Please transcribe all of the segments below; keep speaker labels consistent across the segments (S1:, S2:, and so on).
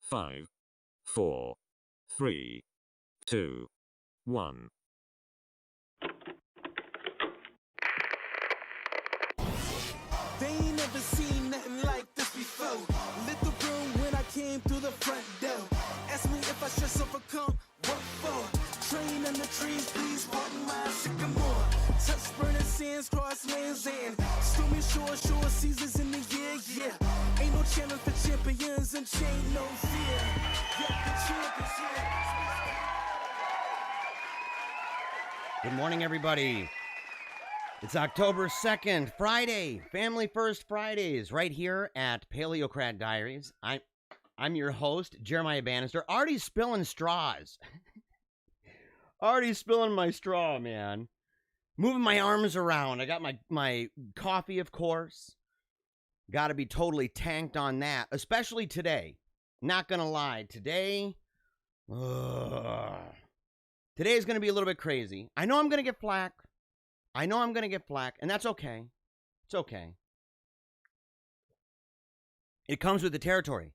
S1: 5, 4, 3, 2, 1.
S2: They ain't never seen nothing like this before. Lit the room when I came through the front door. Ask me if I should overcome, what for? Train in the trees, please pardon my sycamore. Touch burning sands, cross lands, and stormy shore seasons in the year, yeah. Ain't no challenge for champions and chain no fear. Yeah, the champions, yeah.
S3: Good morning, everybody. It's October 2nd, Friday, Family First Fridays, right here at Paleocrat Diaries. I'm your host, Jeremiah Bannister. Already spilling straws. Already spilling my straw, man. Moving my arms around. I got my coffee, of course. Got to be totally tanked on that, especially today. Not going to lie. Today is going to be a little bit crazy. I know I'm going to get flack. And that's okay. It's okay. It comes with the territory.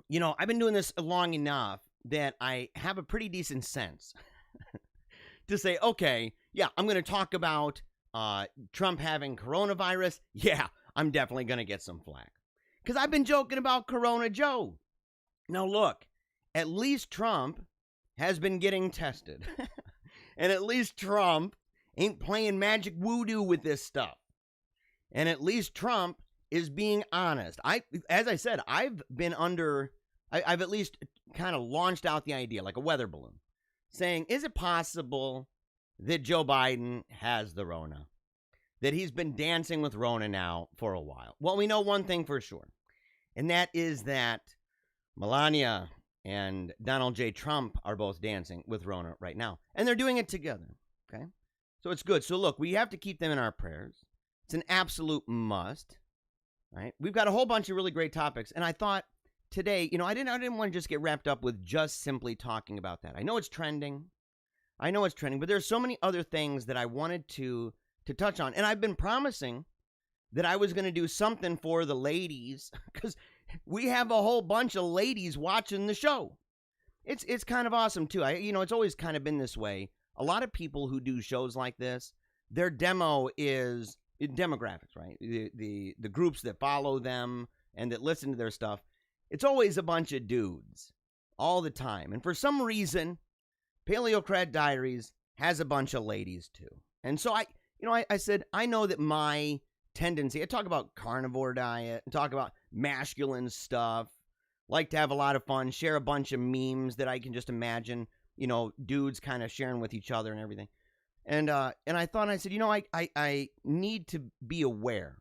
S3: You know, I've been doing this long enough that I have a pretty decent sense to say, okay, yeah, I'm going to talk about Trump having coronavirus. Yeah, I'm definitely going to get some flack. Because I've been joking about Corona Joe. Now, look, at least Trump has been getting tested. And at least Trump ain't playing magic voodoo with this stuff. And at least Trump is being honest. As I said, I've at least kind of launched out the idea like a weather balloon, saying, is it possible that Joe Biden has the Rona? That he's been dancing with Rona now for a while? Well, we know one thing for sure, and that is that Melania and Donald J. Trump are both dancing with Rona right now. And they're doing it together, okay? So it's good. So look, we have to keep them in our prayers. It's an absolute must, right? We've got a whole bunch of really great topics. And I thought today, you know, I didn't want to just get wrapped up with just simply talking about that. I know it's trending, but there's so many other things that I wanted to touch on. And I've been promising that I was going to do something for the ladies because we have a whole bunch of ladies watching the show. It's kind of awesome too. It's always kind of been this way. A lot of people who do shows like this, their demo is demographics, right? The groups that follow them and that listen to their stuff. It's always a bunch of dudes all the time. And for some reason, Paleocrat Diaries has a bunch of ladies too. And so I said, I know that my tendency, I talk about carnivore diet, talk about masculine stuff, like to have a lot of fun, share a bunch of memes that I can just imagine, dudes kind of sharing with each other and everything. And I thought, I said, I need to be aware.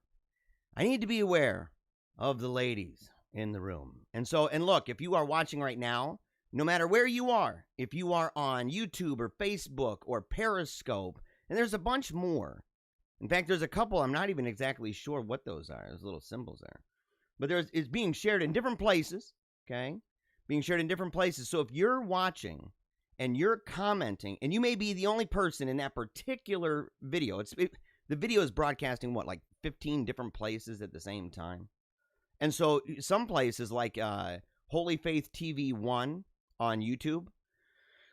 S3: I need to be aware of the ladies in the room. And look, if you are watching right now, no matter where you are, if you are on YouTube or Facebook or Periscope, and there's a bunch more. In fact, there's a couple, I'm not even exactly sure what those are. Those little symbols there. But it's being shared in different places, okay? Being shared in different places. So if you're watching and you're commenting, and you may be the only person in that particular video. The video is broadcasting, like 15 different places at the same time. And so some places like Holy Faith TV 1 on YouTube,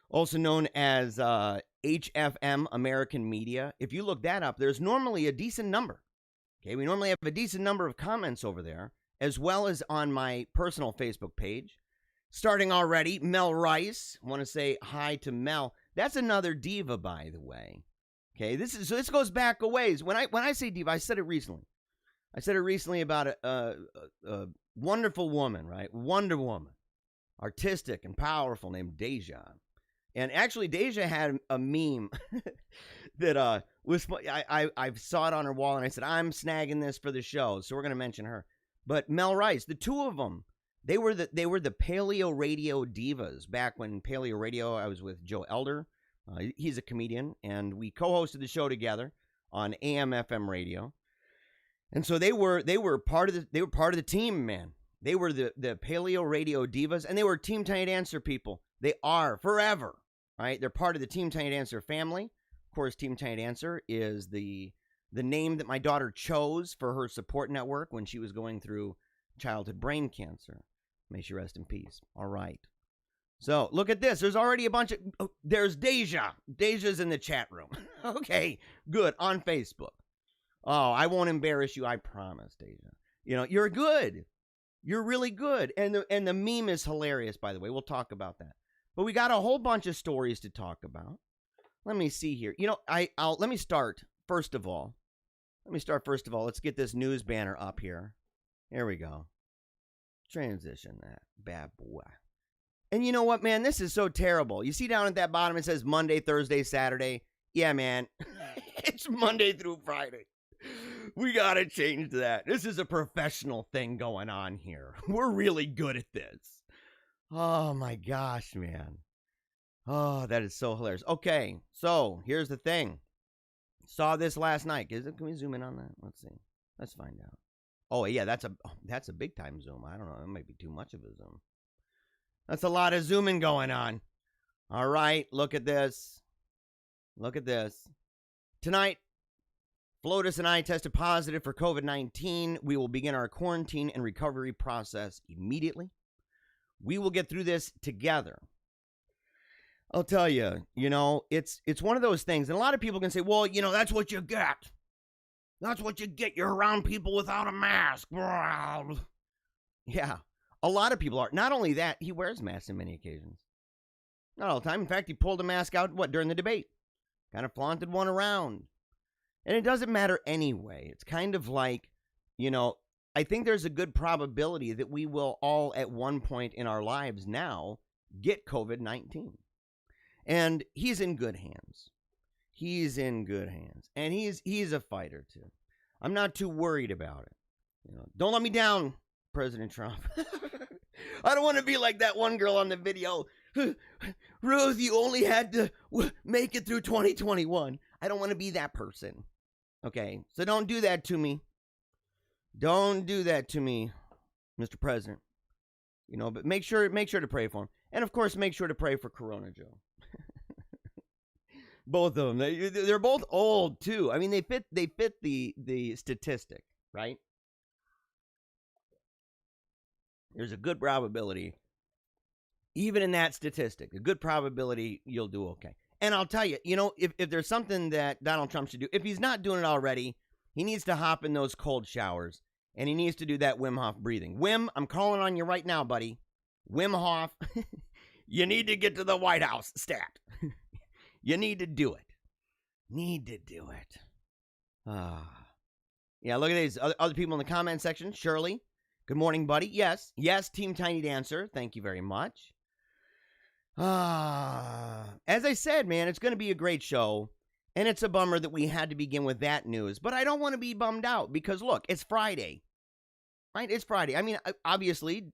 S3: also known as HFM American Media. If you look that up, there's normally a decent number. Okay, we normally have a decent number of comments over there, as well as on my personal Facebook page. Starting already, Mel Rice. I want to say hi to Mel. That's another diva, by the way. Okay, this goes back a ways. When I say diva, I said it recently. I said it recently about a wonderful woman, right? Wonder Woman, artistic and powerful, named Deja. And actually, Deja had a meme that was I saw it on her wall, and I said, I'm snagging this for the show, so we're going to mention her. But Mel Rice, the two of them, they were the Paleo Radio divas back when Paleo Radio. I was with Joe Elder. He's a comedian, and we co-hosted the show together on AM/FM radio. And so they were part of the team, man. They were the Paleo Radio divas, and they were Team Tiny Dancer people. They are forever, right? They're part of the Team Tiny Dancer family. Of course, Team Tiny Dancer is the name that my daughter chose for her support network when she was going through childhood brain cancer. May she rest in peace. All right. So look at this. There's already a bunch of, there's Deja. Deja's in the chat room. Okay, good, on Facebook. Oh, I won't embarrass you, I promise, Deja. You know, you're good. You're really good. And the meme is hilarious, by the way. We'll talk about that. But we got a whole bunch of stories to talk about. Let me see here. You know, let me start first of all. Let's get this news banner up here. Here we go. Transition that bad boy. And you know what, man? This is so terrible. You see down at that bottom, it says Monday, Thursday, Saturday. Yeah, man. It's Monday through Friday. We got to change that. This is a professional thing going on here. We're really good at this. Oh, my gosh, man. Oh, that is so hilarious. Okay, so here's the thing. Saw this last night. Can we zoom in on that? Let's see. Let's find out. Oh, yeah, that's a big time zoom. I don't know. It might be too much of a zoom. That's a lot of zooming going on. All right, look at this. Look at this. Tonight, Flotus and I tested positive for COVID-19. We will begin our quarantine and recovery process immediately. We will get through this together. I'll tell you, you know, it's one of those things. And a lot of people can say, well, you know, that's what you get. That's what you get. You're around people without a mask. Yeah, a lot of people are. Not only that, he wears masks on many occasions. Not all the time. In fact, he pulled a mask out, during the debate. Kind of flaunted one around. And it doesn't matter anyway. It's kind of like, you know, I think there's a good probability that we will all at one point in our lives now get COVID-19. And he's in good hands. He's in good hands. And he's a fighter too. I'm not too worried about it. You know, don't let me down, President Trump. I don't want to be like that one girl on the video. Ruth, you only had to make it through 2021. I don't want to be that person. Okay, so don't do that to me. Don't do that to me, Mr. President. You know, but make sure to pray for him. And of course, make sure to pray for Corona Joe. Both of them. They're both old too. I mean, they fit the statistic, right? There's a good probability, even in that statistic, a good probability you'll do okay. And I'll tell you, you know, if there's something that Donald Trump should do, if he's not doing it already, he needs to hop in those cold showers, and he needs to do that Wim Hof breathing. Wim, I'm calling on you right now, buddy. Wim Hof, you need to get to the White House, stat. You need to do it. Need to do it. Yeah, look at these other people in the comment section. Shirley, good morning, buddy. Yes, Team Tiny Dancer. Thank you very much. As I said, man, it's going to be a great show. And it's a bummer that we had to begin with that news. But I don't want to be bummed out because, look, it's Friday. Right? It's Friday. I mean, obviously,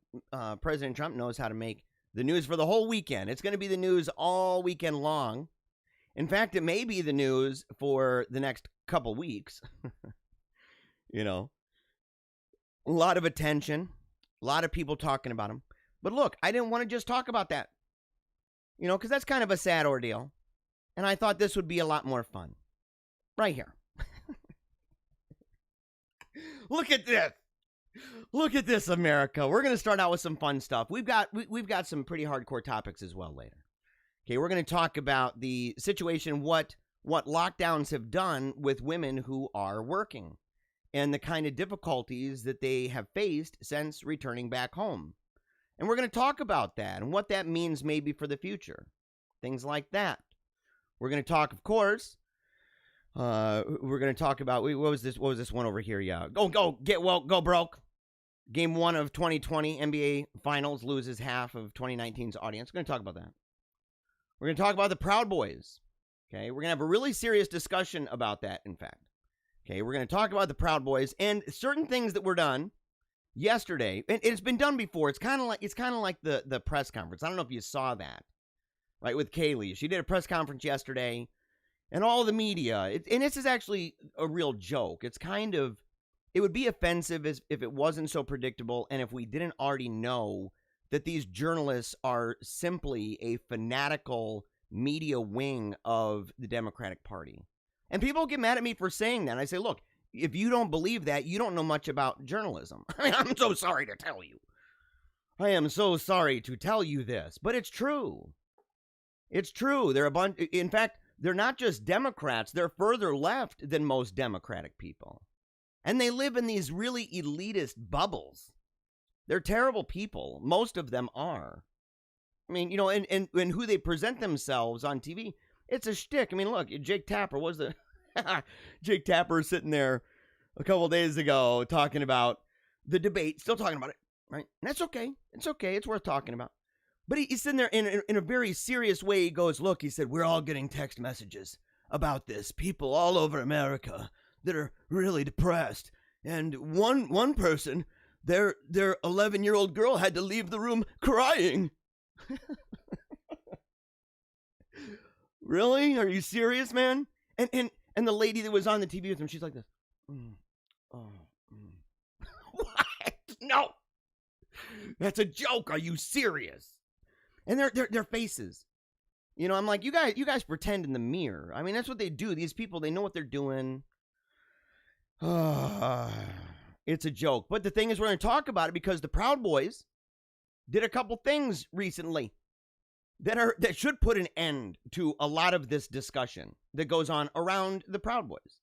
S3: President Trump knows how to make the news for the whole weekend. It's going to be the news all weekend long. In fact, it may be the news for the next couple weeks. You know, a lot of attention, a lot of people talking about him. But look, I didn't want to just talk about that, you know, because that's kind of a sad ordeal. And I thought this would be a lot more fun. Right here. Look at this. Look at this, America. We're going to start out with some fun stuff. We've got some pretty hardcore topics as well later. Okay, we're going to talk about the situation, what lockdowns have done with women who are working and the kind of difficulties that they have faced since returning back home. And we're going to talk about that and what that means maybe for the future. Things like that. We're going to talk, of course, we're going to talk about, what was this one over here? Yeah. Go broke. Game 1 of 2020 NBA Finals loses half of 2019's audience. We're going to talk about that. We're going to talk about the Proud Boys. Okay, we're going to have a really serious discussion about that, in fact. Okay, we're going to talk about the Proud Boys and certain things that were done yesterday. And it's been done before. It's kind of like the press conference. I don't know if you saw that, right, with Kaylee. She did a press conference yesterday, and all the media. And this is actually a real joke. It's kind of, it would be offensive if it wasn't so predictable and if we didn't already know that these journalists are simply a fanatical media wing of the Democratic Party. And people get mad at me for saying that. And I say, look, if you don't believe that, you don't know much about journalism. I mean, I'm so sorry to tell you. I am so sorry to tell you this, but it's true. It's true. They're a bunch. In fact, they're not just Democrats. They're further left than most Democratic people. And they live in these really elitist bubbles. They're terrible people. Most of them are. I mean, and who they present themselves on TV, it's a shtick. I mean, look, Jake Tapper was the Jake Tapper sitting there a couple of days ago talking about the debate, still talking about it, right? And that's okay. It's okay. It's worth talking about. But he's sitting there in a very serious way. He goes, look, he said, we're all getting text messages about this. People all over America that are really depressed. And one person, their 11-year-old girl had to leave the room crying. Really? Are you serious, man? And the lady that was on the TV with him, she's like this. What? No. That's a joke. Are you serious? And their faces. I'm like, you guys pretend in the mirror. I mean, that's what they do. These people, they know what they're doing. It's a joke. But the thing is, we're going to talk about it because the Proud Boys did a couple things recently that should put an end to a lot of this discussion that goes on around the Proud Boys.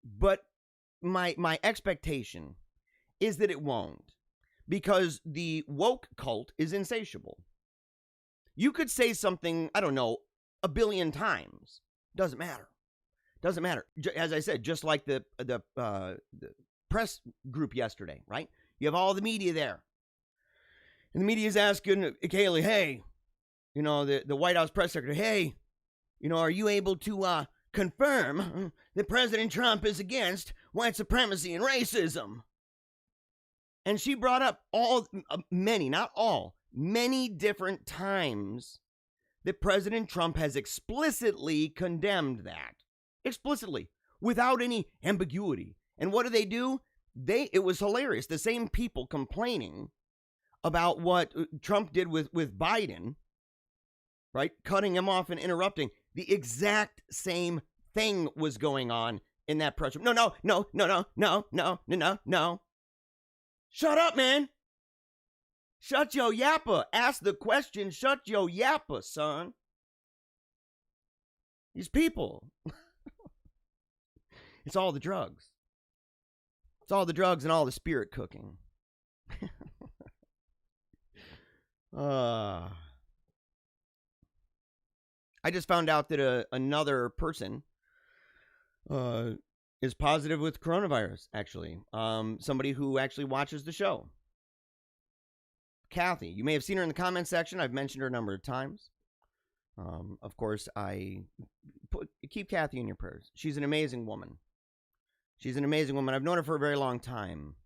S3: But my expectation is that it won't, because the woke cult is insatiable. You could say something, I don't know, 1 billion times. Doesn't matter. Doesn't matter. As I said, just like the press group yesterday, right? You have all the media there. And the media is asking Kaylee, hey, the White House press secretary, hey, are you able to confirm that President Trump is against white supremacy and racism? And she brought up many, not all, many different times that President Trump has explicitly condemned that. Explicitly, without any ambiguity. And what do? It was hilarious. The same people complaining about what Trump did with Biden, right? Cutting him off and interrupting. The exact same thing was going on in that press room. No. Shut up, man. Shut your yappa. Ask the question. Shut your yappa, son. These people. It's all the drugs. It's all the drugs and all the spirit cooking. I just found out that another person is positive with coronavirus, actually. Somebody who actually watches the show. Kathy. You may have seen her in the comment section. I've mentioned her a number of times. Of course, keep Kathy in your prayers. She's an amazing woman. She's an amazing woman. I've known her for a very long time.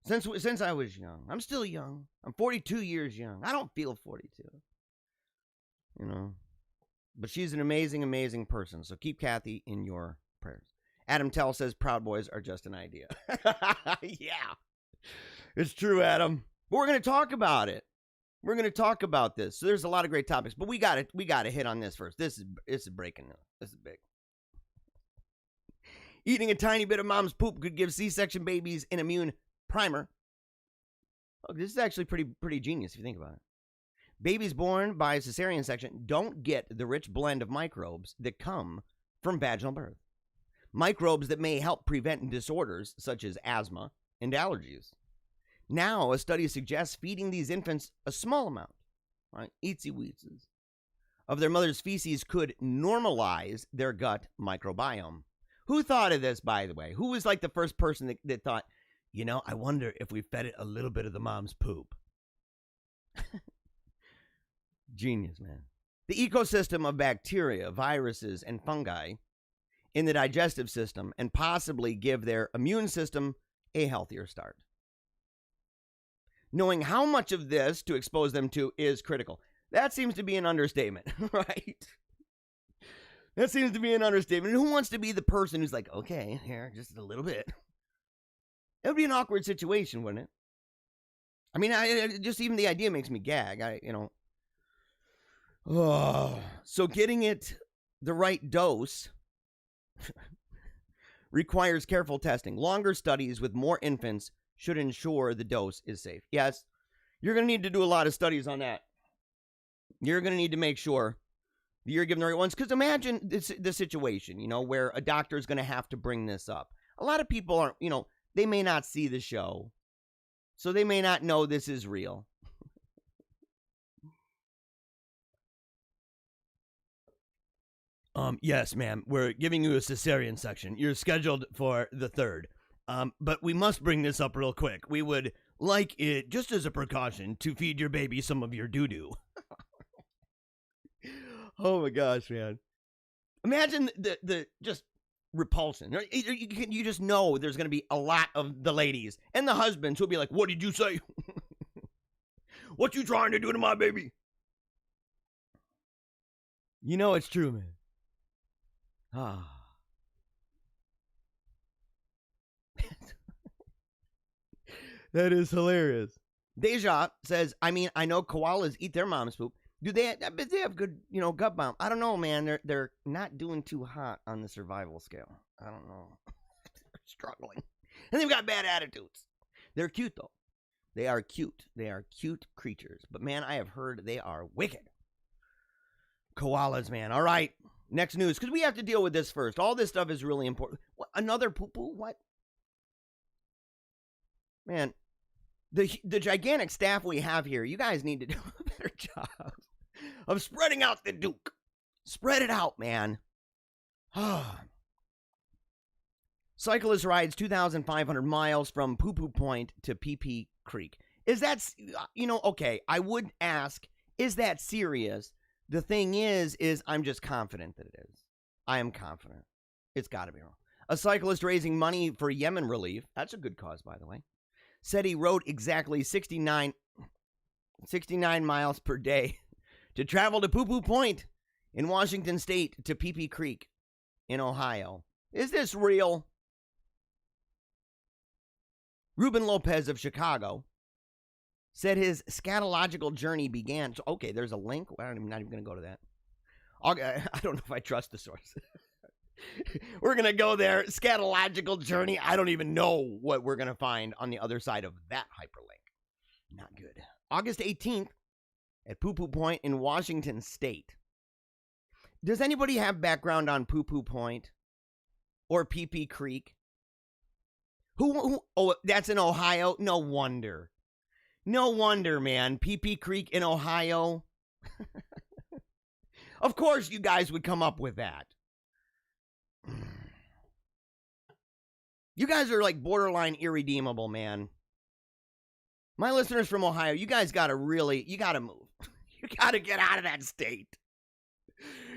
S3: Since I was young. I'm still young. I'm 42 years young. I don't feel 42. But she's an amazing, amazing person. So keep Kathy in your prayers. Adam Tell says Proud Boys are just an idea. Yeah. It's true, Adam. But we're going to talk about it. We're going to talk about this. So there's a lot of great topics, but we got to hit on this first. This is breaking news. This is big. Eating a tiny bit of mom's poop could give C-section babies an immune primer. Oh, this is actually pretty genius if you think about it. Babies born by cesarean section don't get the rich blend of microbes that come from vaginal birth. Microbes that may help prevent disorders such as asthma and allergies. Now, a study suggests feeding these infants a small amount, right, eatsy-weetsies, of their mother's feces could normalize their gut microbiome. Who thought of this, by the way? Who was like the first person that thought, I wonder if we fed it a little bit of the mom's poop? Genius, man. The ecosystem of bacteria, viruses, and fungi in the digestive system and possibly give their immune system a healthier start. Knowing how much of this to expose them to is critical. That seems to be an understatement, right? That seems to be an understatement. And who wants to be the person who's like, okay, here, just a little bit? It would be an awkward situation, wouldn't it? I mean, just even the idea makes me gag. So getting it the right dose requires careful testing. Longer studies with more infants should ensure the dose is safe. Yes, You're going to need to do a lot of studies on that. You're going to need to make sure that you're giving the right ones. Because imagine the situation, where a doctor is going to have to bring this up. A lot of people aren't, they may not see the show. So they may not know this is real. Yes, ma'am. We're giving you a cesarean section. You're scheduled for the 3rd. But we must bring this up real quick. We would like it, just as a precaution, to feed your baby some of your doo-doo. Oh my gosh, man. Imagine the just repulsion. You just know there's going to be a lot of the ladies and the husbands who'll be like, what did you say? What you trying to do to my baby? It's true, man. Ah. That is hilarious. Deja says, I know koalas eat their mom's poop. I bet they have good, gut bomb. I don't know, man. They're not doing too hot on the survival scale. I don't know. They're struggling. And they've got bad attitudes. They're cute, though. They are cute. They are cute creatures. But, man, I have heard they are wicked. Koalas, man. All right. Next news. Because we have to deal with this first. All this stuff is really important. What, another poo-poo? What? Man, the gigantic staff we have here, you guys need to do a better job of spreading out the Duke. Spread it out, man. Cyclist rides 2,500 miles from Poo Poo Point to PP Creek. Is that, okay, I would ask, is that serious? The thing is I'm just confident that it is. I am confident. It's got to be wrong. A cyclist raising money for Yemen relief. That's a good cause, by the way. Said he rode exactly 69 miles per day to travel to Poo Poo Point in Washington State to PP Creek in Ohio. Is this real? Ruben Lopez of Chicago said his scatological journey began. So, okay, there's a link. I'm not even going to go to that. I don't know if I trust the source. We're going to go there. Scatological journey. I don't even know what we're going to find on the other side of that hyperlink. Not good. August 18th at Poo Poo Point in Washington State. Does anybody have background on Poo Poo Point or PP Creek? Who? Oh, that's in Ohio? No wonder. No wonder, man. PP Creek in Ohio. Of course you guys would come up with that. You guys are like borderline irredeemable, man. My listeners from Ohio, you guys got to move. You got to get out of that state.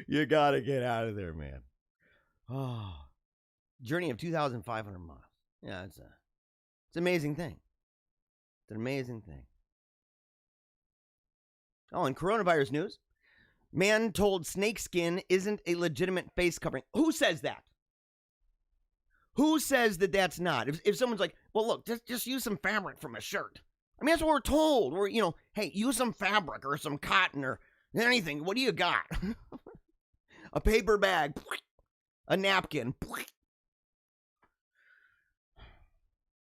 S3: You got to get out of there, man. Oh, journey of 2,500 miles. Yeah, it's an amazing thing. It's an amazing thing. Oh, and coronavirus news. Man told snakeskin isn't a legitimate face covering. Who says that? Who says that that's not? If someone's like, well, look, just use some fabric from a shirt. I mean, that's what we're told. We're, hey, use some fabric or some cotton or anything. What do you got? A paper bag. A napkin.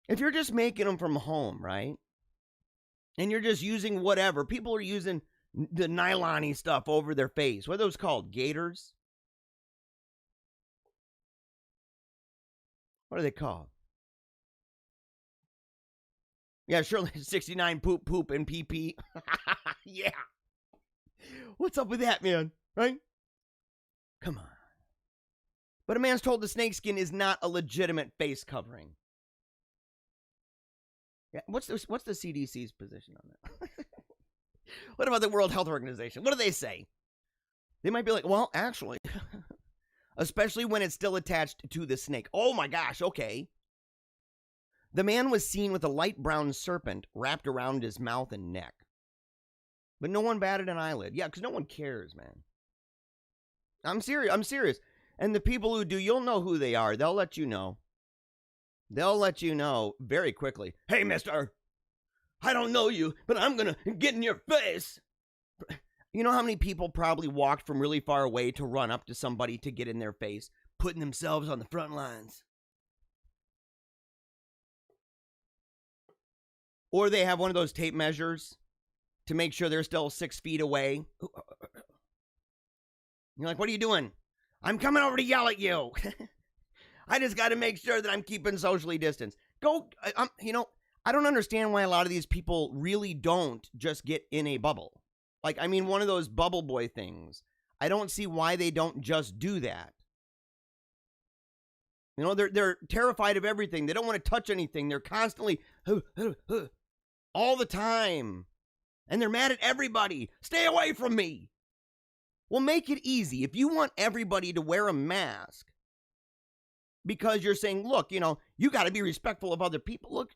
S3: If you're just making them from home, right? And you're just using whatever. People are using the nylon-y stuff over their face. What are those called? Gaiters? What are they called? Yeah, surely 69 poop and PP. Yeah. What's up with that, man? Right? Come on. But a man's told the snakeskin is not a legitimate face covering. Yeah, what's the CDC's position on that? What about the World Health Organization? What do they say? They might be like, well, actually, especially when it's still attached to the snake. Oh my gosh, okay. The man was seen with a light brown serpent wrapped around his mouth and neck. But no one batted an eyelid. Yeah, because no one cares, man. I'm serious. And the people who do, you'll know who they are. They'll let you know. They'll let you know very quickly. Hey, mister, I don't know you, but I'm going to get in your face. You know how many people probably walked from really far away to run up to somebody to get in their face, putting themselves on the front lines? Or they have one of those tape measures to make sure they're still 6 feet away. You're like, what are you doing? I'm coming over to yell at you. I just got to make sure that I'm keeping socially distanced. I don't understand why a lot of these people really don't just get in a bubble. Like, I mean, one of those bubble boy things. I don't see why they don't just do that. You know, they're terrified of everything. They don't want to touch anything. They're constantly all the time. And they're mad at everybody. Stay away from me. Well, make it easy. If you want everybody to wear a mask because you're saying, look, you got to be respectful of other people. Look,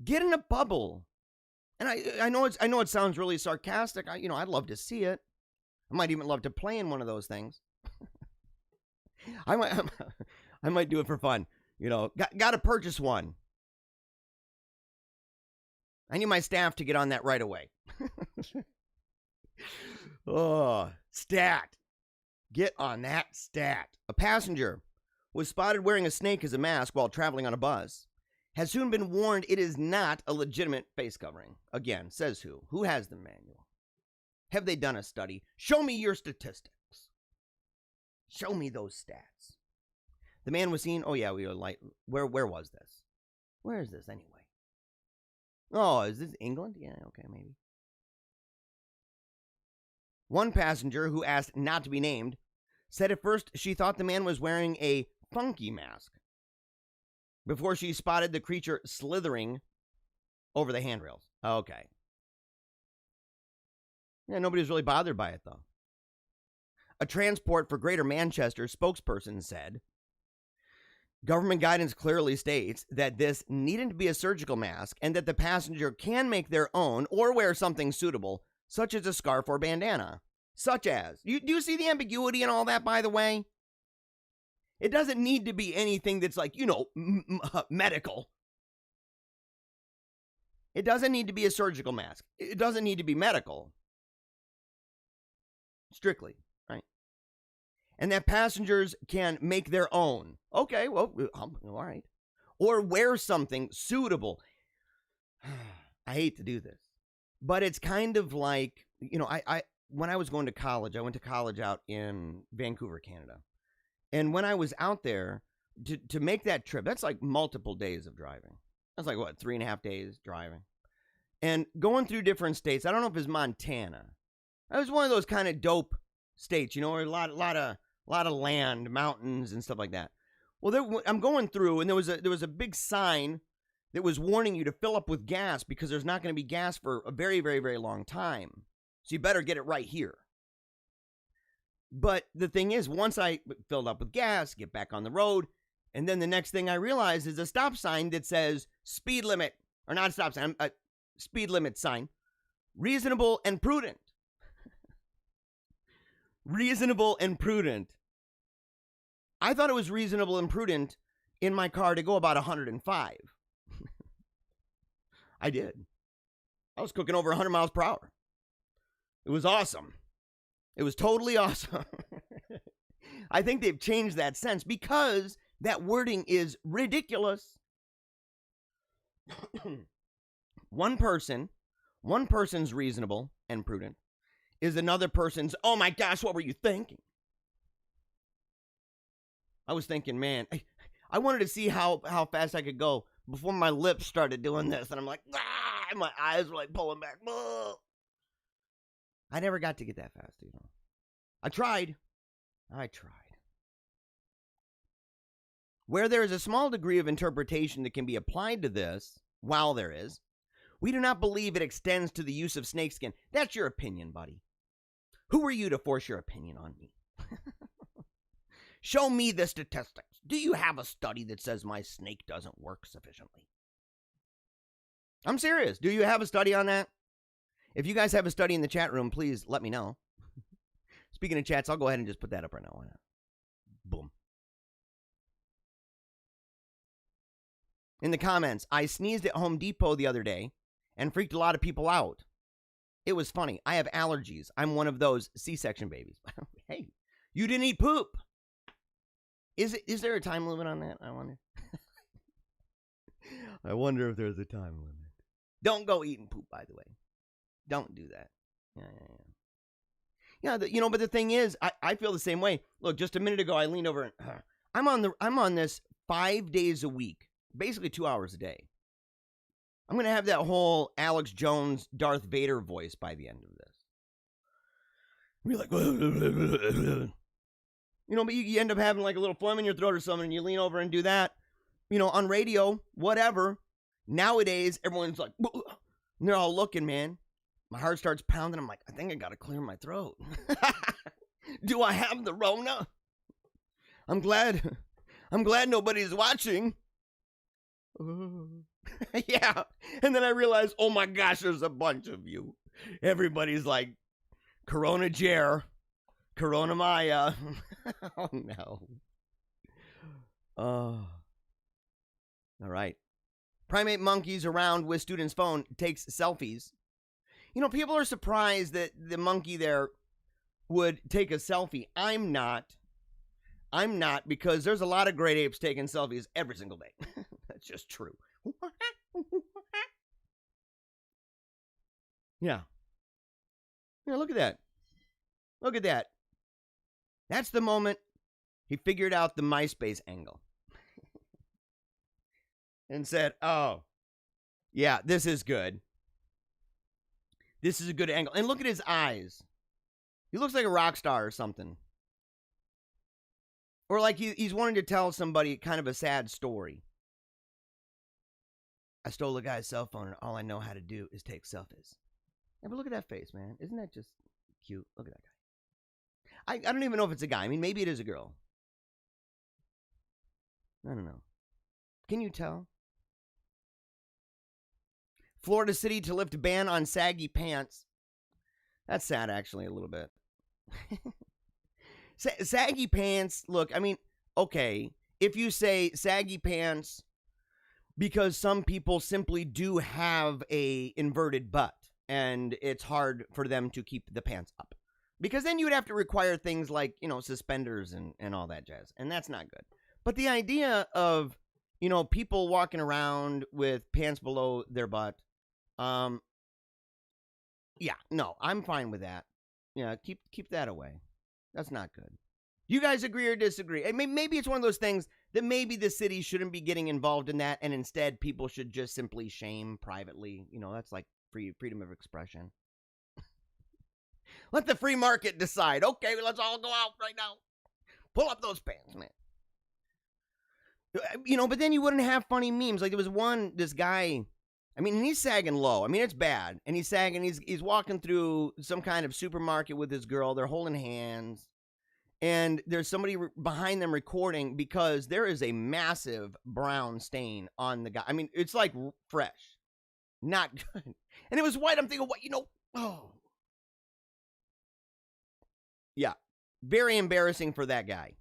S3: get in a bubble. And I know it sounds really sarcastic. I'd love to see it. I might even love to play in one of those things. I might do it for fun. Got to purchase one. I need my staff to get on that right away. Oh, stat. Get on that stat. A passenger was spotted wearing a snake as a mask while traveling on a bus. Has soon been warned it is not a legitimate face covering. Again, says who? Who has the manual? Have they done a study? Show me your statistics. Show me those stats. The man was seen. Oh, yeah, we were like, where was this? Where is this anyway? Oh, is this England? Yeah, okay, maybe. One passenger who asked not to be named said at first she thought the man was wearing a funky mask before she spotted the creature slithering over the handrails. Okay. Yeah, nobody's really bothered by it, though. A Transport for Greater Manchester spokesperson said, government guidance clearly states that this needn't be a surgical mask and that the passenger can make their own or wear something suitable, such as a scarf or bandana. Such as. Do you see the ambiguity in all that, by the way? It doesn't need to be anything that's like, medical. It doesn't need to be a surgical mask. It doesn't need to be medical. Strictly, right? And that passengers can make their own. Okay, well, all right. Or wear something suitable. I hate to do this, but it's kind of like, when I was going to college, I went to college out in Vancouver, Canada. And when I was out there, to make that trip, that's like multiple days of driving. That's like, 3.5 days driving. And going through different states, I don't know if it's Montana. It was one of those kind of dope states, where a lot of land, mountains, and stuff like that. Well, I'm going through, and there was a big sign that was warning you to fill up with gas because there's not going to be gas for a very, very, very long time. So you better get it right here. But the thing is, once I filled up with gas, get back on the road, and then the next thing I realize is a stop sign that says speed limit, or not a stop sign, a speed limit sign, reasonable and prudent. Reasonable and prudent. I thought it was reasonable and prudent in my car to go about 105. I did. I was cooking over 100 miles per hour. It was awesome. It was totally awesome. I think they've changed that sense because that wording is ridiculous. One person's reasonable and prudent is another person's, oh my gosh, what were you thinking? I was thinking, man, I wanted to see how fast I could go before my lips started doing this. And I'm like, and my eyes were like pulling back. I never got to get that fast, I tried. Where there is a small degree of interpretation that can be applied to this, while there is, we do not believe it extends to the use of snakeskin. That's your opinion, buddy. Who are you to force your opinion on me? Show me the statistics. Do you have a study that says my snake doesn't work sufficiently? I'm serious. Do you have a study on that? If you guys have a study in the chat room, please let me know. Speaking of chats, I'll go ahead and just put that up right now. Why not? Boom. In the comments, I sneezed at Home Depot the other day and freaked a lot of people out. It was funny. I have allergies. I'm one of those C-section babies. Hey, you didn't eat poop. Is there a time limit on that? I wonder. I wonder if there's a time limit. Don't go eating poop, by the way. Don't do that. Yeah. Yeah, but the thing is, I feel the same way. Look, just a minute ago, I leaned over and I'm on this 5 days a week, basically 2 hours a day. I'm going to have that whole Alex Jones, Darth Vader voice by the end of this. You're like, but you end up having like a little phlegm in your throat or something, and you lean over and do that, on radio, whatever. Nowadays, everyone's like, and they're all looking, man. My heart starts pounding. I'm like, I think I got to clear my throat. Do I have the Rona? I'm glad nobody's watching. Yeah. And then I realized, oh my gosh, there's a bunch of you. Everybody's like, Corona Jer, Corona Maya. Oh no. All right. Primate monkeys around with student's phone takes selfies. People are surprised that the monkey there would take a selfie. I'm not, because there's a lot of great apes taking selfies every single day. That's just true. Yeah. Look at that. Look at that. That's the moment he figured out the MySpace angle. And said, oh, yeah, this is good. This is a good angle. And look at his eyes. He looks like a rock star or something. Or like he's wanting to tell somebody kind of a sad story. I stole a guy's cell phone and all I know how to do is take selfies. Yeah, but look at that face, man. Isn't that just cute? Look at that guy. I don't even know if it's a guy. I mean, maybe it is a girl. I don't know. Can you tell? Florida City to lift ban on saggy pants. That's sad, actually, a little bit. Saggy pants, look, I mean, okay, if you say saggy pants because some people simply do have a inverted butt and it's hard for them to keep the pants up. Because then you would have to require things like, suspenders and all that jazz. And that's not good. But the idea of, people walking around with pants below their butt, yeah, no, I'm fine with that. Yeah, keep that away. That's not good. You guys agree or disagree? I mean, maybe it's one of those things that maybe the city shouldn't be getting involved in that, and instead people should just simply shame privately. That's like freedom of expression. Let the free market decide. Okay, let's all go out right now. Pull up those pants, man. But then you wouldn't have funny memes. Like there was this guy, I mean, and he's sagging low. I mean, it's bad. And he's sagging, he's walking through some kind of supermarket with his girl. They're holding hands. And there's somebody behind them recording because there is a massive brown stain on the guy. I mean, it's like fresh. Not good. And it was white. I'm thinking, oh. Yeah. Very embarrassing for that guy.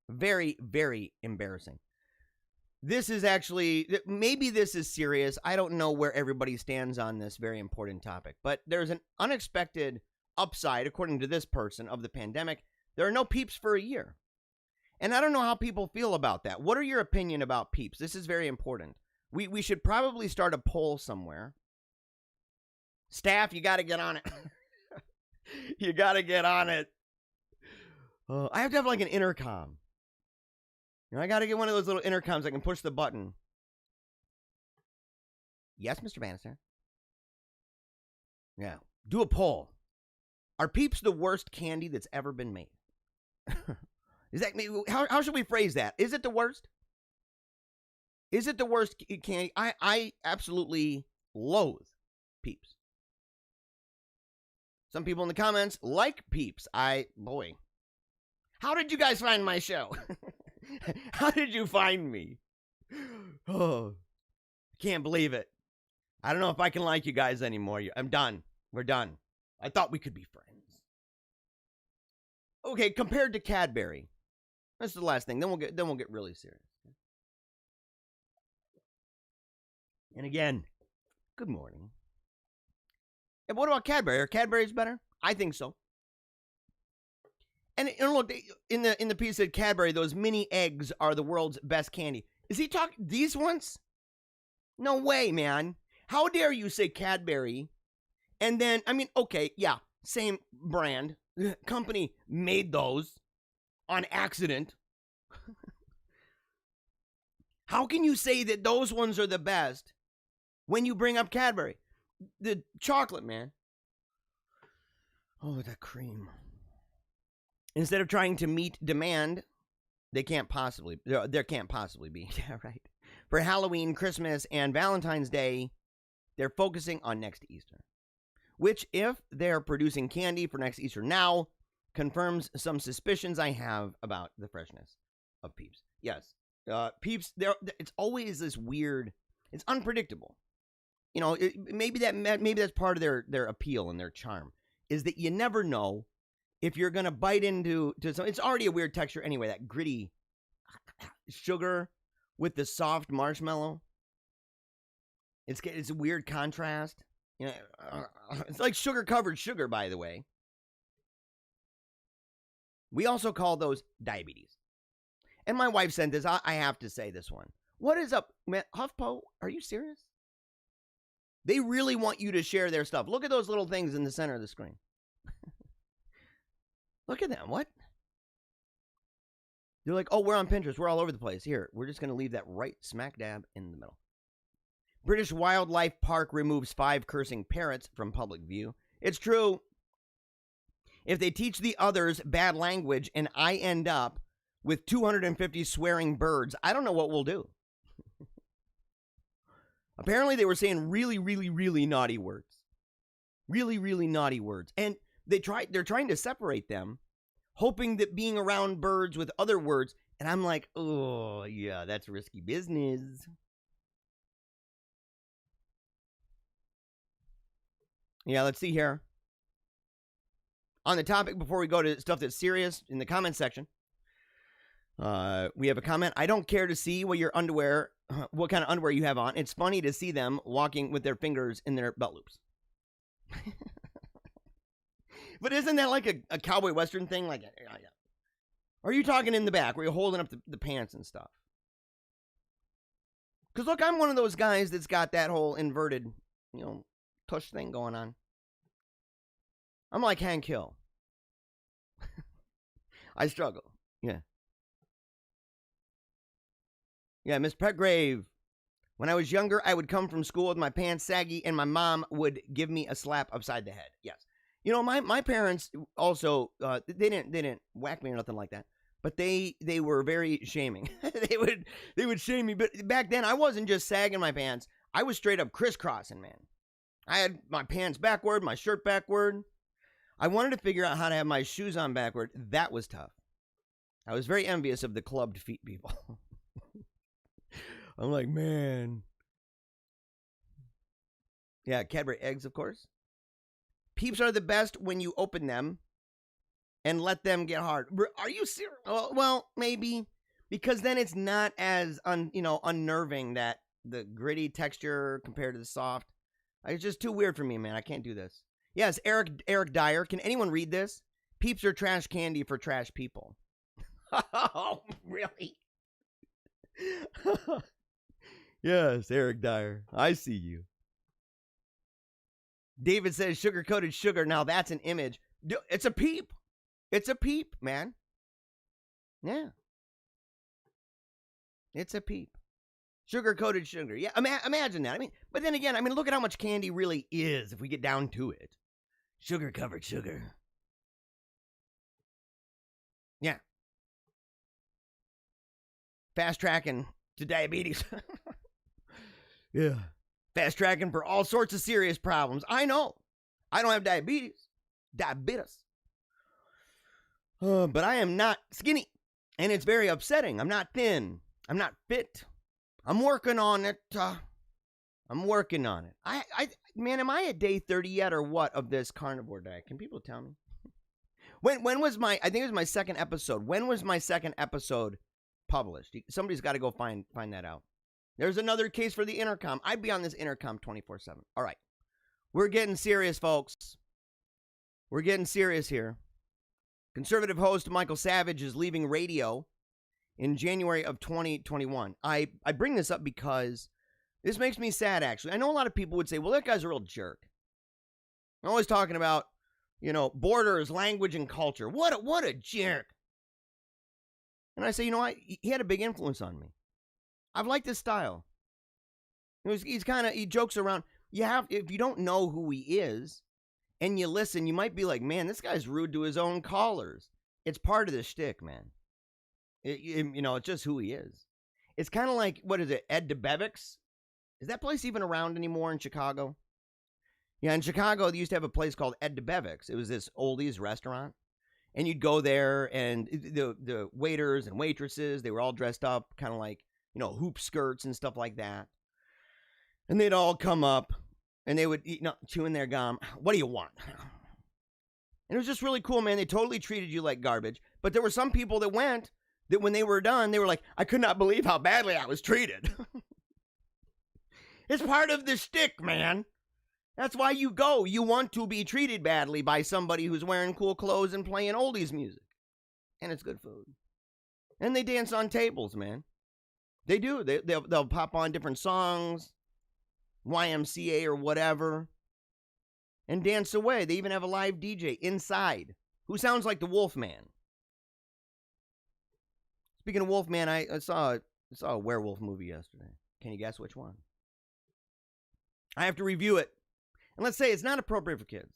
S3: Very, very embarrassing. This is actually, maybe this is serious. I don't know where everybody stands on this very important topic. But there's an unexpected upside, according to this person, of the pandemic. There are no peeps for a year. And I don't know how people feel about that. What are your opinion about peeps? This is very important. We should probably start a poll somewhere. Staff, you got to get on it. You got to get on it. I have to have like an intercom. I got to get one of those little intercoms I can push the button. Yes, Mr. Bannister. Yeah. Do a poll. Are peeps the worst candy that's ever been made? Is that how should we phrase that? Is it the worst? Is it the worst candy? I absolutely loathe peeps. Some people in the comments like peeps. Boy. How did you guys find my show? How did you find me? Oh, can't believe it. I don't know if I can like you guys anymore. I'm done. We're done. I thought we could be friends. Okay, compared to Cadbury. That's the last thing. Then we'll get really serious. And again, good morning. And what about Cadbury? Are Cadbury's better? I think so. And look, in the piece said Cadbury, those mini eggs are the world's best candy. Is he talking these ones? No way, man. How dare you say Cadbury And then, I mean, okay, yeah, same brand. Company made those on accident. How can you say that those ones are the best when you bring up Cadbury? The chocolate, man. Oh, that cream. Instead of trying to meet demand, there can't possibly be. Yeah, right. For Halloween, Christmas, and Valentine's Day, they're focusing on next Easter. Which, if they're producing candy for next Easter now, confirms some suspicions I have about the freshness of Peeps. Yes, Peeps, it's always this weird, it's unpredictable. You know, maybe that's part of their appeal and their charm, is that you never know if you're going to bite into some. It's already a weird texture anyway, that gritty sugar with the soft marshmallow. It's a weird contrast. You know, it's like sugar-covered sugar, by the way. We also call those diabetes. And my wife sent this. I have to say this one. What is up, man? HuffPo, are you serious? They really want you to share their stuff. Look at those little things in the center of the screen. Look at them. What? They're like, oh, we're on Pinterest. We're all over the place. Here, we're just going to leave that right smack dab in the middle. British Wildlife Park removes 5 cursing parrots from public view. It's true. If they teach the others bad language and I end up with 250 swearing birds, I don't know what we'll do. Apparently they were saying really, really, really naughty words. Really, really naughty words. And they're trying to separate them, hoping that being around birds with other words, and I'm like, oh, yeah, that's risky business. Yeah, let's see here. On the topic, before we go to stuff that's serious, in the comment section, we have a comment. I don't care to see what kind of underwear you have on. It's funny to see them walking with their fingers in their belt loops. But isn't that like a cowboy western thing? Like, or are you talking in the back where you're holding up the pants and stuff? Because look, I'm one of those guys that's got that whole inverted, tush thing going on. I'm like Hank Hill. I struggle. Yeah. Yeah, Miss Petgrave. When I was younger, I would come from school with my pants saggy, and my mom would give me a slap upside the head. Yes. You know, my parents also, they didn't whack me or nothing like that, but they were very shaming. they would shame me. But back then, I wasn't just sagging my pants. I was straight up crisscrossing, man. I had my pants backward, my shirt backward. I wanted to figure out how to have my shoes on backward. That was tough. I was very envious of the clubbed feet people. I'm like, man. Yeah, Cadbury eggs, of course. Peeps are the best when you open them and let them get hard. Are you serious? Well, maybe. Because then it's not as unnerving, that the gritty texture compared to the soft. It's just too weird for me, man. I can't do this. Yes, Eric Dyer. Can anyone read this? Peeps are trash candy for trash people. Oh, really? Yes, Eric Dyer. I see you. David says sugar-coated sugar. Now that's an image. It's a peep. It's a peep, man. Yeah. It's a peep. Sugar-coated sugar. Yeah, imagine that. But then again, look at how much candy really is if we get down to it. Sugar-covered sugar. Yeah. Fast-tracking to diabetes. Yeah. Fast-tracking for all sorts of serious problems. I know. I don't have diabetes. Diabetes. But I am not skinny. And it's very upsetting. I'm not thin. I'm not fit. I'm working on it. I'm working on it. Man, am I at day 30 yet or what of this carnivore diet? Can people tell me? When was I think it was my second episode. When was my second episode published? Somebody's got to go find that out. There's another case for the intercom. I'd be on this intercom 24/7. All right. We're getting serious, folks. We're getting serious here. Conservative host Michael Savage is leaving radio in January of 2021. I bring this up because this makes me sad, actually. I know a lot of people would say, well, that guy's a real jerk. Always talking about, borders, language, and culture. What a jerk. And I say, he had a big influence on me. I've liked his style. He jokes around. If you don't know who he is and you listen, you might be like, man, this guy's rude to his own callers. It's part of the shtick, man. It's just who he is. It's kind of like, what is it, Ed DeBevick's? Is that place even around anymore in Chicago? Yeah, in Chicago, they used to have a place called Ed DeBevick's. It was this oldies restaurant. And you'd go there, and the waiters and waitresses, they were all dressed up, kind of like, hoop skirts and stuff like that. And they'd all come up, and they would eat, chewing their gum. What do you want? And it was just really cool, man. They totally treated you like garbage. But there were some people that went, that when they were done, they were like, I could not believe how badly I was treated. It's part of the shtick, man. That's why you go. You want to be treated badly by somebody who's wearing cool clothes and playing oldies music. And it's good food. And they dance on tables, man. They do. They'll pop on different songs, YMCA or whatever, and dance away. They even have a live DJ inside who sounds like the Wolfman. Speaking of Wolfman, I saw a werewolf movie yesterday. Can you guess which one? I have to review it. And let's say it's not appropriate for kids.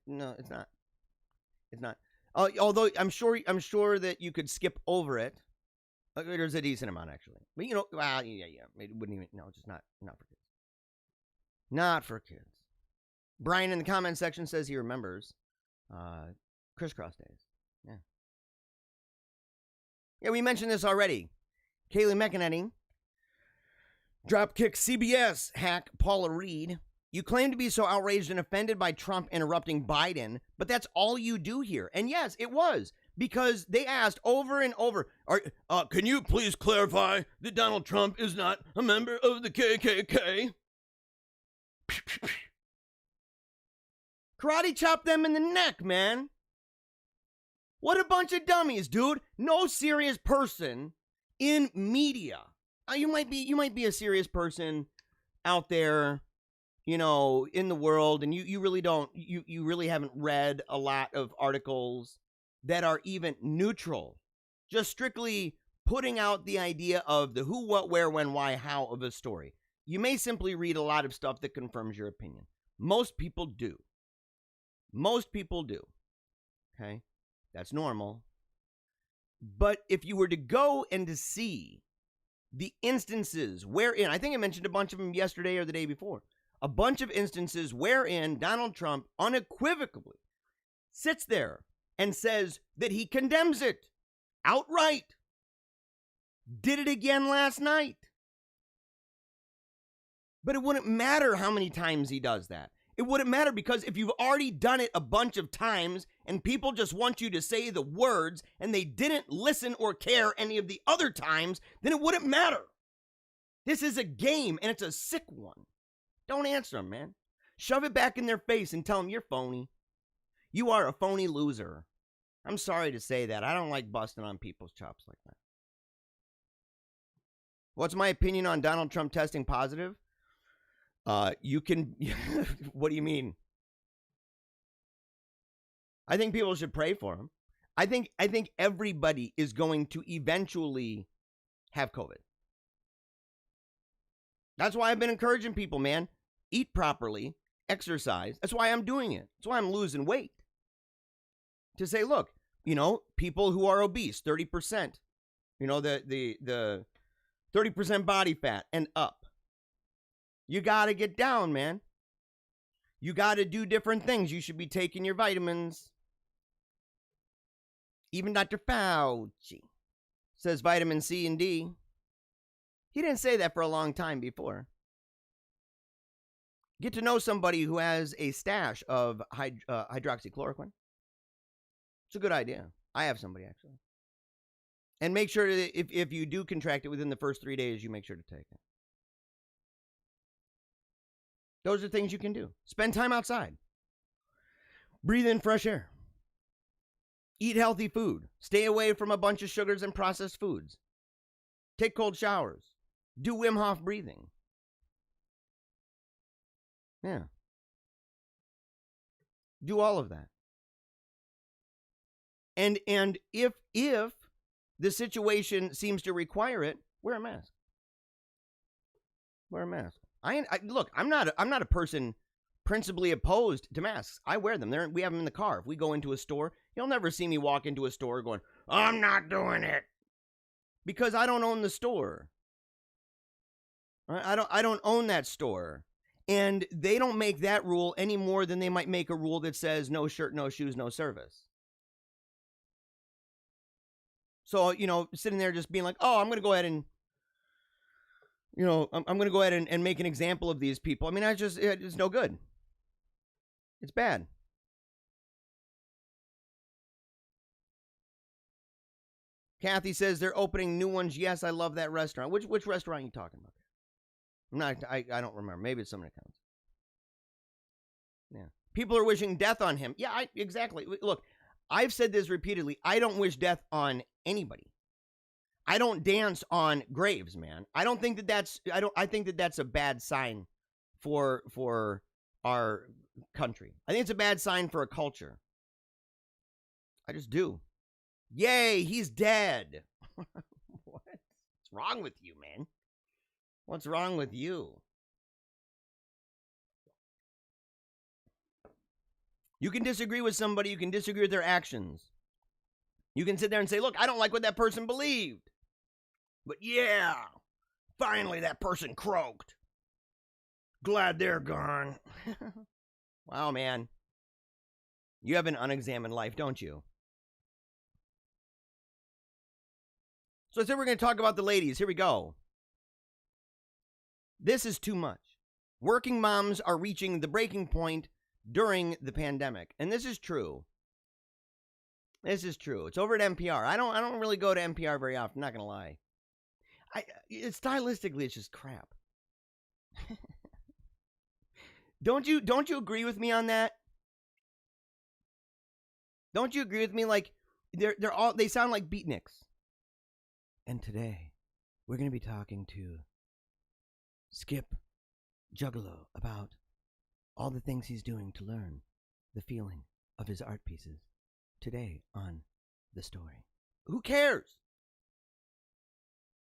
S3: No, it's not. It's not. Although I'm sure that you could skip over it. There's a decent amount actually. But yeah. It wouldn't even. No, just not for kids. Not for kids. Brian in the comment section says he remembers Crisscross Days. Yeah. Yeah, we mentioned this already. Kaylee McEnany. Dropkick CBS hack Paula Reed. You claim to be so outraged and offended by Trump interrupting Biden, but that's all you do here. And yes, it was, because they asked over and over, can you please clarify that Donald Trump is not a member of the KKK? Karate chop them in the neck, man. What a bunch of dummies, dude. No serious person in media. You might be a serious person out there, in the world, and you really don't, you really haven't read a lot of articles that are even neutral, just strictly putting out the idea of the who, what, where, when, why, how of a story. You may simply read a lot of stuff that confirms your opinion. Most people do. Okay? That's normal. But if you were to go and to see the instances wherein, I think I mentioned a bunch of them yesterday or the day before, a bunch of instances wherein Donald Trump unequivocally sits there and says that he condemns it outright. Did it again last night. But it wouldn't matter how many times he does that. It wouldn't matter, because if you've already done it a bunch of times and people just want you to say the words and they didn't listen or care any of the other times, then it wouldn't matter. This is a game, and it's a sick one. Don't answer them, man. Shove it back in their face and tell them you're phony. You are a phony loser. I'm sorry to say that. I don't like busting on people's chops like that. What's my opinion on Donald Trump testing positive? You can, what do you mean? I think people should pray for him. I think everybody is going to eventually have COVID. That's why I've been encouraging people, man. Eat properly, exercise. That's why I'm doing it. That's why I'm losing weight. To say, look, people who are obese, 30%, the 30% body fat and up. You got to get down, man. You got to do different things. You should be taking your vitamins. Even Dr. Fauci says vitamin C and D. He didn't say that for a long time before. Get to know somebody who has a stash of hydroxychloroquine. It's a good idea. I have somebody, actually. And make sure that if you do contract it within the first 3 days, you make sure to take it. Those are things you can do. Spend time outside. Breathe in fresh air. Eat healthy food. Stay away from a bunch of sugars and processed foods. Take cold showers. Do Wim Hof breathing. Yeah. Do all of that. And if the situation seems to require it, wear a mask. Wear a mask. Look, I'm not a person principally opposed to masks. I wear them. We have them in the car. If we go into a store, you'll never see me walk into a store going, I'm not doing it. Because I don't own the store. I don't own that store. And they don't make that rule any more than they might make a rule that says no shirt, no shoes, no service. So, sitting there just being like, oh, I'm going to go ahead and, I'm going to go ahead and make an example of these people. I mean, it's no good. It's bad. Kathy says they're opening new ones. Yes, I love that restaurant. Which restaurant are you talking about? I don't remember. Maybe it's something that counts. Yeah. People are wishing death on him. Yeah, exactly. Look, I've said this repeatedly. I don't wish death on anybody. I don't dance on graves, man. I think that that's a bad sign for our country. I think it's a bad sign for a culture. I just do. Yay, he's dead. What's wrong with you, man? What's wrong with you? You can disagree with somebody. You can disagree with their actions. You can sit there and say, look, I don't like what that person believed. But yeah, finally that person croaked. Glad they're gone. Wow, man. You have an unexamined life, don't you? So I said we're going to talk about the ladies. Here we go. This is too much. Working moms are reaching the breaking point during the pandemic. And this is true. This is true. It's over at NPR. I don't really go to NPR very often, not going to lie. Stylistically, it's just crap. Don't you agree with me on that? Don't you agree with me? Like they sound like beatniks. And today, we're going to be talking to Skip Juggalo about all the things he's doing to learn the feeling of his art pieces today on The Story. Who cares?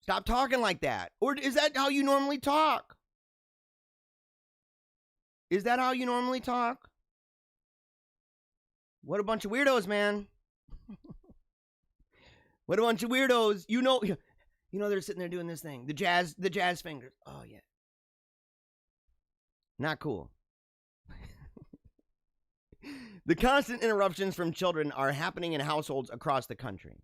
S3: Stop talking like that. Or is that how you normally talk? Is that how you normally talk? What a bunch of weirdos, man. What a bunch of weirdos. You know they're sitting there doing this thing. The jazz fingers. Oh, yeah. Not cool. The constant interruptions from children are happening in households across the country.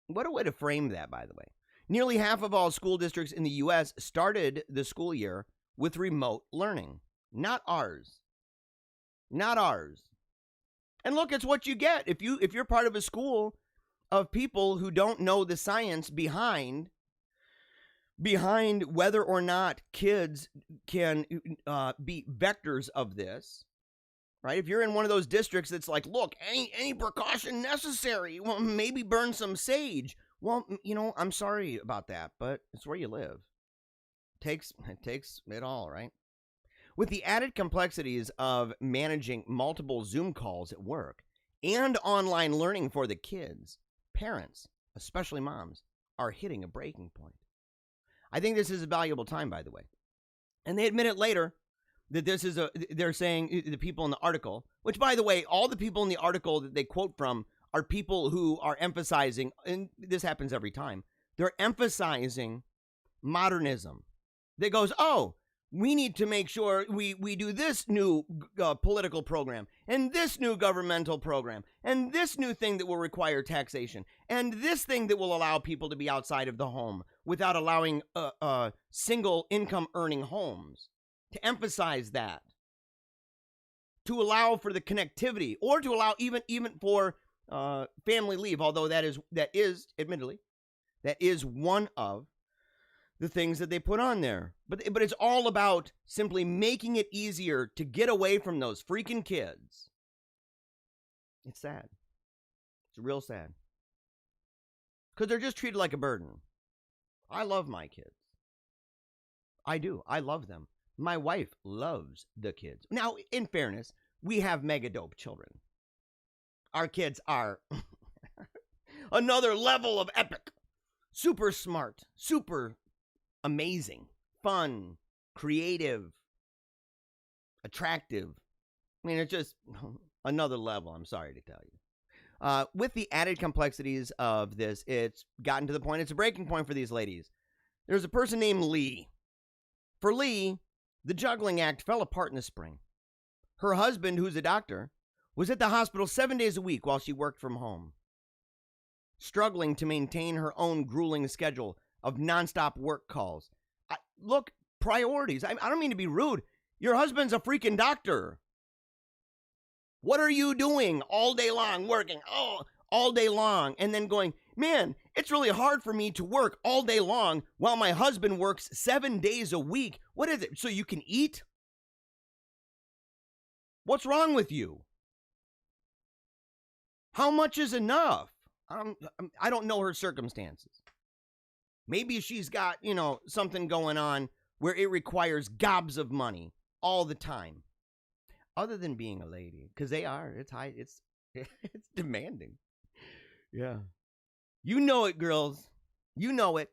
S3: What a way to frame that, by the way. Nearly half of all school districts in the U.S. started the school year with remote learning. Not ours. Not ours. And look, it's what you get. If you're part of a school of people who don't know the science behind whether or not kids can be vectors of this, right? If you're in one of those districts that's like, look, any precaution necessary, well, maybe burn some sage. Well, I'm sorry about that, but it's where you live. It takes it all, right? With the added complexities of managing multiple Zoom calls at work and online learning for the kids, parents, especially moms, are hitting a breaking point. I think this is a valuable time, by the way. And they admit it later that they're saying, the people in the article, which, by the way, all the people in the article that they quote from are people who are emphasizing, and this happens every time, they're emphasizing modernism. That goes, oh, we need to make sure we do this new political program and this new governmental program and this new thing that will require taxation and this thing that will allow people to be outside of the home without allowing single income earning homes. To emphasize that, to allow for the connectivity, or to allow even for family leave, although that is admittedly that is one of the things that they put on there. But it's all about simply making it easier to get away from those freaking kids. It's sad. It's real sad. Because they're just treated like a burden. I love my kids. I do. I love them. My wife loves the kids. Now, in fairness, we have mega dope children. Our kids are another level of epic. Super smart, super amazing, fun, creative, attractive. I mean, it's just another level, I'm sorry to tell you. With the added complexities of this, it's gotten to the point, it's a breaking point for these ladies. There's a person named Lee. For Lee, the juggling act fell apart in the spring. Her husband, who's a doctor, was at the hospital 7 days a week while she worked from home, struggling to maintain her own grueling schedule of nonstop work calls. Look, priorities. I don't mean to be rude. Your husband's a freaking doctor. What are you doing all day long, working all day long, and then going, man, it's really hard for me to work all day long while my husband works 7 days a week. What is it? So you can eat? What's wrong with you? How much is enough? I don't know her circumstances. Maybe she's got, something going on where it requires gobs of money all the time. Other than being a lady, because they are. It's high. It's demanding. Yeah. You know it, girls. You know it.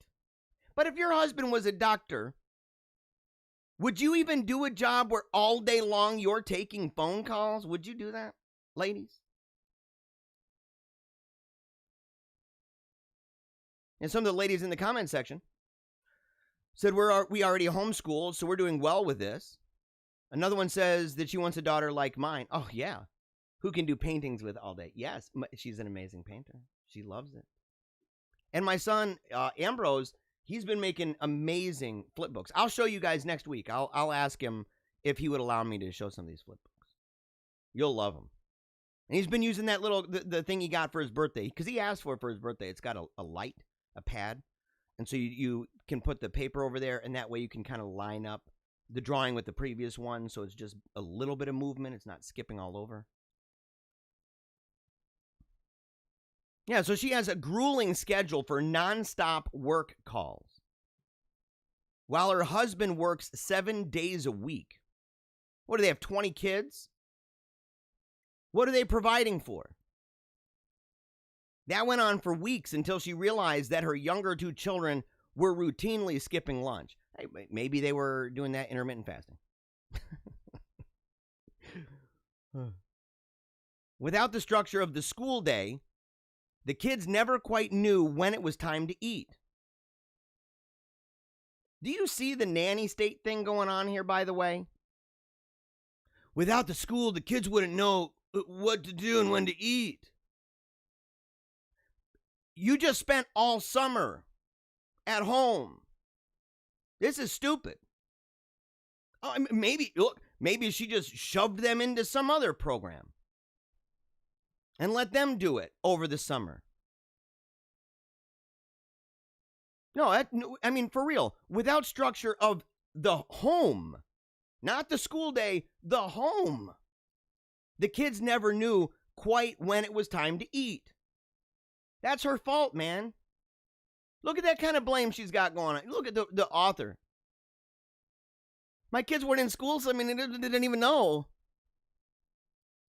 S3: But if your husband was a doctor, would you even do a job where all day long you're taking phone calls? Would you do that, ladies? And some of the ladies in the comment section said we already homeschooled, so we're doing well with this. Another one says that she wants a daughter like mine. Oh, yeah. Who can do paintings with all day? Yes, she's an amazing painter. She loves it. And my son, Ambrose, he's been making amazing flip books. I'll show you guys next week. I'll ask him if he would allow me to show some of these flip books. You'll love them. And he's been using that little, the thing he got for his birthday, because he asked for it for his birthday. It's got a light, a pad. And so you can put the paper over there, and that way you can kind of line up the drawing with the previous one, so it's just a little bit of movement. It's not skipping all over. Yeah, so she has a grueling schedule for nonstop work calls, while her husband works 7 days a week. What do they have, 20 kids? What are they providing for? That went on for weeks until she realized that her younger two children were routinely skipping lunch. Hey, maybe they were doing that intermittent fasting. Without the structure of the school day, the kids never quite knew when it was time to eat. Do you see the nanny state thing going on here, by the way? Without the school, the kids wouldn't know what to do and when to eat. You just spent all summer at home. This is stupid. Oh, maybe she just shoved them into some other program and let them do it over the summer. No, I mean, for real, without structure of the home, not the school day, the home, the kids never knew quite when it was time to eat. That's her fault, man. Look at that kind of blame she's got going on. Look at the author. My kids weren't in school, so I mean, they didn't even know.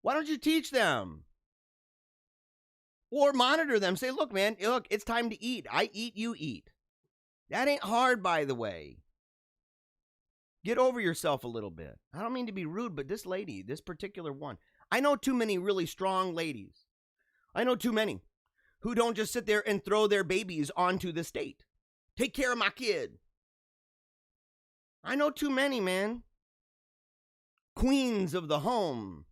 S3: Why don't you teach them? Or monitor them. Say, look, man, it's time to eat. I eat, you eat. That ain't hard, by the way. Get over yourself a little bit. I don't mean to be rude, but this lady, this particular one, I know too many really strong ladies. I know too many who don't just sit there and throw their babies onto the state. Take care of my kid. I know too many, man. Queens of the home.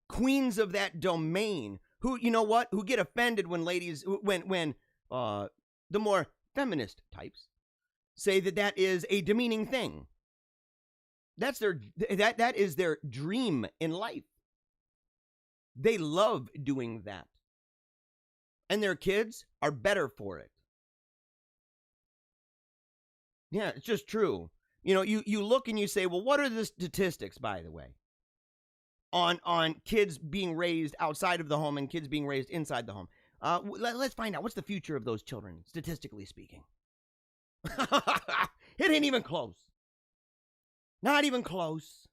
S3: Queens of that domain. Who, you know what? Who get offended when ladies, when the more feminist types say that is a demeaning thing. That's that is their dream in life. They love doing that. And their kids are better for it. Yeah, it's just true. You know, you look and you say, well, what are the statistics, by the way, on kids being raised outside of the home and kids being raised inside the home? Let's find out. What's the future of those children, statistically speaking? It ain't even close. Not even close.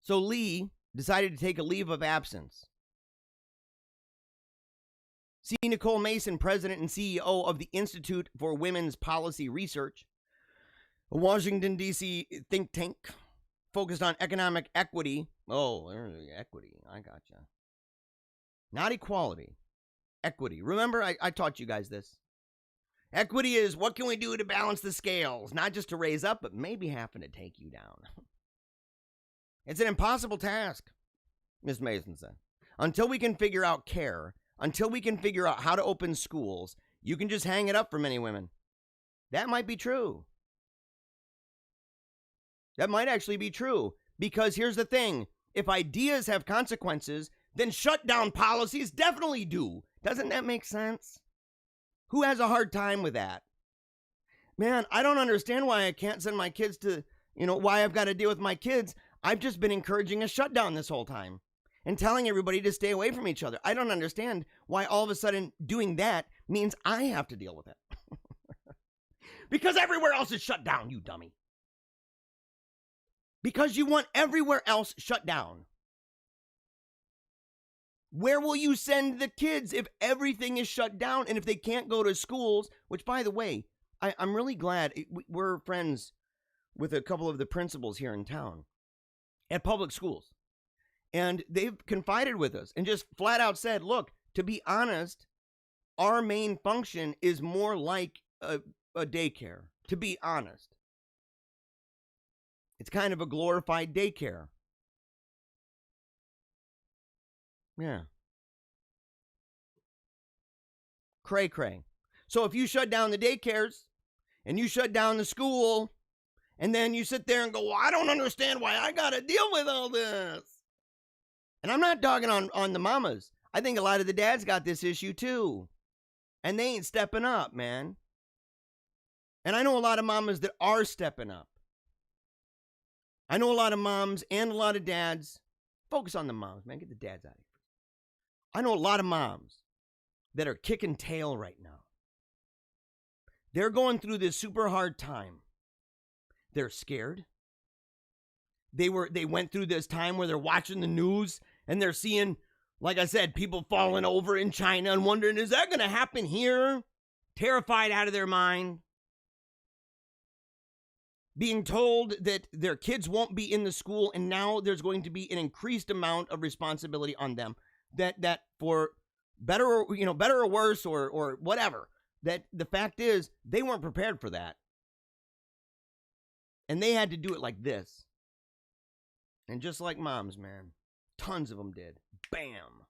S3: So Lee decided to take a leave of absence. C. Nicole Mason, president and CEO of the Institute for Women's Policy Research, a Washington, D.C. think tank focused on economic equity. Oh, equity. I gotcha. Not equality. Equity. Remember, I taught you guys this. Equity is what can we do to balance the scales? Not just to raise up, but maybe having to take you down. It's an impossible task, Ms. Mason said. Until we can figure out care, until we can figure out how to open schools, you can just hang it up for many women. That might be true. That might actually be true. Because here's the thing. If ideas have consequences, then shutdown policies definitely do. Doesn't that make sense? Who has a hard time with that? Man, I don't understand why I can't send my kids to, why I've got to deal with my kids. I've just been encouraging a shutdown this whole time and telling everybody to stay away from each other. I don't understand why all of a sudden doing that means I have to deal with it. Because everywhere else is shut down, you dummy. Because you want everywhere else shut down. Where will you send the kids if everything is shut down and if they can't go to schools? Which, by the way, I'm really glad we're friends with a couple of the principals here in town at public schools. And they've confided with us and just flat out said, look, to be honest, our main function is more like a daycare, to be honest. It's kind of a glorified daycare. Yeah. Cray. So if you shut down the daycares and you shut down the school and then you sit there and go, well, I don't understand why I got to deal with all this. And I'm not dogging on the mamas. I think a lot of the dads got this issue too. And they ain't stepping up, man. And I know a lot of mamas that are stepping up. I know a lot of moms and a lot of dads. Focus on the moms, man. Get the dads out of here. I know a lot of moms that are kicking tail right now. They're going through this super hard time. They're scared. They went through this time where they're watching the news and they're seeing, like I said, people falling over in China and wondering, is that going to happen here? Terrified out of their mind. Being told that their kids won't be in the school and now there's going to be an increased amount of responsibility on them. That for better or worse or whatever, that the fact is they weren't prepared for that. And they had to do it like this. And just like moms, man, tons of them did. Bam.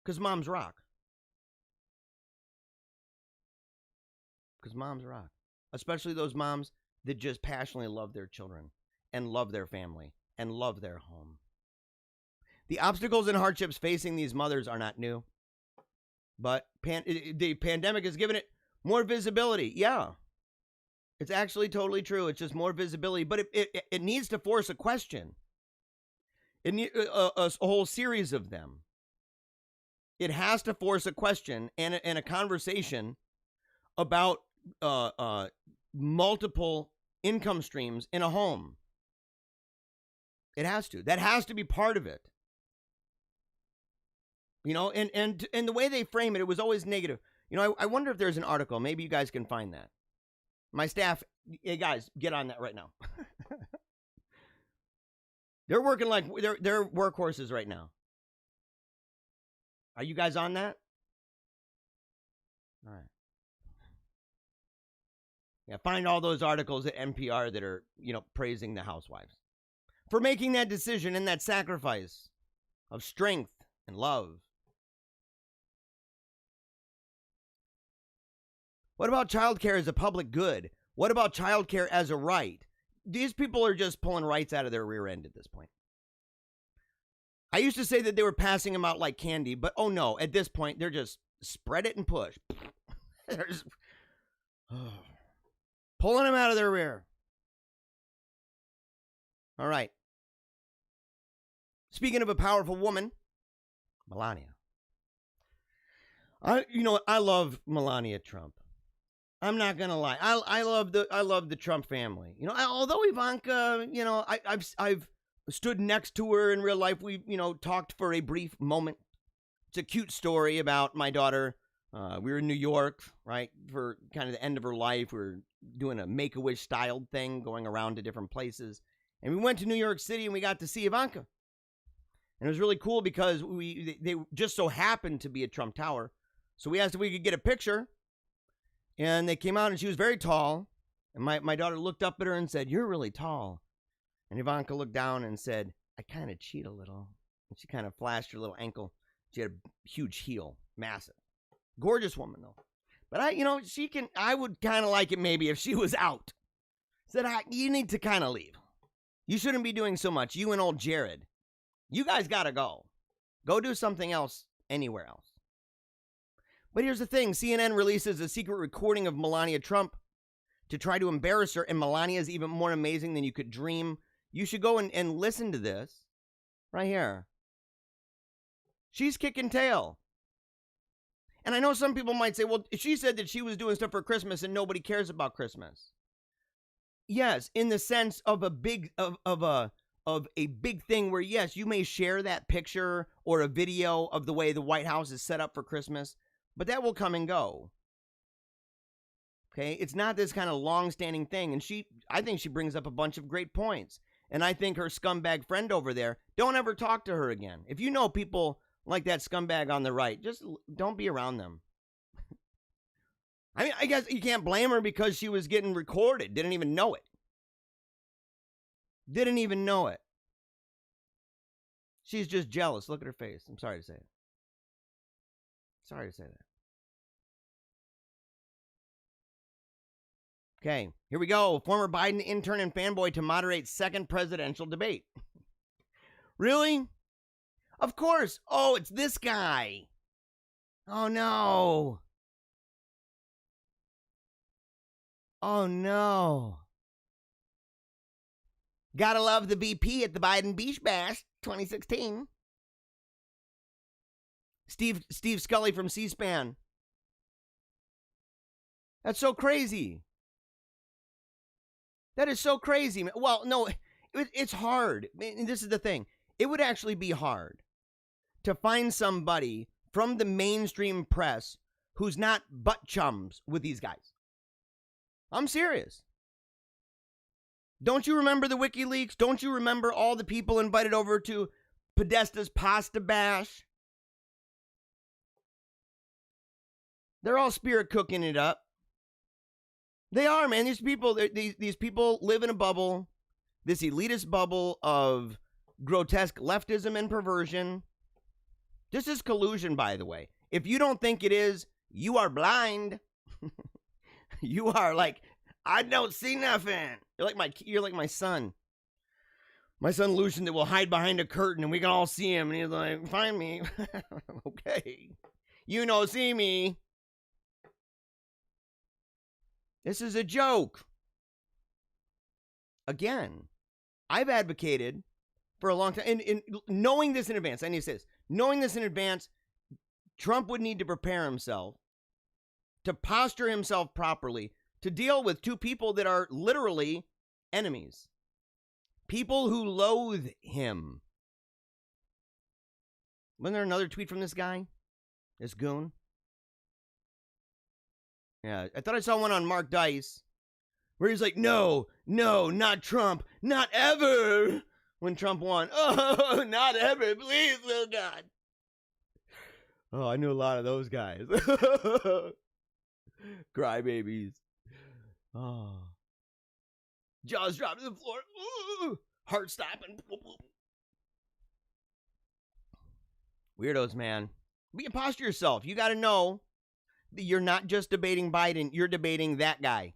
S3: Because moms rock. Because moms rock. Especially those moms that just passionately love their children and love their family and love their home. The obstacles and hardships facing these mothers are not new. But the pandemic has given it more visibility. Yeah. It's actually totally true. It's just more visibility. But it needs to force a question. It needs a whole series of them. It has to force a question and a conversation about multiple income streams in a home. It has to. That has to be part of it. And the way they frame it, it was always negative. I wonder if there's an article. Maybe you guys can find that. My staff, hey guys, get on that right now. They're working like they're workhorses right now. Are you guys on that? All right. Yeah, find all those articles at NPR that are, praising the housewives for making that decision and that sacrifice of strength and love. What about childcare as a public good? What about childcare as a right? These people are just pulling rights out of their rear end at this point. I used to say that they were passing them out like candy, but oh no, at this point, they're just spread it and push. They're just pulling them out of their rear. All right. Speaking of a powerful woman, Melania. I love Melania Trump. I'm not gonna lie. I love the Trump family. You know, although Ivanka, you know, I've stood next to her in real life. We, you know, talked for a brief moment. It's a cute story about my daughter. We were in New York, right, for kind of the end of her life. We were doing a Make-A-Wish styled thing, going around to different places. And we went to New York City and we got to see Ivanka. And it was really cool because they just so happened to be at Trump Tower. So we asked if we could get a picture. And they came out and she was very tall. And my daughter looked up at her and said, "You're really tall." And Ivanka looked down and said, "I kind of cheat a little." And she kind of flashed her little ankle. She had a huge heel, massive. Gorgeous woman, though. But I would kind of like it maybe if she was out. Said, "You need to kind of leave. You shouldn't be doing so much. You and old Jared. You guys got to go. Go do something else anywhere else." But here's the thing. CNN releases a secret recording of Melania Trump to try to embarrass her. And Melania is even more amazing than you could dream. You should go and listen to this right here. She's kicking tail. And I know some people might say, well, she said that she was doing stuff for Christmas and nobody cares about Christmas. Yes, in the sense of a big big thing where, yes, you may share that picture or a video of the way the White House is set up for Christmas, but that will come and go. Okay, it's not this kind of long-standing thing. And I think she brings up a bunch of great points. And I think her scumbag friend over there, don't ever talk to her again. If you know people like that scumbag on the right, just don't be around them. I mean, I guess you can't blame her because she was getting recorded. Didn't even know it. Didn't even know it. She's just jealous. Look at her face. I'm sorry to say it. Sorry to say that. Okay, here we go. Former Biden intern and fanboy to moderate second presidential debate. Really? Of course. Oh, it's this guy. Oh, no. Oh, no. Gotta love the VP at the Biden Beach Bash 2016. Steve Scully from C-SPAN. That's so crazy. That is so crazy. Well, no, it's hard. This is the thing. It would actually be hard to find somebody from the mainstream press who's not butt chums with these guys. I'm serious. Don't you remember the WikiLeaks? Don't you remember all the people invited over to Podesta's Pasta Bash? They're all spirit cooking it up. They are, man. These people live in a bubble, this elitist bubble of grotesque leftism and perversion. This is collusion, by the way. If you don't think it is, you are blind. You are like, I don't see nothing. You're like my son. My son Lucian that will hide behind a curtain and we can all see him. And he's like, find me. Okay. You know, see me. This is a joke. Again, I've advocated for a long time. And knowing this in advance, I need to say this. Knowing this in advance, Trump would need to prepare himself to posture himself properly to deal with two people that are literally enemies. People who loathe him. Wasn't there another tweet from this guy? This goon? Yeah, I thought I saw one on Mark Dice where he's like, no, not Trump, not ever. When Trump won, oh, not ever, please, little God. Oh, I knew a lot of those guys. Crybabies. Oh. Jaws dropped to the floor. Ooh. Heart stopping. Weirdos, man. But you posture yourself. You got to know that you're not just debating Biden. You're debating that guy.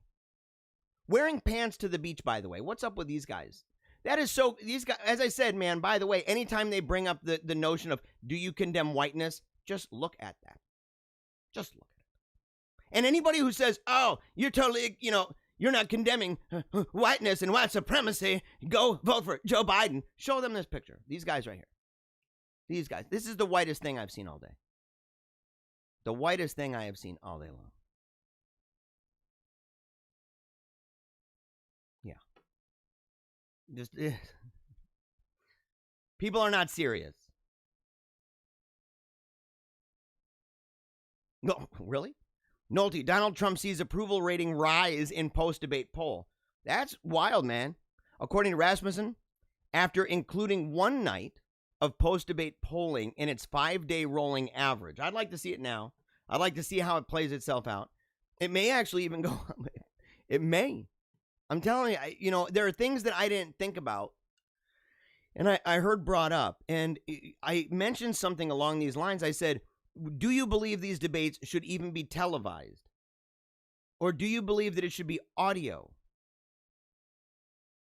S3: Wearing pants to the beach, by the way. What's up with these guys? That is so, these guys, as I said, man, by the way, anytime they bring up the notion of, do you condemn whiteness? Just look at that. Just look at it. And anybody who says, oh, you're totally, you're not condemning whiteness and white supremacy, go vote for Joe Biden. Show them this picture. These guys right here. These guys. This is the whitest thing I've seen all day. The whitest thing I have seen all day long. Just people are not serious. No, really? Nolte, Donald Trump sees approval rating rise in post-debate poll. That's wild, man. According to Rasmussen, after including one night of post-debate polling in its 5-day rolling average. I'd like to see it now. I'd like to see how it plays itself out. It may actually even go. It may. I'm telling you, there are things that I didn't think about and I heard brought up. And I mentioned something along these lines. I said, do you believe these debates should even be televised? Or do you believe that it should be audio,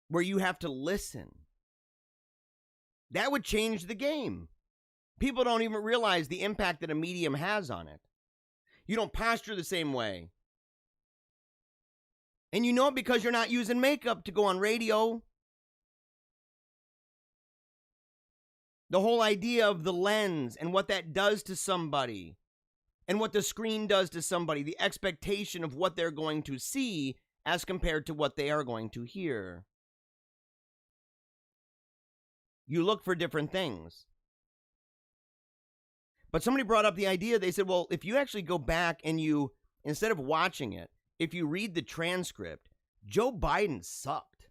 S3: where you have to listen? That would change the game. People don't even realize the impact that a medium has on it. You don't posture the same way. And you know it because you're not using makeup to go on radio. The whole idea of the lens and what that does to somebody and what the screen does to somebody, the expectation of what they're going to see as compared to what they are going to hear. You look for different things. But somebody brought up the idea, they said, well, if you actually go back and you, instead of watching it, if you read the transcript, Joe Biden sucked.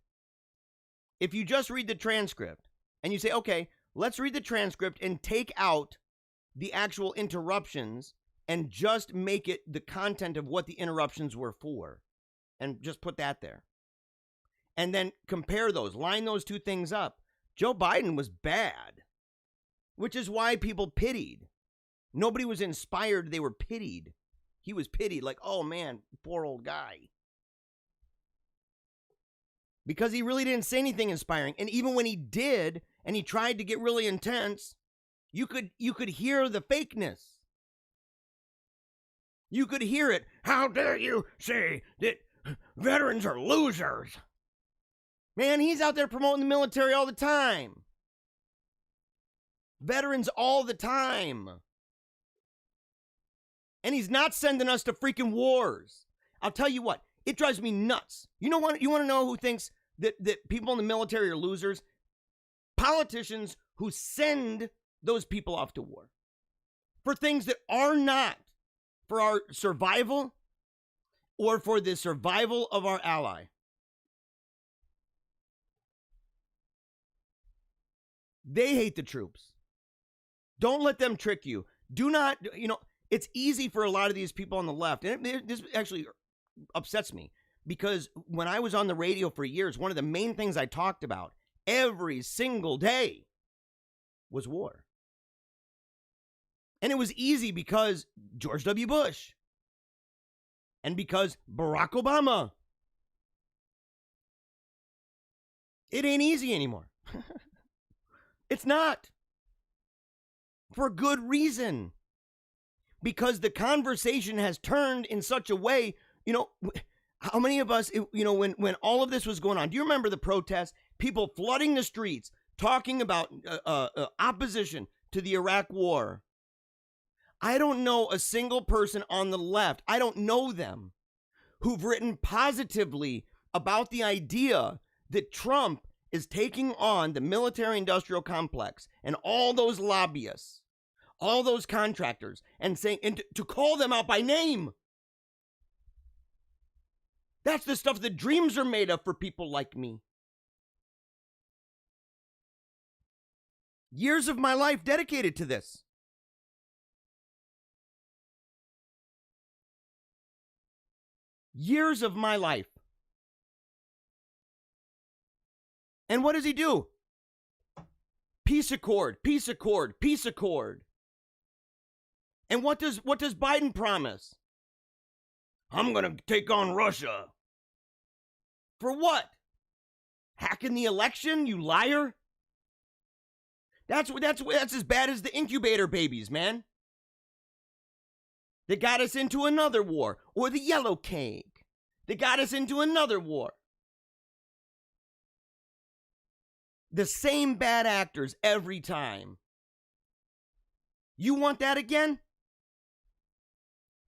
S3: If you just read the transcript and you say, okay, let's read the transcript and take out the actual interruptions and just make it the content of what the interruptions were for. And just put that there. And then compare those, line those two things up. Joe Biden was bad, which is why people pitied. Nobody was inspired. They were pitied. He was pitied, like, oh man, poor old guy. Because he really didn't say anything inspiring. And even when he did, and he tried to get really intense, you could hear the fakeness. You could hear it. How dare you say that veterans are losers? Man, he's out there promoting the military all the time. Veterans all the time. And he's not sending us to freaking wars. I'll tell you what, it drives me nuts. You know what? You want to know who thinks that people in the military are losers? Politicians who send those people off to war for things that are not for our survival or for the survival of our ally. They hate the troops. Don't let them trick you. Do not, it's easy for a lot of these people on the left. And this actually upsets me because when I was on the radio for years, one of the main things I talked about every single day was war. And it was easy because George W. Bush and because Barack Obama. It ain't easy anymore. It's not. For good reason. Because the conversation has turned in such a way, how many of us, when all of this was going on, do you remember the protests? People flooding the streets, talking about opposition to the Iraq war. I don't know a single person on the left, I don't know them, who've written positively about the idea that Trump is taking on the military-industrial complex and all those lobbyists, all those contractors, and saying, and to call them out by name. That's the stuff that dreams are made of for people like me. Years of my life dedicated to this. Years of my life. And what does he do? Peace accord, peace accord, peace accord. And what does Biden promise? I'm going to take on Russia. For what? Hacking the election, you liar? That's as bad as the incubator babies, man. They got us into another war. Or the yellow cake. They got us into another war. The same bad actors every time. You want that again?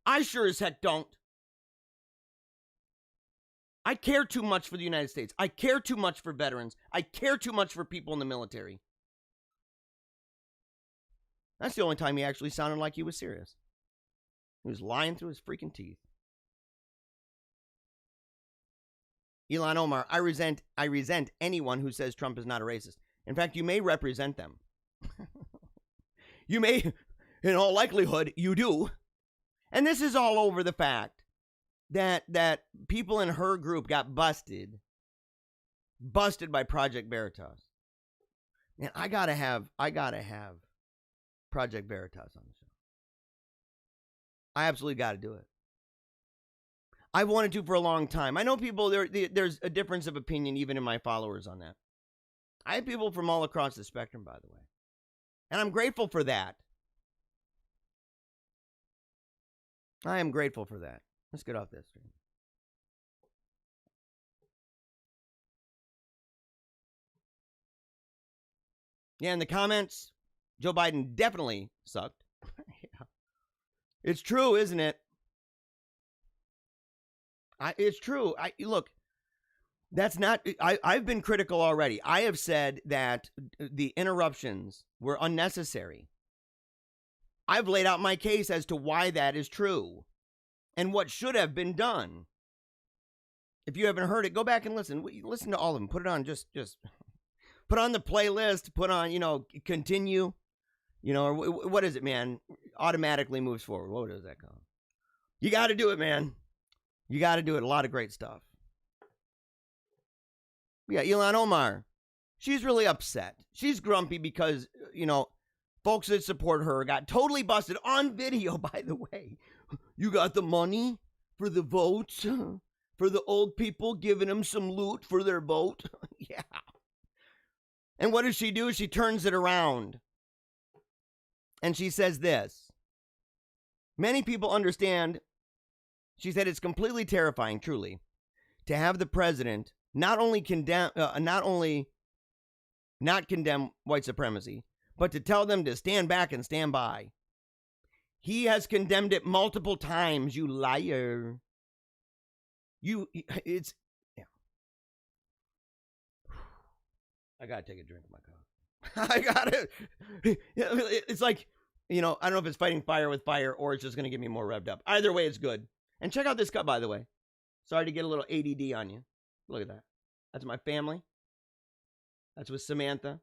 S3: I sure as heck don't. I care too much for the United States. I care too much for veterans. I care too much for people in the military. That's the only time he actually sounded like he was serious. He was lying through his freaking teeth. Elon Omar, I resent anyone who says Trump is not a racist. In fact, you may represent them. You may, in all likelihood, you do. And this is all over the fact that people in her group got busted by Project Veritas. And I gotta have Project Veritas on the show. I absolutely got to do it. I've wanted to for a long time. I know people, there's a difference of opinion even in my followers on that. I have people from all across the spectrum, by the way. And I'm grateful for that. I am grateful for that. Let's get off this stream. Yeah, in the comments, Joe Biden definitely sucked. Yeah. It's true, isn't it? It's true. Look, that's not. I've been critical already. I have said that the interruptions were unnecessary. I've laid out my case as to why that is true and what should have been done. If you haven't heard it, go back and listen. Listen to all of them. Put it on. Just put on the playlist. Put on. Continue. Or what is it, man? Automatically moves forward. What is that called? You got to do it, man. You got to do it. A lot of great stuff. Yeah, Elon Omar. She's really upset. She's grumpy because, folks that support her got totally busted on video, by the way. You got the money for the votes? For the old people giving them some loot for their vote? Yeah. And what does she do? She turns it around. And she says this. Many people understand, she said, it's completely terrifying, truly, to have the president not only not condemn white supremacy, but to tell them to stand back and stand by. He has condemned it multiple times, you liar. Yeah. I gotta take a drink of my coffee. I gotta. It's like, I don't know if it's fighting fire with fire or it's just gonna get me more revved up. Either way, it's good. And check out this cup, by the way. Sorry to get a little ADD on you. Look at that. That's my family. That's with Samantha.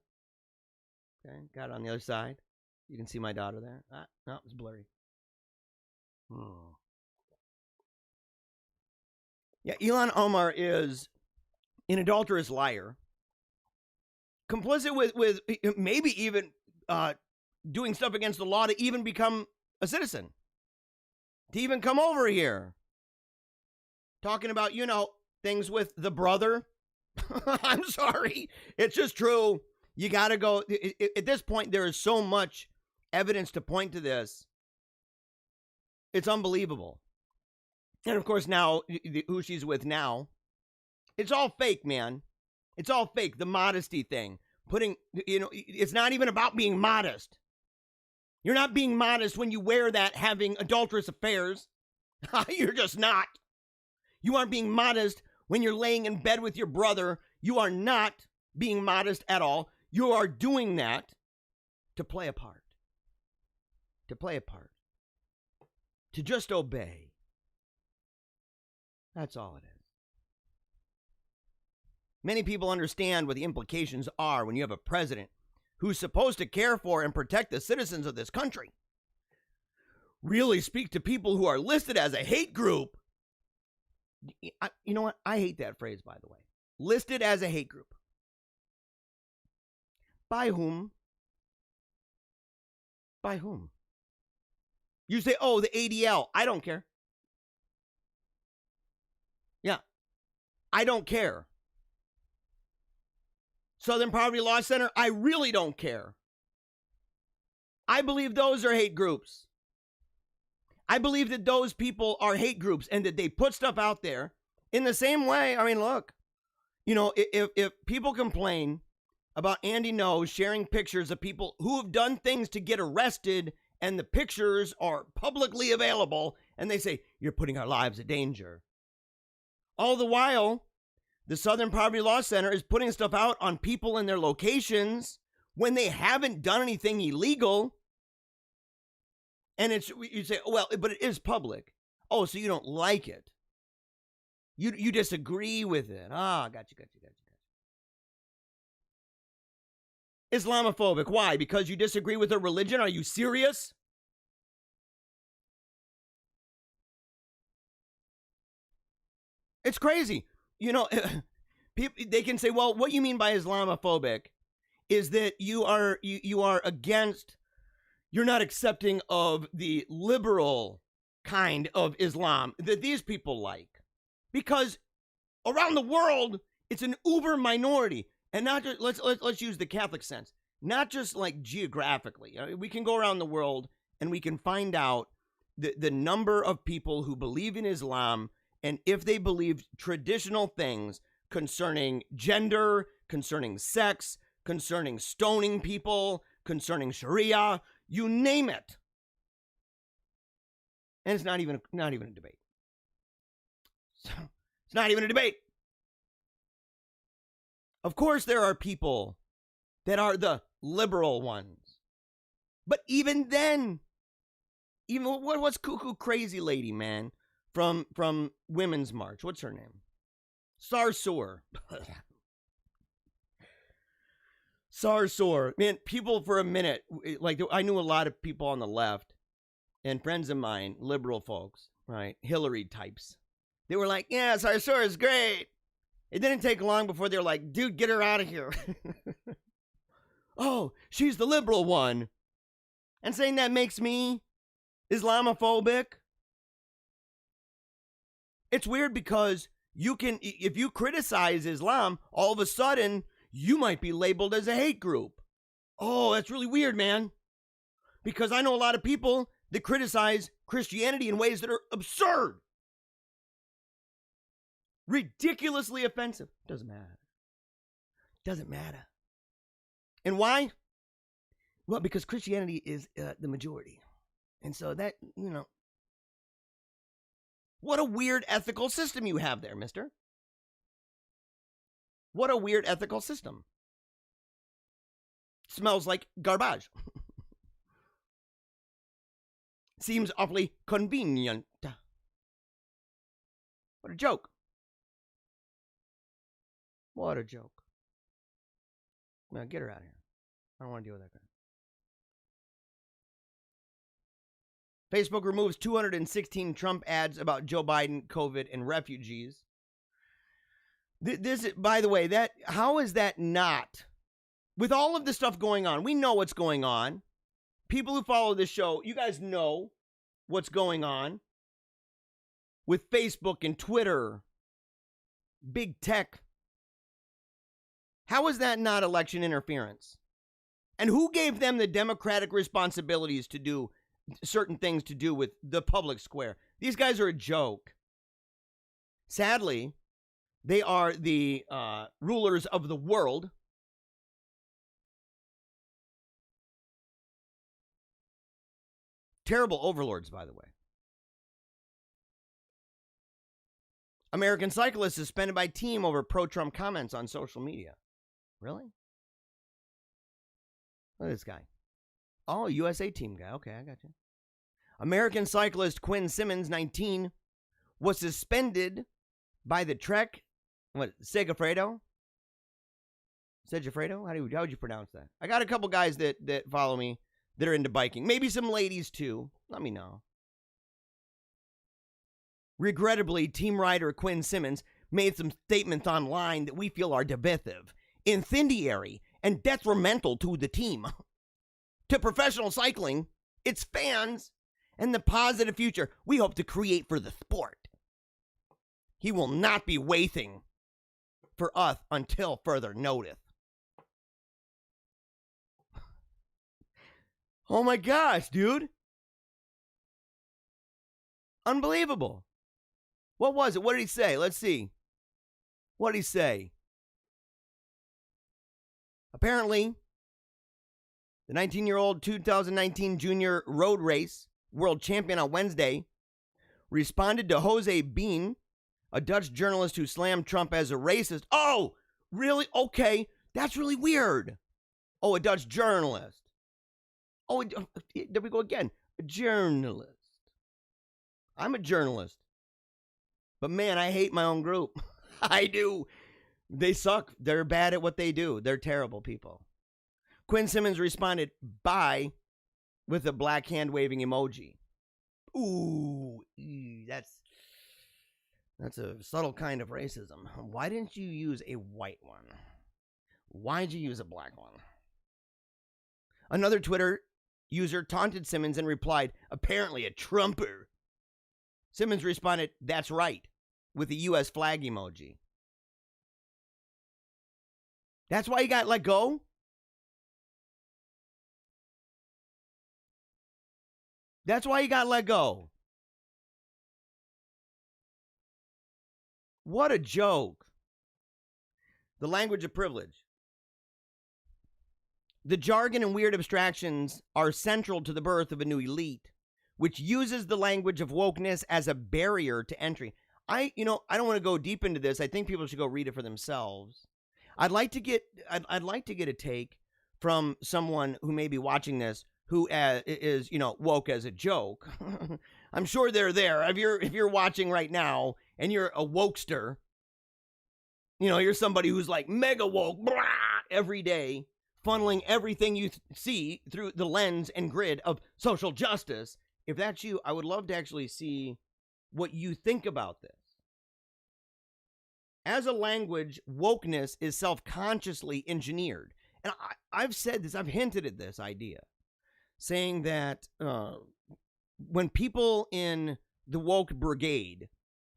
S3: Okay, got it on the other side. You can see my daughter there. No, it's blurry. Yeah, Elon Omar is an adulterous liar. Complicit with maybe even doing stuff against the law to even become a citizen. To even come over here. Talking about, things with the brother. I'm sorry. It's just true. You got to go. At this point, there is so much evidence to point to this. It's unbelievable. And of course, now, who she's with now, it's all fake, man. It's all fake. The modesty thing. It's not even about being modest. You're not being modest when you wear that having adulterous affairs. You're just not. You aren't being modest when you're laying in bed with your brother. You are not being modest at all. You are doing that to play a part. To play a part. To just obey. That's all it is. Many people understand what the implications are when you have a president who's supposed to care for and protect the citizens of this country. Really speak to people who are listed as a hate group. You know what? I hate that phrase, by the way. Listed as a hate group. By whom? By whom? You say, oh, the ADL. I don't care. Yeah. I don't care. Southern Poverty Law Center. I really don't care. I believe those are hate groups. I believe that those people are hate groups and that they put stuff out there in the same way. I mean, look, if people complain about Andy Ngo sharing pictures of people who have done things to get arrested and the pictures are publicly available and they say, you're putting our lives in danger. All the while, the Southern Poverty Law Center is putting stuff out on people and their locations when they haven't done anything illegal. And you say, well, but it is public. Oh, so you don't like it. You disagree with it. Ah, gotcha. Islamophobic. Why? Because you disagree with a religion? Are you serious? It's crazy. You know, people, they can say, well, what you mean by Islamophobic is that you are against, you're not accepting of the liberal kind of Islam that these people like. Because around the world, it's an uber minority. And not just, let's use the Catholic sense, not just like geographically. We can go around the world and we can find out the number of people who believe in Islam, and if they believe traditional things concerning gender, concerning sex, concerning stoning people, concerning Sharia, you name it. And it's not even a debate. So, it's not even a debate. Of course, there are people that are the liberal ones. But even then, even what's cuckoo crazy lady, man, from Women's March? What's her name? Sarsour. Sarsour. Man, people for a minute, like I knew a lot of people on the left and friends of mine, liberal folks, right? Hillary types. They were like, yeah, Sarsour is great. It didn't take long before they were like, dude, get her out of here. Oh, she's the liberal one. And saying that makes me Islamophobic. It's weird because you can, if you criticize Islam, all of a sudden you might be labeled as a hate group. Oh, that's really weird, man. Because I know a lot of people that criticize Christianity in ways that are absurd. Ridiculously offensive. Doesn't matter. Doesn't matter. And why? Well, because Christianity is the majority. And so that, you know, what a weird ethical system you have there, mister. What a weird ethical system. Smells like garbage. Seems awfully convenient. What a joke. What a joke. Now get her out of here. I don't want to deal with that guy. Facebook removes 216 Trump ads about Joe Biden, COVID, and refugees. This, by the way, how is that not? With all of the stuff going on, we know what's going on. People who follow this show, you guys know what's going on with Facebook and Twitter, big tech. How is that not election interference? And who gave them the democratic responsibilities to do certain things to do with the public square? These guys are a joke. Sadly, they are the rulers of the world. Terrible overlords, by the way. American cyclist suspended by team over pro-Trump comments on social media. Really? Look at this guy. Oh, USA team guy. Okay, I got you. American cyclist Quinn Simmons, 19, was suspended by the Trek. What? Segafredo? Segafredo? How would you pronounce that? I got a couple guys that follow me that are into biking. Maybe some ladies too. Let me know. Regrettably, team rider Quinn Simmons made some statements online that we feel are divisive, incendiary, and detrimental to the team, to professional cycling, its fans, and the positive future we hope to create for the sport. He will not be waiting for us until further notice. Oh my gosh, dude. Unbelievable. What was it? What did he say? Let's see. What did he say? Apparently, the 19-year-old 2019 junior road race world champion on Wednesday responded to Jose Bean A Dutch journalist who slammed Trump as a racist. Oh, really? Okay. That's really weird. Oh, a Dutch journalist. Oh, there we go again. A journalist. I'm a journalist. But man, I hate my own group. I do. They suck. They're bad at what they do. They're terrible people. Quinn Simmons responded, bye, with a black hand waving emoji. Ooh, that's a subtle kind of racism. Why didn't you use a white one? Why'd you use a black one? Another Twitter user taunted Simmons and replied, apparently a Trumper. Simmons responded, that's right, with a U.S. flag emoji. That's why he got let go? That's why he got let go. What a joke. The language of privilege. The jargon and weird abstractions are central to the birth of a new elite, which uses the language of wokeness as a barrier to entry. I don't want to go deep into this. I think people should go read it for themselves. I'd like to get a take from someone who may be watching this who is woke as a joke. I'm sure they're there. If you're watching right now and you're a wokester, you're somebody who's like mega woke blah, every day, funneling everything you see through the lens and grid of social justice. If that's you, I would love to actually see what you think about this. As a language, wokeness is self-consciously engineered. And I've said this, I've hinted at this idea, saying that when people in the woke brigade,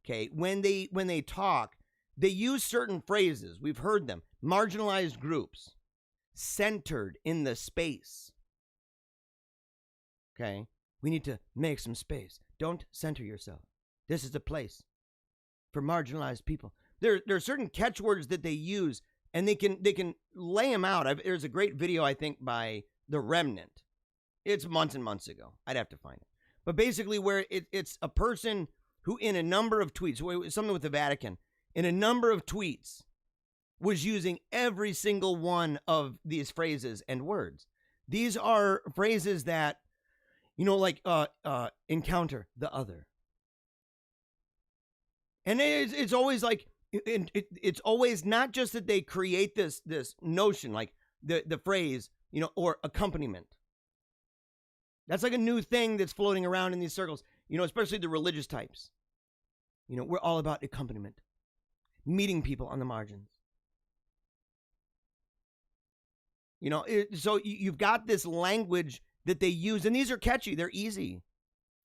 S3: okay, when they talk, they use certain phrases. We've heard them. Marginalized groups, centered in the space. Okay, we need to make some space. Don't center yourself. This is a place for marginalized people. There are certain catchwords that they use, and they can lay them out. There's a great video, I think, by The Remnant. It's months and months ago. I'd have to find it. But basically where it's a person who in a number of tweets, something with the Vatican, in a number of tweets was using every single one of these phrases and words. These are phrases that, like encounter the other. And it's always like, it's always not just that they create this notion, like the phrase, or accompaniment. That's like a new thing that's floating around in these circles, especially the religious types. We're all about accompaniment, meeting people on the margins. So you've got this language that they use, and these are catchy. They're easy,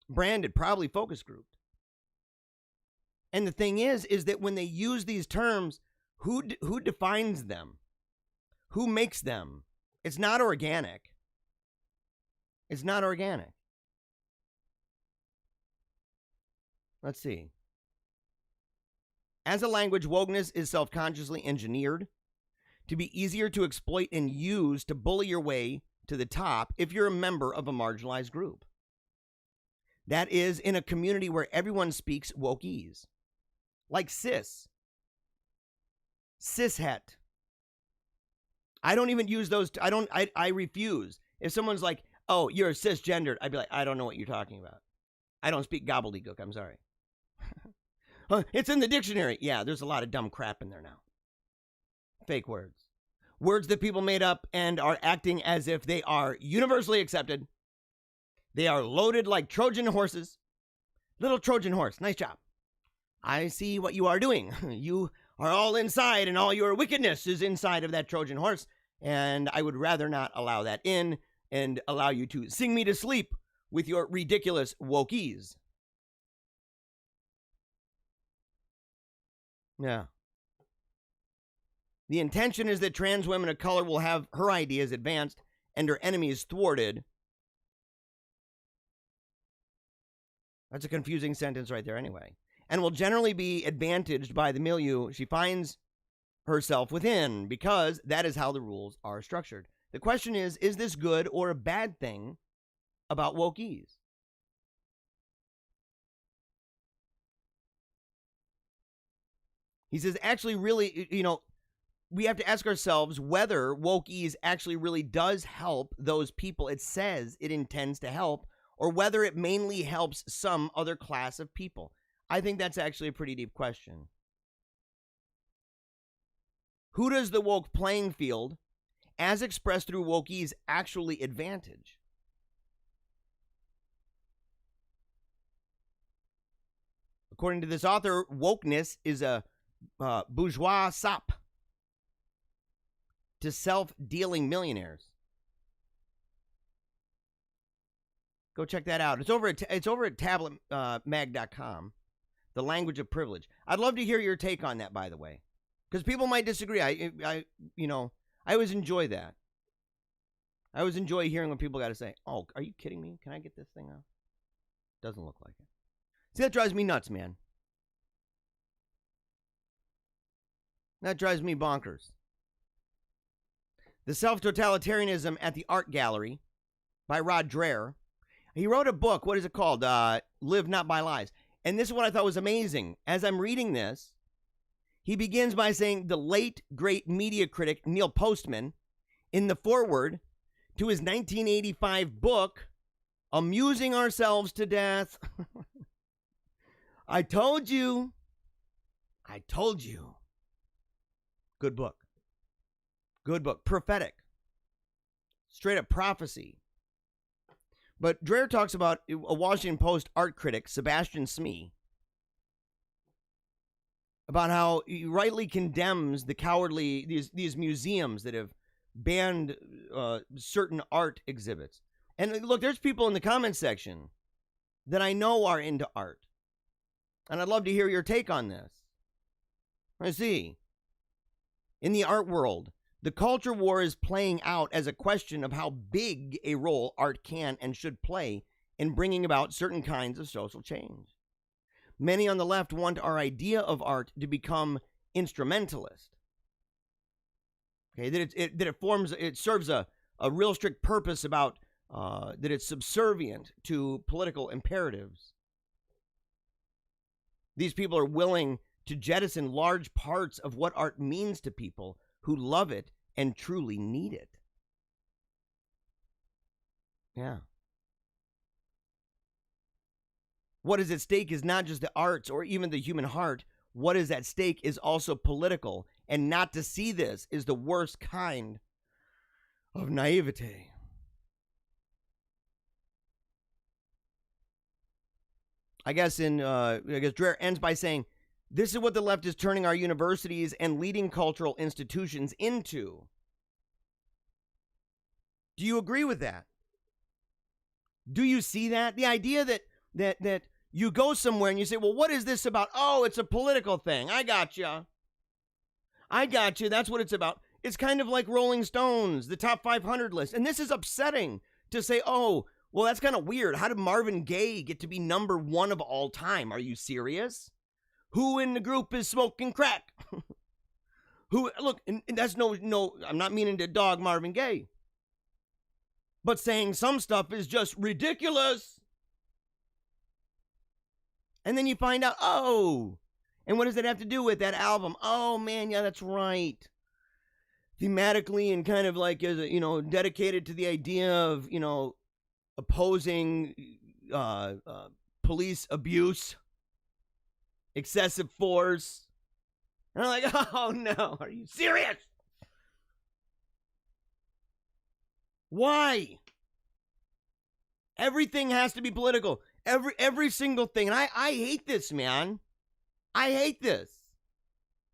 S3: branded, probably focus grouped. And the thing is that when they use these terms, who defines them? Who makes them? It's not organic. It's not organic. Let's see. As a language, wokeness is self-consciously engineered to be easier to exploit and use to bully your way to the top if you're a member of a marginalized group. That is, in a community where everyone speaks wokeese. Like cishet. I don't even use those. I refuse. If someone's like, oh, you're cisgendered, I'd be like, I don't know what you're talking about. I don't speak gobbledygook. I'm sorry. It's in the dictionary. Yeah, there's a lot of dumb crap in there now. Fake words. Words that people made up and are acting as if they are universally accepted. They are loaded like Trojan horses. Little Trojan horse. Nice job. I see what you are doing. You are all inside, and all your wickedness is inside of that Trojan horse. And I would rather not allow that in and allow you to sing me to sleep with your ridiculous wokies. Yeah. The intention is that trans women of color will have her ideas advanced and her enemies thwarted. That's a confusing sentence right there anyway. And will generally be advantaged by the milieu she finds herself within, because that is how the rules are structured. The question is this good or a bad thing about wokies? He says, actually, really, we have to ask ourselves whether wokeise actually really does help those people it says it intends to help, or whether it mainly helps some other class of people. I think that's actually a pretty deep question. Who does the woke playing field, as expressed through wokeise, actually advantage? According to this author, wokeness is a bourgeois sop to self-dealing millionaires. Go check that out. It's over at tabletmag.com. The language of privilege. I'd love to hear your take on that, by the way, because people might disagree. I always enjoy that. I always enjoy hearing what people got to say. Oh, are you kidding me? Can I get this thing off? Doesn't look like it. See, that drives me nuts, man. That drives me bonkers. The Self-Totalitarianism at the Art Gallery by Rod Dreher. He wrote a book. What is it called? Live Not by Lies. And this is what I thought was amazing. As I'm reading this, he begins by saying the late, great media critic Neil Postman, in the foreword to his 1985 book, Amusing Ourselves to Death. I told you. I told you. Good book. Good book. Prophetic. Straight up prophecy. But Dreher talks about a Washington Post art critic, Sebastian Smee, about how he rightly condemns the cowardly, these museums that have banned certain art exhibits. And look, there's people in the comments section that I know are into art. And I'd love to hear your take on this. I see. In the art world, the culture war is playing out as a question of how big a role art can and should play in bringing about certain kinds of social change. Many on the left want our idea of art to become instrumentalist. Okay, that it serves a real strict purpose about that it's subservient to political imperatives. These people are willing to jettison large parts of what art means to people who love it and truly need it. Yeah. What is at stake is not just the arts or even the human heart. What is at stake is also political, and not to see this is the worst kind of naivete. I guess Dreher ends by saying, this is what the left is turning our universities and leading cultural institutions into. Do you agree with that? Do you see that? The idea that you go somewhere and you say, well, what is this about? Oh, it's a political thing. I got you. That's what it's about. It's kind of like Rolling Stones, the top 500 list. And this is upsetting to say, oh, well, that's kind of weird. How did Marvin Gaye get to be number one of all time? Are you serious? Who in the group is smoking crack? Look, and that's no, I'm not meaning to dog Marvin Gaye. But saying some stuff is just ridiculous. And then you find out, oh, and what does it have to do with that album? Oh, man, yeah, that's right. Thematically and kind of like, dedicated to the idea of, opposing police abuse, excessive force. And I'm like, oh, no, are you serious? Why? Everything has to be political. Every single thing. And I hate this, man. I hate this.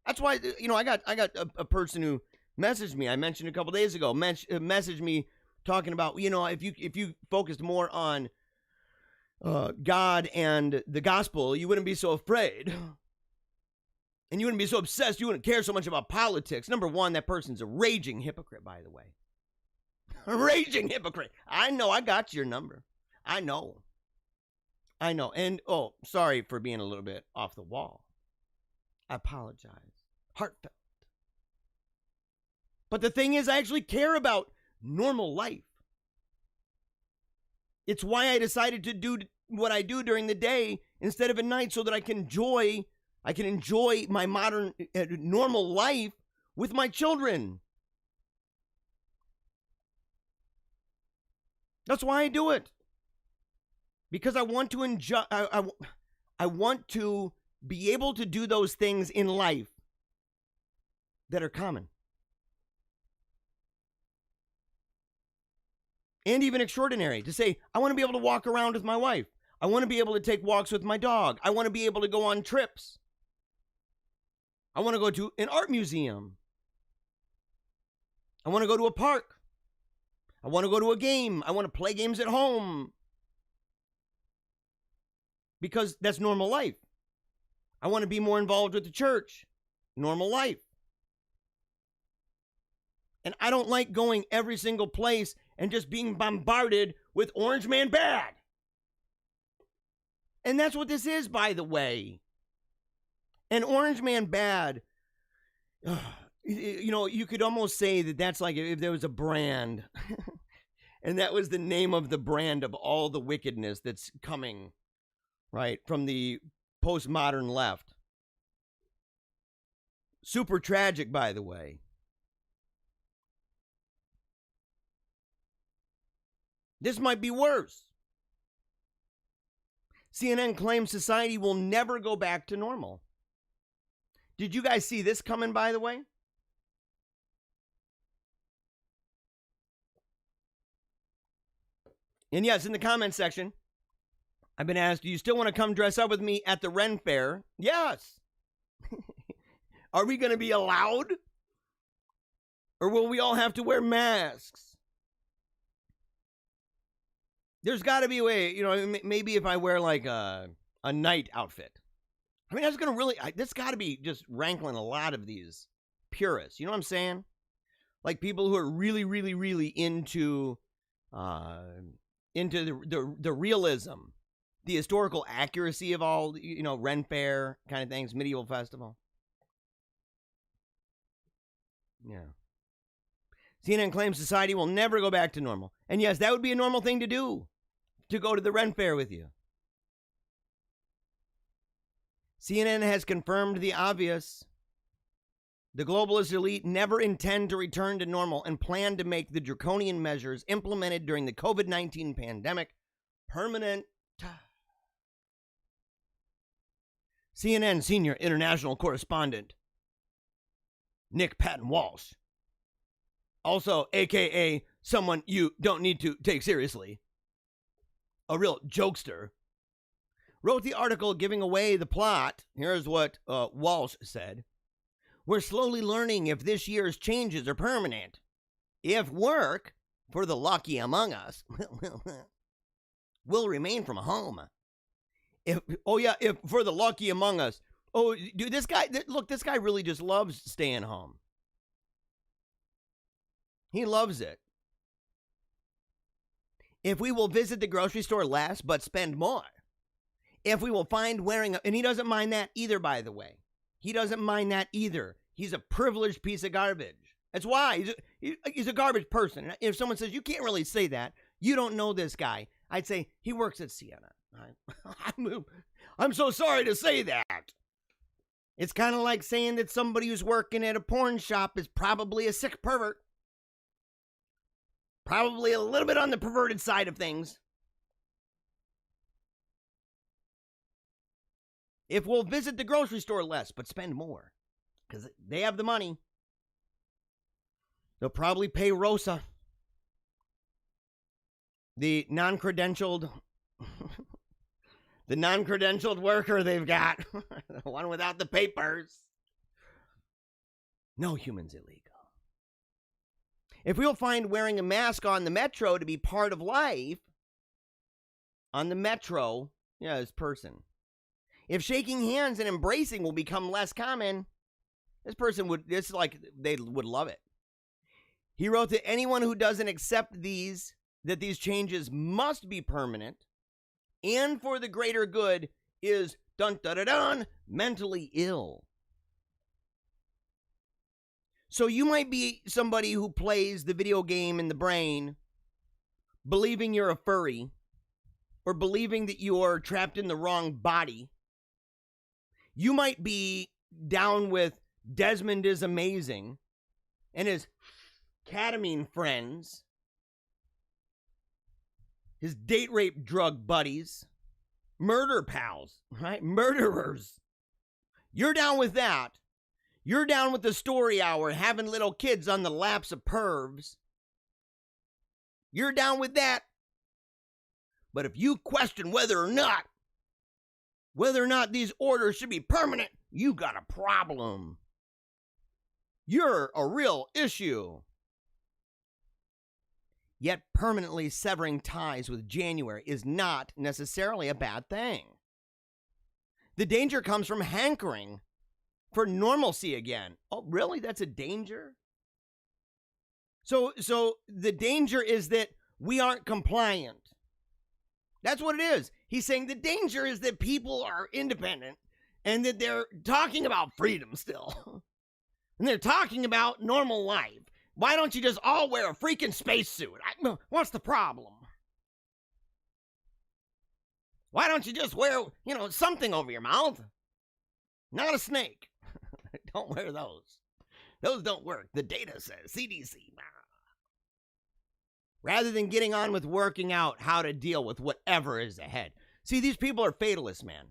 S3: That's why, I got a person who messaged me. I mentioned a couple days ago, messaged me talking about, if you focused more on God and the gospel, you wouldn't be so afraid. And you wouldn't be so obsessed. You wouldn't care so much about politics. Number one, that person's a raging hypocrite, by the way. A raging hypocrite. I know. I got your number. I know. And, sorry for being a little bit off the wall. I apologize. Heartfelt. But the thing is, I actually care about normal life. It's why I decided to do what I do during the day instead of at night, so that I can enjoy I can enjoy my modern, normal life with my children. That's why I do it. Because I want to enjoy, I want to be able to do those things in life that are common. And even extraordinary. To say, I want to be able to walk around with my wife. I want to be able to take walks with my dog. I want to be able to go on trips. I want to go to an art museum. I want to go to a park. I want to go to a game. I want to play games at home. Because that's normal life. I want to be more involved with the church. Normal life. And I don't like going every single place and just being bombarded with Orange Man bad. And that's what this is, by the way. And Orange Man bad, you know, you could almost say that that's like if there was a brand and that was the name of the brand of all the wickedness that's coming, right, from the postmodern left. Super tragic, by the way. This might be worse. CNN claims society will never go back to normal. Did you guys see this coming, by the way? And yes, in the comment section, I've been asked, do you still want to come dress up with me at the Ren Fair? Yes. Are we going to be allowed? Or will we all have to wear masks? There's got to be a way, you know, maybe if I wear like a night outfit. I mean, that's going to really, that's got to be just rankling a lot of these purists. You know what I'm saying? Like people who are really, really, really into the realism, the historical accuracy of all, you know, Ren Fair kind of things, medieval festival. Yeah. CNN claims society will never go back to normal. And yes, that would be a normal thing to do, to go to the Ren Fair with you. CNN has confirmed the obvious. The globalist elite never intend to return to normal and plan to make the draconian measures implemented during the COVID-19 pandemic permanent. CNN senior international correspondent Nick Patton Walsh, also AKA someone you don't need to take seriously, a real jokester, wrote the article giving away the plot. Here's what Walsh said. We're slowly learning if this year's changes are permanent. If work, for the lucky among us, will remain from home. If for the lucky among us. Oh, dude, this guy really just loves staying home. He loves it. If we will visit the grocery store less, but spend more. If we will find wearing, and he doesn't mind that either, by the way. He doesn't mind that either. He's a privileged piece of garbage. That's why he's a garbage person. If someone says, you can't really say that, you don't know this guy, I'd say, he works at CNN. I'm so sorry to say that. It's kind of like saying that somebody who's working at a porn shop is probably a sick pervert. Probably a little bit on the perverted side of things. If we'll visit the grocery store less, but spend more, because they have the money, they'll probably pay Rosa, the non-credentialed worker they've got, the one without the papers. No human's illegal. If we'll find wearing a mask on the metro to be part of life, on the metro, yeah, this person. If shaking hands and embracing will become less common, they would love it. He wrote that anyone who doesn't accept that these changes must be permanent and for the greater good is, dun-dun-dun-dun, mentally ill. So you might be somebody who plays the video game in the brain, believing you're a furry, or believing that you are trapped in the wrong body. You might be down with Desmond is Amazing and his ketamine friends, his date rape drug buddies, murder pals, right? Murderers. You're down with that. You're down with the story hour, having little kids on the laps of pervs. You're down with that. But if you question whether or not these orders should be permanent, you got a problem. You're a real issue. Yet permanently severing ties with January is not necessarily a bad thing. The danger comes from hankering for normalcy again. Oh, really? That's a danger? So the danger is that we aren't compliant. That's what it is. He's saying the danger is that people are independent and that they're talking about freedom still. And they're talking about normal life. Why don't you just all wear a freaking spacesuit? What's the problem? Why don't you just wear, something over your mouth? Not a snake. Don't wear those. Those don't work. The data says, CDC. Rather than getting on with working out how to deal with whatever is ahead. See, these people are fatalists, man.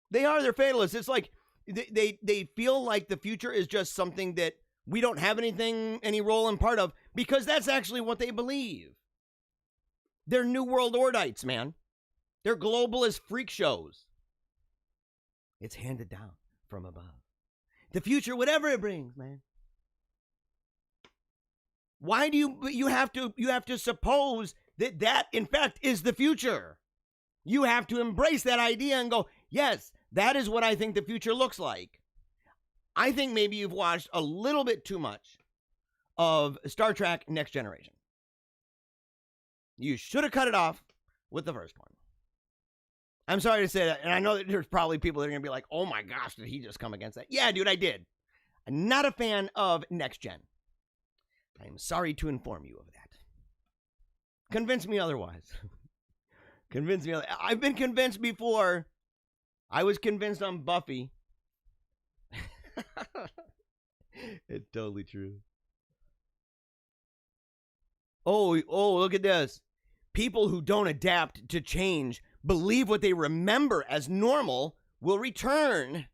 S3: They are. They're fatalists. It's like they feel like the future is just something that we don't have any role and part of, because that's actually what they believe. They're New World Ordites, man. They're globalist freak shows. It's handed down from above. The future, whatever it brings, man. Why do you have to suppose that in fact is the future? You have to embrace that idea and go, yes, that is what I think the future looks like. I think maybe you've watched a little bit too much of Star Trek Next Generation. You should have cut it off with the first one. I'm sorry to say that, and I know that there's probably people that are going to be like, oh my gosh, did he just come against that? Yeah, dude, I did. I'm not a fan of Next Gen. I am sorry to inform you of that. Convince me otherwise. Convince me. I've been convinced before. I was convinced on Buffy. It's totally true. Oh, look at this. People who don't adapt to change believe what they remember as normal will return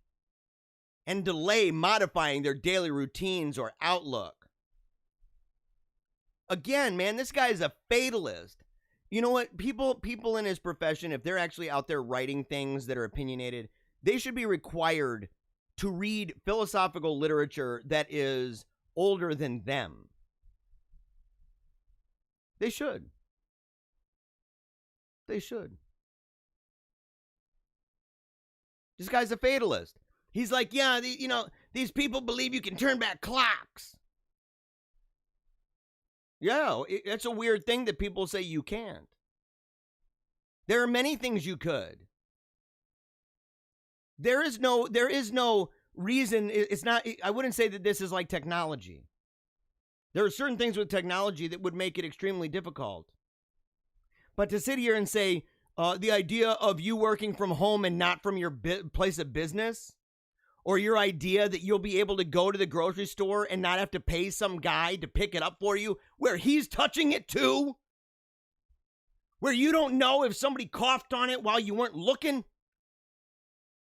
S3: and delay modifying their daily routines or outlook. Again, man, this guy is a fatalist. You know what? People in his profession, if they're actually out there writing things that are opinionated, they should be required to read philosophical literature that is older than them. They should. They should. This guy's a fatalist. He's like, yeah, these people believe you can turn back clocks. Yeah, it's a weird thing that people say you can't. There are many things you could. There is no reason. It's not, I wouldn't say that this is like technology. There are certain things with technology that would make it extremely difficult. But to sit here and say the idea of you working from home and not from your place of business, or your idea that you'll be able to go to the grocery store and not have to pay some guy to pick it up for you, where he's touching it too, where you don't know if somebody coughed on it while you weren't looking,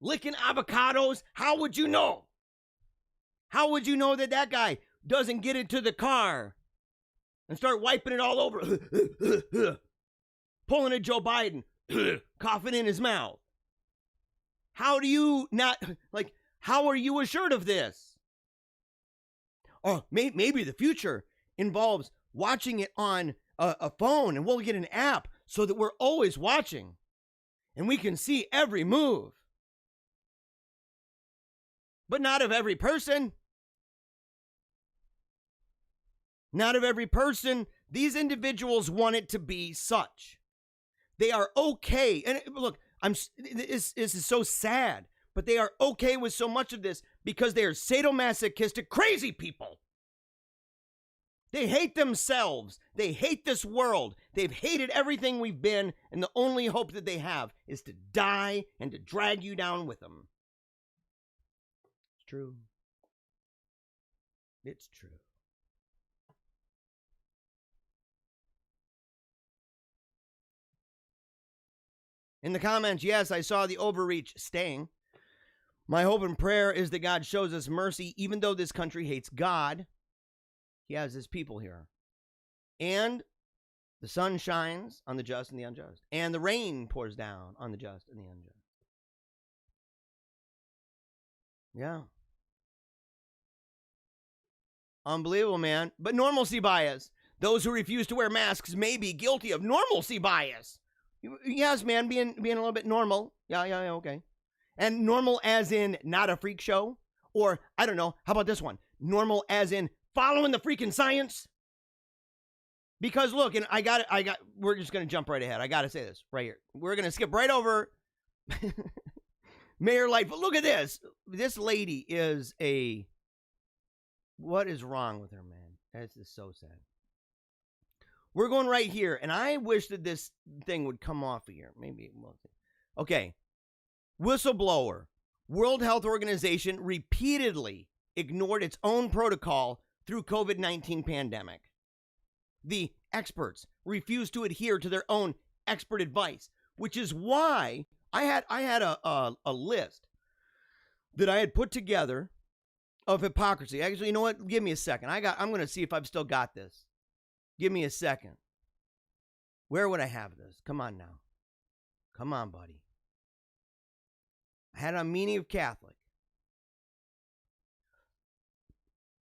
S3: licking avocados, how would you know? How would you know that guy doesn't get into the car and start wiping it all over, pulling a Joe Biden, coughing in his mouth? How do you not, how are you assured of this? Or maybe the future involves watching it on a phone, and we'll get an app so that we're always watching and we can see every move. But not of every person. Not of every person. These individuals want it to be such. They are okay. And look, this is so sad, but they are okay with so much of this because they are sadomasochistic crazy people. They hate themselves. They hate this world. They've hated everything we've been, and the only hope that they have is to die and to drag you down with them. true. It's true. In the comments, yes, I saw the overreach staying. My hope and prayer is that God shows us mercy, even though this country hates God. He has his people here. And the sun shines on the just and the unjust. And the rain pours down on the just and the unjust. Yeah. Unbelievable, man. But normalcy bias. Those who refuse to wear masks may be guilty of normalcy bias. Yes, man, being a little bit normal. Yeah, okay. And normal as in not a freak show? Or, I don't know, how about this one? Normal as in following the freaking science? Because look, and we're just going to jump right ahead. I got to say this right here. We're going to skip right over Mayor Lightfoot. Look at this. This lady is what is wrong with her, man? That's just so sad. We're going right here, and I wish that this thing would come off of here. Maybe it won't. Okay. Whistleblower. World Health Organization repeatedly ignored its own protocol through COVID-19 pandemic. The experts refused to adhere to their own expert advice, which is why I had a list that I had put together of hypocrisy. Actually, you know what? Give me a second. I'm going to see if I've still got this. Give me a second. Where would I have this? Come on now. Come on, buddy. I had a meaning of Catholic.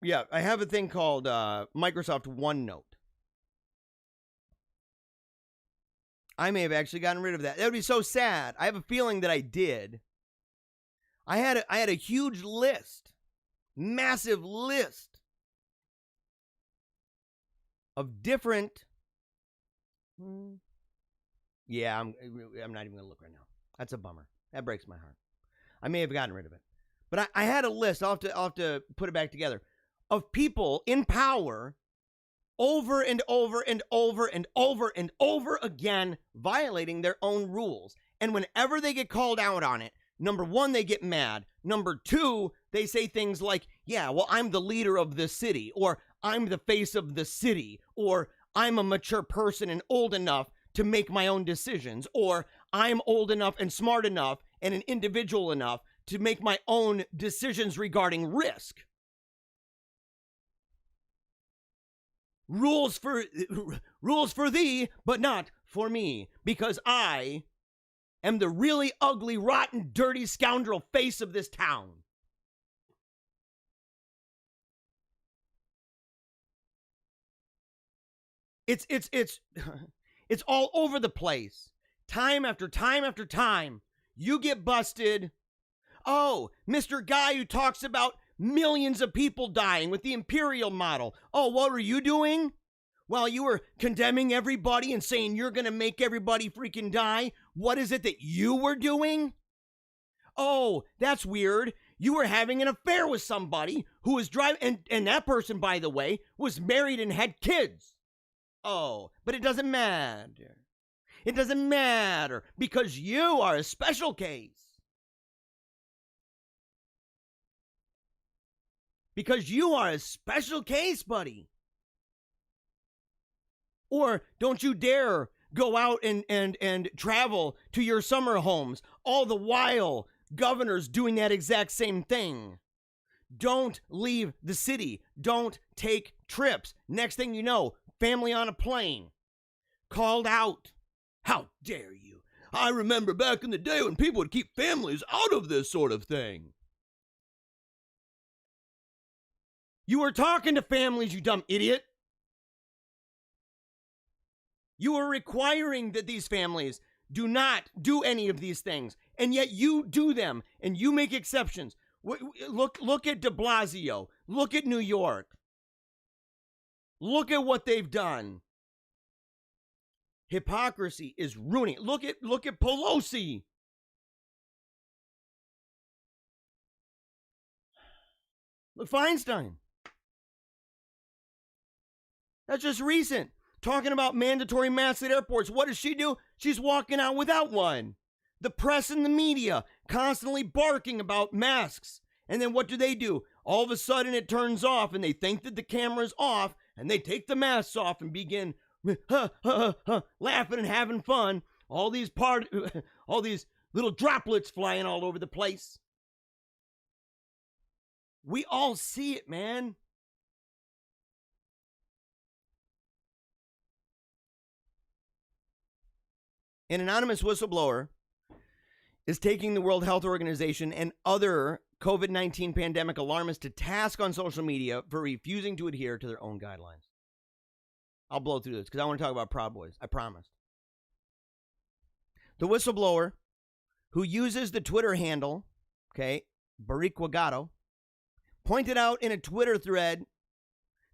S3: Yeah, I have a thing called Microsoft OneNote. I may have actually gotten rid of that. That would be so sad. I have a feeling that I did. I had a huge list, massive list of different. Yeah, I'm not even gonna look right now. That's a bummer. That breaks my heart. I may have gotten rid of it, but I had a list. I'll have to put it back together of people in power over and over and over and over and over again violating their own rules. And whenever they get called out on it, number one, they get mad. Number two, they say things like, yeah, well, I'm the leader of the city, or I'm the face of the city, or I'm a mature person and old enough to make my own decisions, or I'm old enough and smart enough and an individual enough to make my own decisions regarding risk. Rules for thee, but not for me, because I am the really ugly, rotten, dirty scoundrel face of this town. It's all over the place. Time after time after time, you get busted. Oh, Mr. Guy who talks about millions of people dying with the imperial model. Oh, what were you doing? Well, you were condemning everybody and saying you're going to make everybody freaking die. What is it that you were doing? Oh, that's weird. You were having an affair with somebody who was driving, and that person, by the way, was married and had kids. Oh, but it doesn't matter. It doesn't matter because you are a special case. Because you are a special case, buddy. Or don't you dare go out and travel to your summer homes, all the while governors doing that exact same thing. Don't leave the city. Don't take trips. Next thing you know, family on a plane. Called out. How dare you? I remember back in the day when people would keep families out of this sort of thing. You were talking to families, you dumb idiot. You are requiring that these families do not do any of these things, and yet you do them, and you make exceptions. Look at de Blasio. Look at New York. Look at what they've done. Hypocrisy is ruining it. Look at Pelosi. Look, Feinstein. That's just recent. Talking about mandatory masks at airports. What does she do? She's walking out without one. The press and the media constantly barking about masks And then what do? All of a sudden it turns off and they think that the camera's off and they take the masks off and begin laughing and having fun. All these little droplets flying all over the place. We all see it, man. An anonymous whistleblower is taking the World Health Organization and other COVID-19 pandemic alarmists to task on social media for refusing to adhere to their own guidelines. I'll blow through this because I want to talk about Proud Boys. I promised. The whistleblower, who uses the Twitter handle, Bariquagato, pointed out in a Twitter thread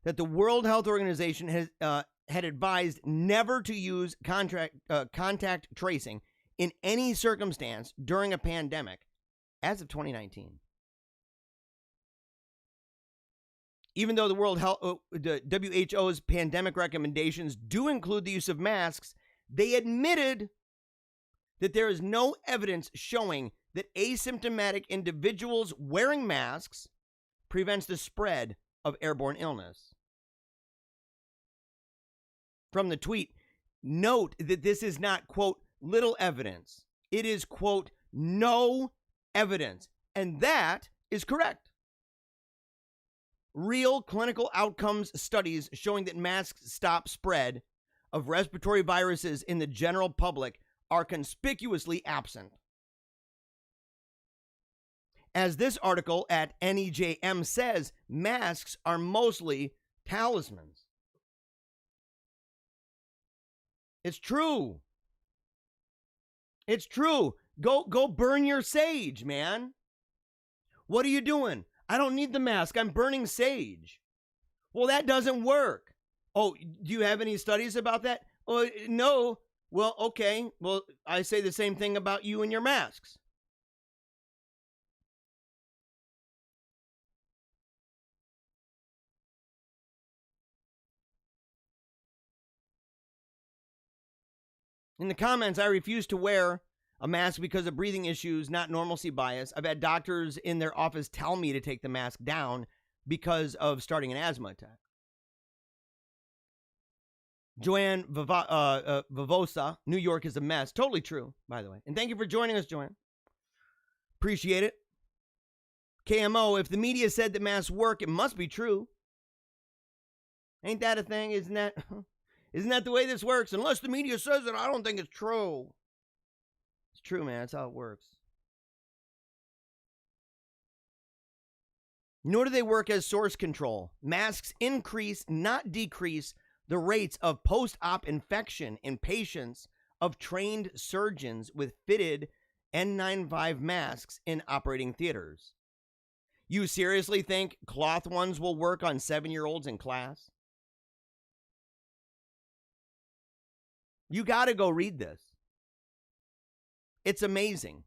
S3: that the World Health Organization had advised never to use contact tracing in any circumstance during a pandemic as of 2019. Even though the WHO's pandemic recommendations do include the use of masks, they admitted that there is no evidence showing that asymptomatic individuals wearing masks prevents the spread of airborne illness. From the tweet, note that this is not, quote, little evidence. It is, quote, no evidence. And that is correct. Real clinical outcomes studies showing that masks stop spread of respiratory viruses in the general public are conspicuously absent. As this article at NEJM says, masks are mostly talismans. It's true. It's true. Go burn your sage, man. What are you doing? I don't need the mask. I'm burning sage. Well, that doesn't work. Oh, do you have any studies about that? Oh, no. Well, okay. Well, I say the same thing about you and your masks. In the comments, I refuse to wear a mask because of breathing issues, not normalcy bias. I've had doctors in their office tell me to take the mask down because of starting an asthma attack. Joanne Vivosa, New York is a mess. Totally true, by the way. And thank you for joining us, Joanne. Appreciate it. KMO, if the media said that masks work, it must be true. Ain't that a thing? Isn't that the way this works? Unless the media says it, I don't think it's true. It's true, man. That's how it works. Nor do they work as source control. Masks increase, not decrease, the rates of post-op infection in patients of trained surgeons with fitted N95 masks in operating theaters. You seriously think cloth ones will work on 7-year-olds in class? You got to go read this. It's amazing.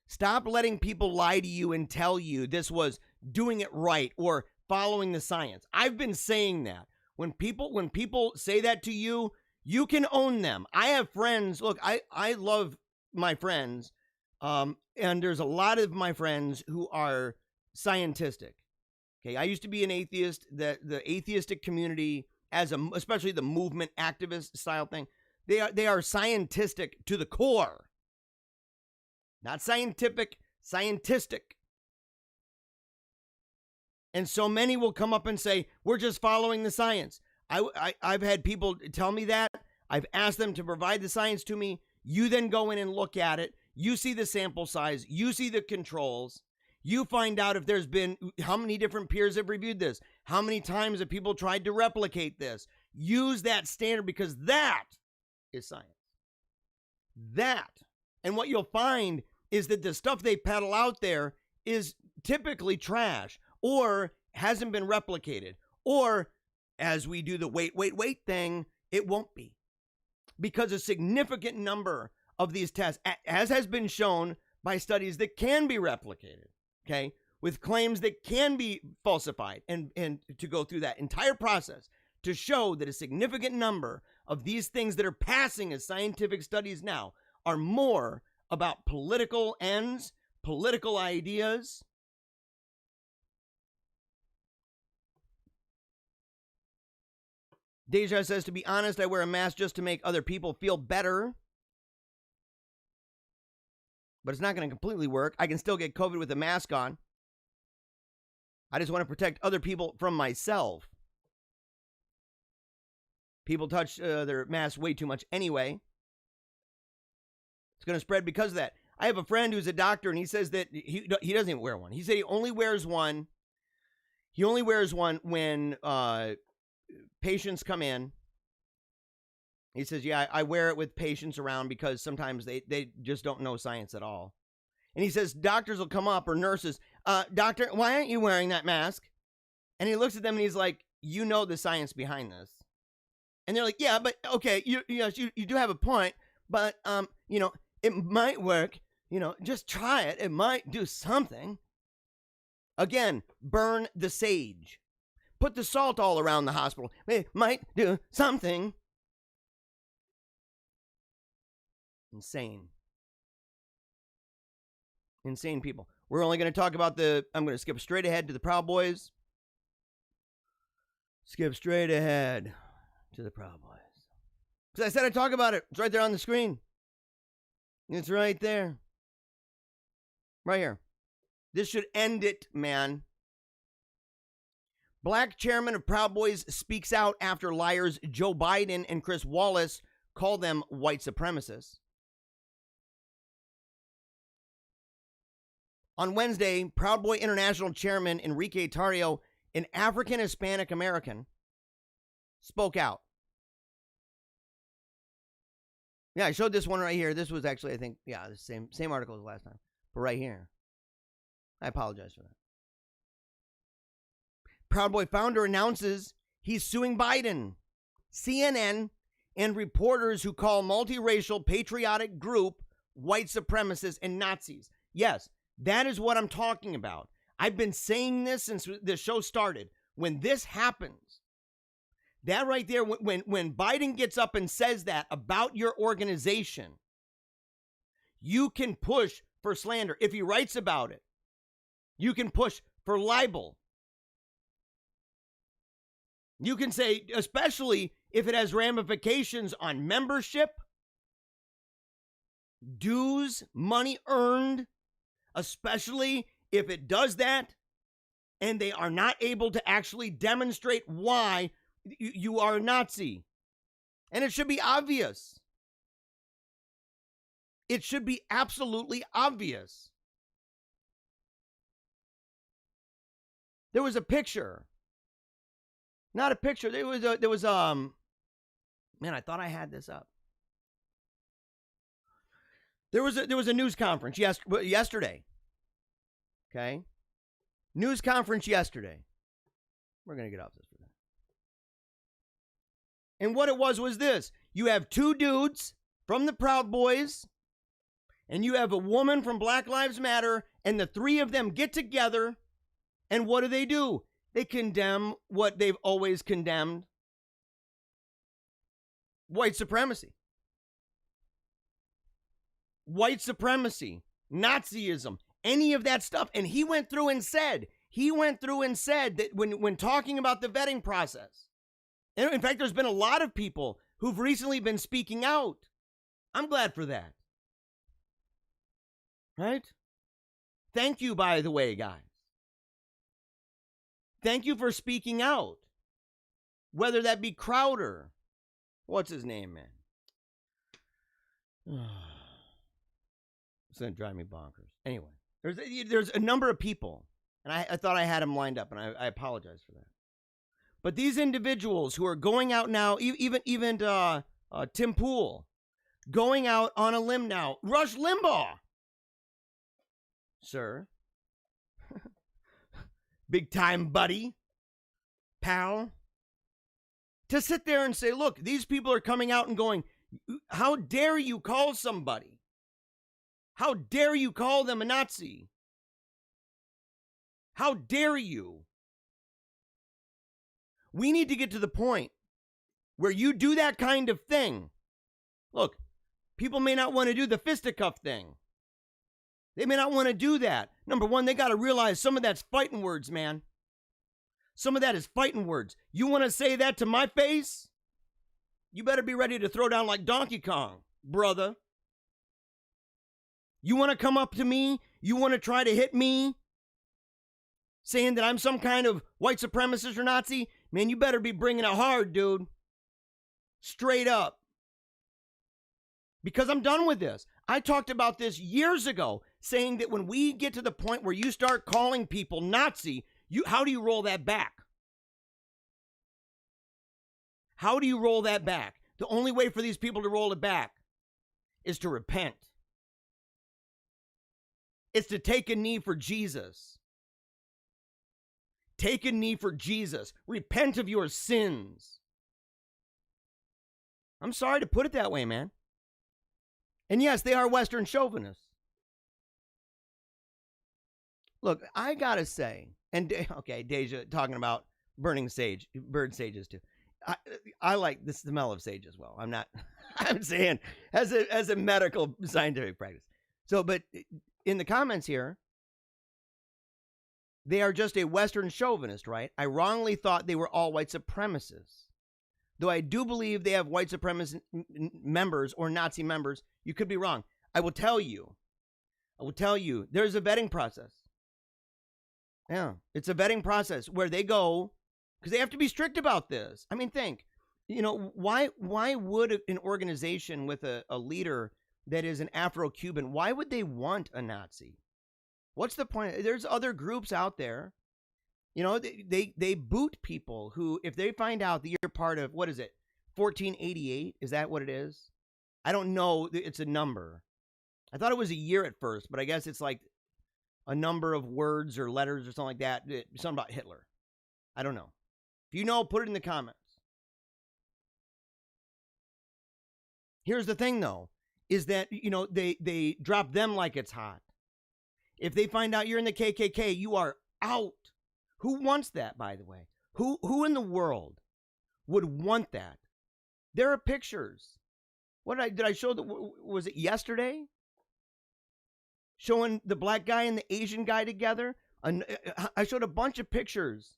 S3: Stop letting people lie to you and tell you this was doing it right or following the science. I've been saying that. When people say that to you, you can own them. I have friends. Look, I love my friends. And there's a lot of my friends who are scientific. Okay, I used to be an atheist. The atheistic community, especially the movement activist style thing, they are scientific to the core. Not scientific, scientistic. And so many will come up and say, we're just following the science. I've had people tell me that. I've asked them to provide the science to me. You then go in and look at it. You see the sample size. You see the controls. You find out if there's been, how many different peers have reviewed this? How many times have people tried to replicate this? Use that standard because that is science. That. And what you'll find is that the stuff they peddle out there is typically trash or hasn't been replicated. Or as we do the wait thing, it won't be. Because a significant number of these tests, as has been shown by studies that can be replicated, okay, with claims that can be falsified, and to go through that entire process to show that a significant number of these things that are passing as scientific studies now are more about political ends, political ideas. Deja says, to be honest, I wear a mask just to make other people feel better. But it's not going to completely work. I can still get COVID with a mask on. I just want to protect other people from myself. People touch their masks way too much anyway. It's going to spread because of that. I have a friend who's a doctor, and he says that he doesn't even wear one. He said he only wears one. He only wears one when patients come in. He says, yeah, I wear it with patients around because sometimes they just don't know science at all. And he says doctors will come up, or nurses, doctor, why aren't you wearing that mask? And he looks at them and he's like, you know the science behind this. And they're like, yeah, but okay, you do have a point, but it might work. Just try it. It might do something. Again, burn the sage. Put the salt all around the hospital. It might do something. Insane people. We're only going to talk about I'm going to skip straight ahead to the Proud Boys. Skip straight ahead to the Proud Boys. Because I said I'd talk about it. It's right there on the screen. It's right there. Right here. This should end it, man. Black chairman of Proud Boys speaks out after liars Joe Biden and Chris Wallace call them white supremacists. On Wednesday, Proud Boy International Chairman Enrique Tarrio, an African Hispanic American, spoke out. Yeah, I showed this one right here. This was actually, I think, the same article as last time. But right here. I apologize for that. Proud Boy founder announces he's suing Biden, CNN, and reporters who call multiracial patriotic group white supremacists and Nazis. Yes, that is what I'm talking about. I've been saying this since the show started. When this happens, that right there, when Biden gets up and says that about your organization, you can push for slander. If he writes about it, you can push for libel. You can say, especially if it has ramifications on membership, dues, money earned, especially if it does that and they are not able to actually demonstrate why you are a Nazi. And it should be obvious. It should be absolutely obvious. There was a picture. Not a picture. There was man, I thought I had this up. There was a news conference yesterday. Okay? News conference yesterday. We're going to get off this for that. And what it was this. You have two dudes from the Proud Boys, and you have a woman from Black Lives Matter, and the three of them get together, and what do? They condemn what they've always condemned. White supremacy. White supremacy. Nazism. Any of that stuff. And he went through and said that when talking about the vetting process. And in fact, there's been a lot of people who've recently been speaking out. I'm glad for that. Right? Thank you, by the way, guys. Thank you for speaking out. Whether that be Crowder. What's his name, man? It's going to drive me bonkers. Anyway, there's a number of people, and I thought I had them lined up, and I apologize for that. But these individuals who are going out now, even Tim Pool, going out on a limb now, Rush Limbaugh, sir, big time buddy, pal, to sit there and say, look, these people are coming out and going, how dare you call somebody? How dare you call them a Nazi? How dare you? We need to get to the point where you do that kind of thing. Look, people may not want to do the fisticuff thing. They may not want to do that. Number one, they got to realize some of that's fighting words, man. Some of that is fighting words. You want to say that to my face? You better be ready to throw down like Donkey Kong, brother. You want to come up to me? You want to try to hit me? Saying that I'm some kind of white supremacist or Nazi? Man, you better be bringing it hard, dude. Straight up. Because I'm done with this. I talked about this years ago, saying that when we get to the point where you start calling people Nazi, how do you roll that back? How do you roll that back? The only way for these people to roll it back is to repent. It's to take a knee for Jesus. Take a knee for Jesus. Repent of your sins. I'm sorry to put it that way, man. And yes, they are Western chauvinists. Look, I gotta say, and okay, Deja talking about burning sage, bird sages too. I like the smell of sage as well. I'm saying as a medical scientific practice. So, but in the comments here, they are just a Western chauvinist, right? I wrongly thought they were all white supremacists. Though I do believe they have white supremacist members or Nazi members, you could be wrong. I will tell you, there's a vetting process. Yeah, it's a vetting process where they go, because they have to be strict about this. I mean, think, why would an organization with a leader that is an Afro-Cuban, why would they want a Nazi? What's the point? There's other groups out there. They boot people who, if they find out that you're part of, 1488? Is that what it is? I don't know. It's a number. I thought it was a year at first, but I guess it's like a number of words or letters or something like that. Something about Hitler. I don't know. If you know, put it in the comments. Here's the thing, though, is that, they drop them like it's hot. If they find out you're in the KKK, you are out. Who wants that, by the way? Who in the world would want that? There are pictures. Did I show was it yesterday? Showing the black guy and the Asian guy together. I showed a bunch of pictures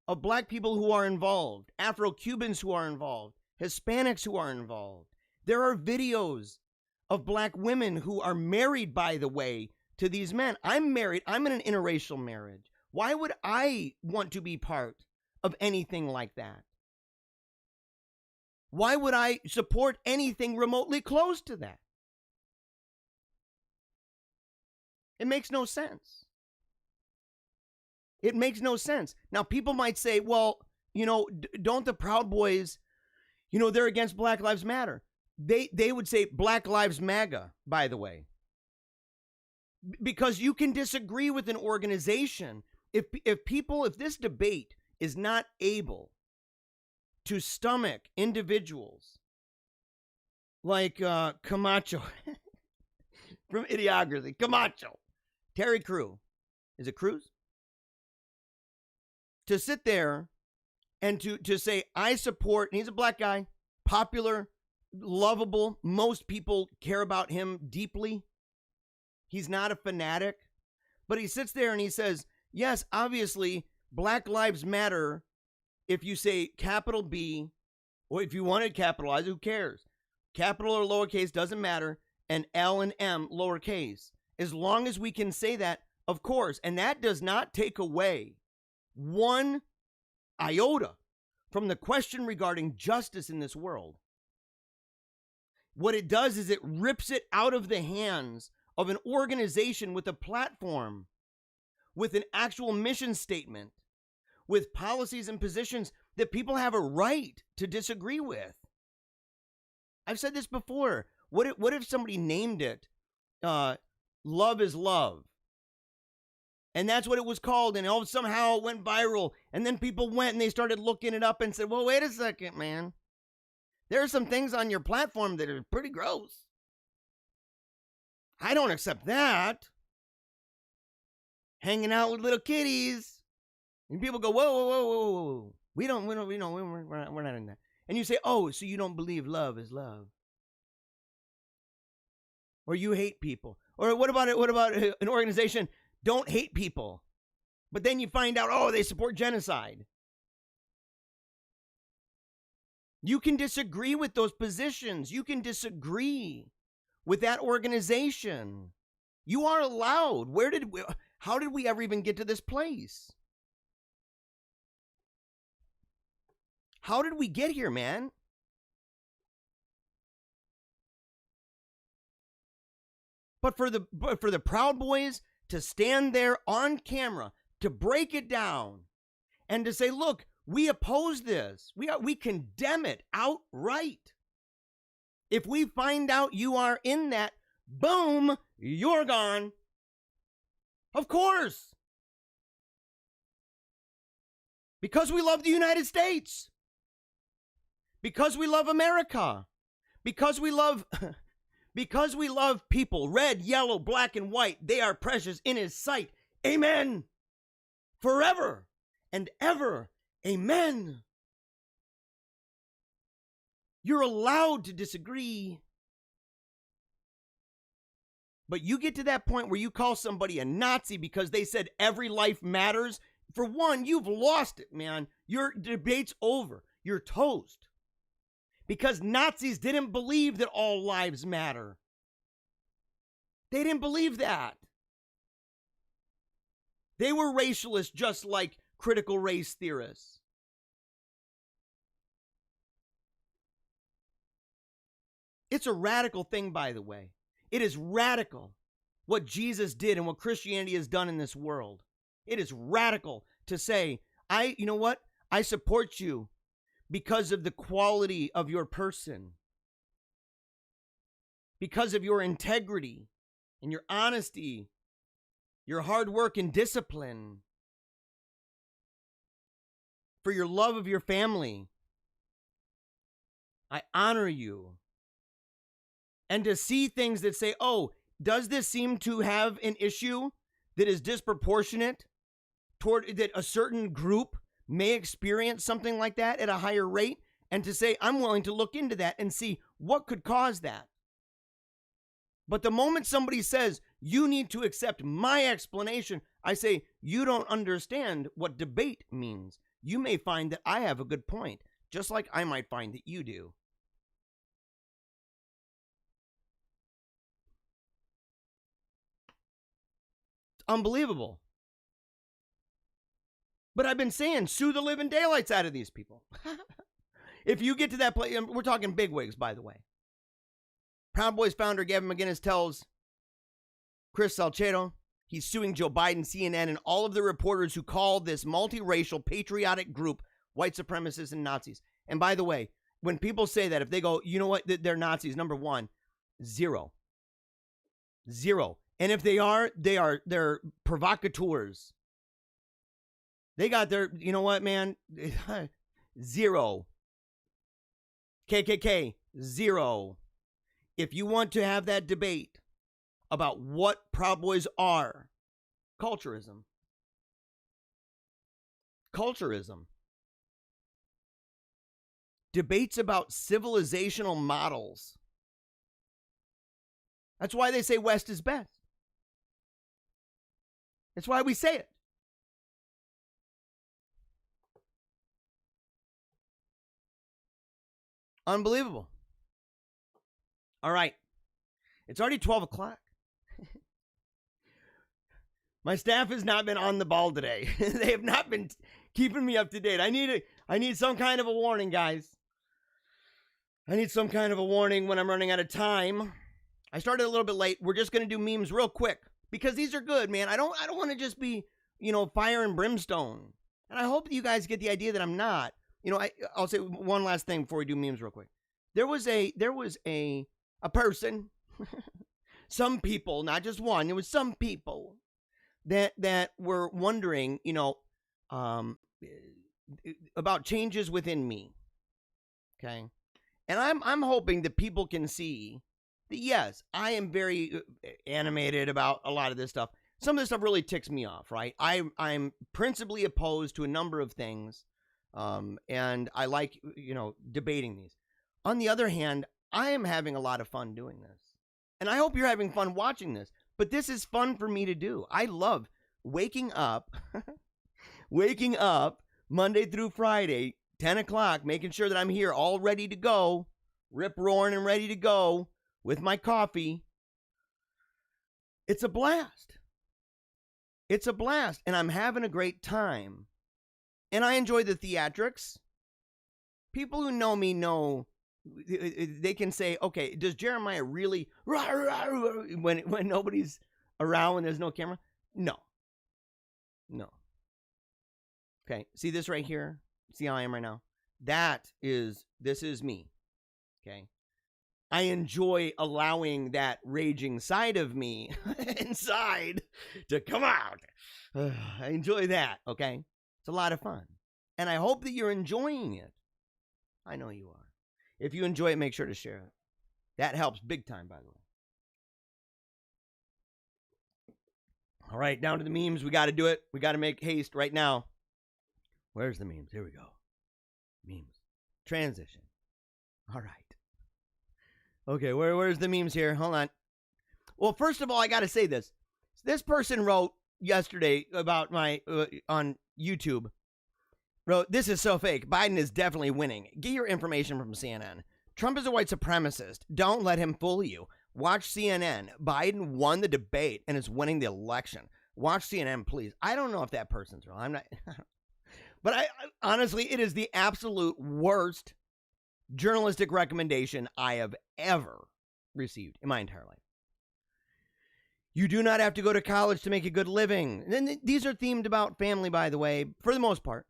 S3: of black people who are involved, Afro-Cubans who are involved, Hispanics who are involved. There are videos of black women who are married, by the way, to these men. I'm married. I'm in an interracial marriage. Why would I want to be part of anything like that? Why would I support anything remotely close to that? It makes no sense. It makes no sense. Now, people might say, well, don't the Proud Boys, they're against Black Lives Matter. They would say Black Lives MAGA, by the way. Because you can disagree with an organization. If this debate is not able to stomach individuals like Camacho from Idiocracy, Camacho, Terry Crews, is it Crews? To sit there and to say, I support, and he's a black guy, popular, lovable, most people care about him deeply. He's not a fanatic, but he sits there and he says, yes, obviously, Black Lives Matter. If you say capital B, or if you want to capitalize, who cares? Capital or lowercase doesn't matter, and L and M lowercase. As long as we can say that, of course, and that does not take away one iota from the question regarding justice in this world. What it does is it rips it out of the hands of an organization with a platform, with an actual mission statement, with policies and positions that people have a right to disagree with. I've said this before. What if somebody named it Love is Love? And that's what it was called, and somehow it went viral, and then people went and they started looking it up and said, well, wait a second, man. There are some things on your platform that are pretty gross. I don't accept that. Hanging out with little kitties. And people go, whoa, whoa, whoa, whoa, whoa. We're not in that. And you say, oh, so you don't believe love is love. Or you hate people. Or what about it? What about an organization? Don't hate people. But then you find out, oh, they support genocide. You can disagree with those positions. You can disagree with that organization. You are allowed. How did we ever even get to this place? How did we get here, man? But for the Proud Boys to stand there on camera, to break it down, and to say, look, we oppose this. We condemn it outright. If we find out you are in that, boom, you're gone. Of course. Because we love the United States. Because we love America. Because we love people, red, yellow, black, and white. They are precious in his sight. Amen. Forever and ever. Amen. You're allowed to disagree. But you get to that point where you call somebody a Nazi because they said every life matters. For one, you've lost it, man. Your debate's over. You're toast. Because Nazis didn't believe that all lives matter. They didn't believe that. They were racialists just like critical race theorists. It's a radical thing, by the way. It is radical what Jesus did and what Christianity has done in this world. It is radical to say, you know what? I support you because of the quality of your person, because of your integrity and your honesty, your hard work and discipline, for your love of your family. I honor you. And to see things that say, oh, does this seem to have an issue that is disproportionate toward that a certain group may experience something like that at a higher rate? And to say, I'm willing to look into that and see what could cause that. But the moment somebody says, you need to accept my explanation, I say, you don't understand what debate means. You may find that I have a good point, just like I might find that you do. Unbelievable. But I've been saying, sue the living daylights out of these people. If you get to that place, we're talking bigwigs, by the way. Proud Boys founder Gavin McInnes tells Chris Salcedo he's suing Joe Biden, CNN, and all of the reporters who call this multiracial, patriotic group white supremacists and Nazis. And by the way, when people say that, if they go, you know what, they're Nazis, number one, zero. And if they're provocateurs. They got their, you know what, man? Zero. KKK, zero. If you want to have that debate about what Proud Boys are, culturism. Debates about civilizational models. That's why they say West is best. That's why we say it. Unbelievable. All right. It's already 12 o'clock. My staff has not been on the ball today. They have not been keeping me up to date. I need some kind of a warning, guys. I need some kind of a warning when I'm running out of time. I started a little bit late. We're just going to do memes real quick because these are good, man. I don't want to just be, fire and brimstone. And I hope that you guys get the idea that I'm not. I'll say one last thing before we do memes real quick. There was a person, some people, not just one, there was some people that were wondering, about changes within me. Okay. And I'm hoping that people can see that, yes, I am very animated about a lot of this stuff. Some of this stuff really ticks me off, right? I'm principally opposed to a number of things. And I like, debating these. On the other hand, I am having a lot of fun doing this. And I hope you're having fun watching this. But this is fun for me to do. I love waking up, Monday through Friday, 10 o'clock, making sure that I'm here all ready to go, rip-roaring and ready to go with my coffee. It's a blast. It's a blast, and I'm having a great time. And I enjoy the theatrics. People who know me know, they can say, okay, does Jeremiah really, when nobody's around, when there's no camera? No. Okay, see this right here? See how I am right now? This is me. Okay. I enjoy allowing that raging side of me inside to come out. I enjoy that, okay? It's a lot of fun. And I hope that you're enjoying it. I know you are. If you enjoy it, make sure to share it. That helps big time, by the way. All right, down to the memes. We got to do it. We got to make haste right now. Where's the memes? Here we go. Memes. Transition. All right. Okay, where's the memes here? Hold on. Well, first of all, I got to say this. This person wrote yesterday about my, on YouTube, wrote, "This is so fake. Biden is definitely winning. Get your information from CNN. Trump is a white supremacist. Don't let him fool you. Watch CNN. Biden won the debate and is winning the election. Watch CNN, please." I don't know if that person's real. I'm not. But I honestly, it is the absolute worst journalistic recommendation I have ever received in my entire life. You do not have to go to college to make a good living. And these are themed about family, by the way, for the most part.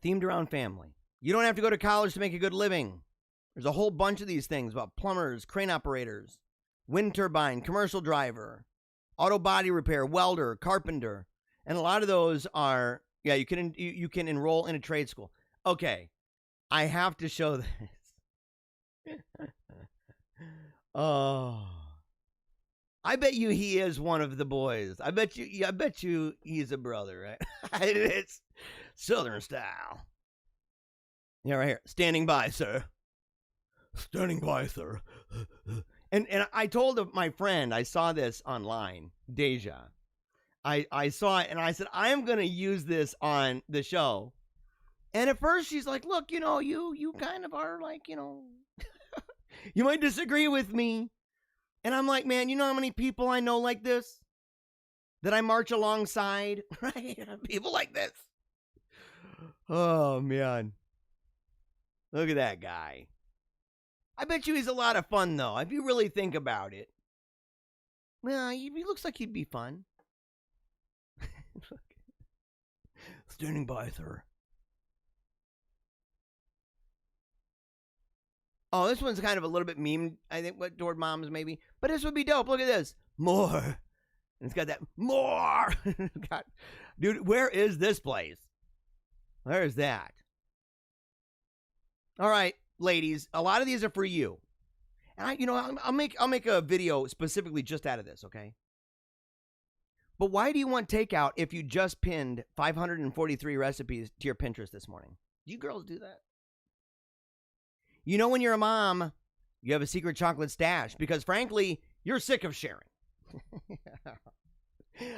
S3: Themed around family. You don't have to go to college to make a good living. There's a whole bunch of these things about plumbers, crane operators, wind turbine, commercial driver, auto body repair, welder, carpenter. And a lot of those are, yeah, you can enroll in a trade school. Okay, I have to show this. Oh, I bet you he is one of the boys. I bet you he's a brother, right? It's Southern style. Yeah, right here. Standing by, sir. Standing by, sir. And I told my friend, I saw this online, Deja. I saw it and I said, I am going to use this on the show. And at first she's like, look, you kind of are like, you might disagree with me. And I'm like, man, you know how many people I know like this? That I march alongside, right? People like this. Oh, man. Look at that guy. I bet you he's a lot of fun, though, if you really think about it. Well, he looks like he'd be fun. Standing by, sir. Oh, this one's kind of a little bit meme, I think, what toward moms maybe. But this would be dope. Look at this. More. And it's got that more. Dude, where is this place? Where is that? All right, ladies. A lot of these are for you. And I'll make a video specifically just out of this, okay? But why do you want takeout if you just pinned 543 recipes to your Pinterest this morning? Do you girls do that? When you're a mom, you have a secret chocolate stash because, frankly, you're sick of sharing.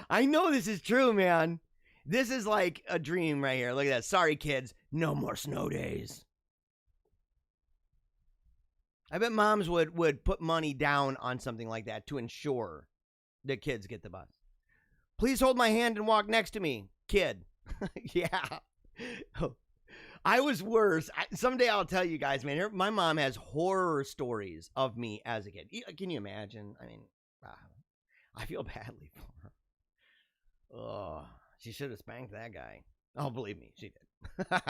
S3: I know this is true, man. This is like a dream right here. Look at that. Sorry, kids. No more snow days. I bet moms would put money down on something like that to ensure that kids get the bus. Please hold my hand and walk next to me, kid. Yeah. I was worse. Someday I'll tell you guys, man. My mom has horror stories of me as a kid. Can you imagine? I mean, I feel badly for her. Oh, she should have spanked that guy. Oh, believe me, she did.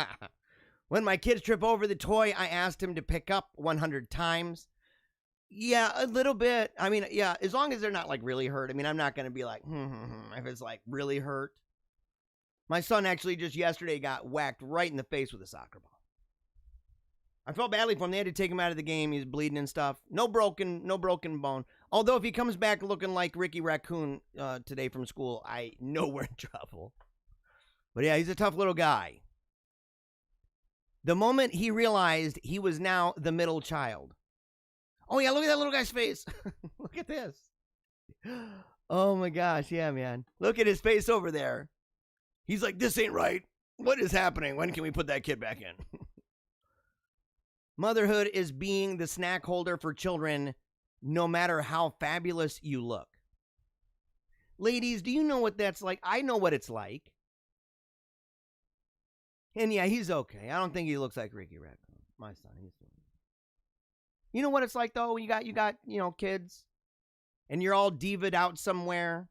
S3: When my kids trip over the toy, I asked him to pick up 100 times. Yeah, a little bit. I mean, yeah, as long as they're not like really hurt. I mean, I'm not going to be like, if it's like really hurt. My son actually just yesterday got whacked right in the face with a soccer ball. I felt badly for him. They had to take him out of the game. He's bleeding and stuff. No broken bone. Although if he comes back looking like Ricky Raccoon today from school, I know we're in trouble. But yeah, he's a tough little guy. The moment he realized he was now the middle child. Oh yeah, look at that little guy's face. Look at this. Oh my gosh, yeah, man. Look at his face over there. He's like, this ain't right. What is happening? When can we put that kid back in? Motherhood is being the snack holder for children, no matter how fabulous you look. Ladies, do you know what that's like? I know what it's like. And yeah, he's okay. I don't think he looks like Ricky Raccoon. My son, he's doing. You know what it's like though? You got, kids, and you're all diva'd out somewhere,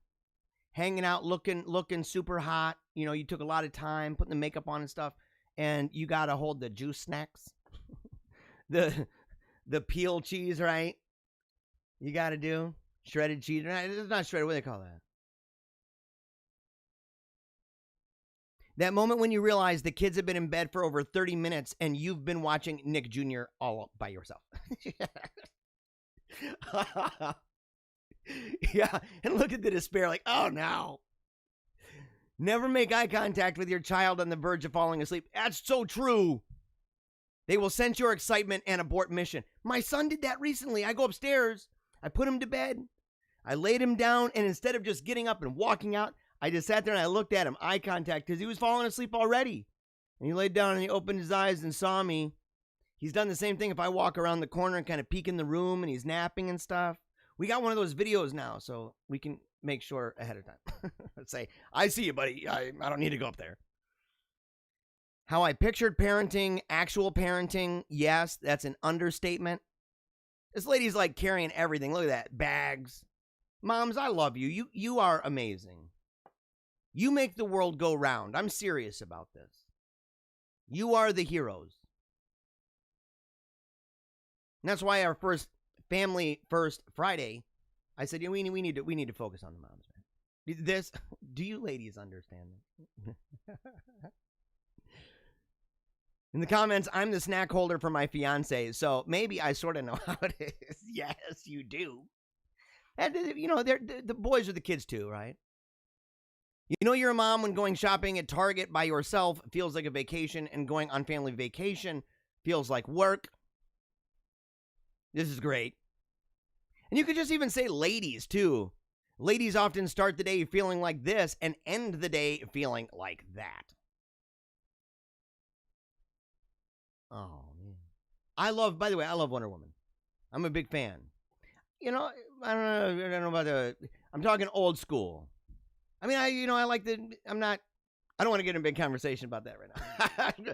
S3: hanging out, looking super hot. You took a lot of time putting the makeup on and stuff, and you gotta hold the juice snacks, the peel cheese, right? You gotta do shredded cheese. It's not shredded. What do they call that? That moment when you realize the kids have been in bed for over 30 minutes and you've been watching Nick Jr. all by yourself. Yeah, and look at the despair like, oh no. Never make eye contact with your child on the verge of falling asleep. That's so true. They will sense your excitement and abort mission. My son did that recently. I go upstairs. I put him to bed. I laid him down, and instead of just getting up and walking out, I just sat there and I looked at him, eye contact, because he was falling asleep already. And he laid down and he opened his eyes and saw me. He's done the same thing if I walk around the corner and kind of peek in the room and he's napping and stuff. We got one of those videos now, so we can make sure ahead of time. Let's say, I see you, buddy. I don't need to go up there. How I pictured parenting, actual parenting, yes, that's an understatement. This lady's like carrying everything. Look at that. Bags. Moms, I love you. You are amazing. You make the world go round. I'm serious about this. You are the heroes. And that's why our first Family First Friday, I said, we need to focus on the moms, man. Do you ladies understand this? In the comments, I'm the snack holder for my fiance, so maybe I sort of know how it is. Yes, you do. And, the boys are the kids too, right? You're a mom when going shopping at Target by yourself feels like a vacation, and going on family vacation feels like work. This is great. And you could just even say ladies, too. Ladies often start the day feeling like this and end the day feeling like that. Oh, man. By the way, I love Wonder Woman. I'm a big fan. I don't know about I'm talking old school. I mean, I like I don't want to get in a big conversation about that right now.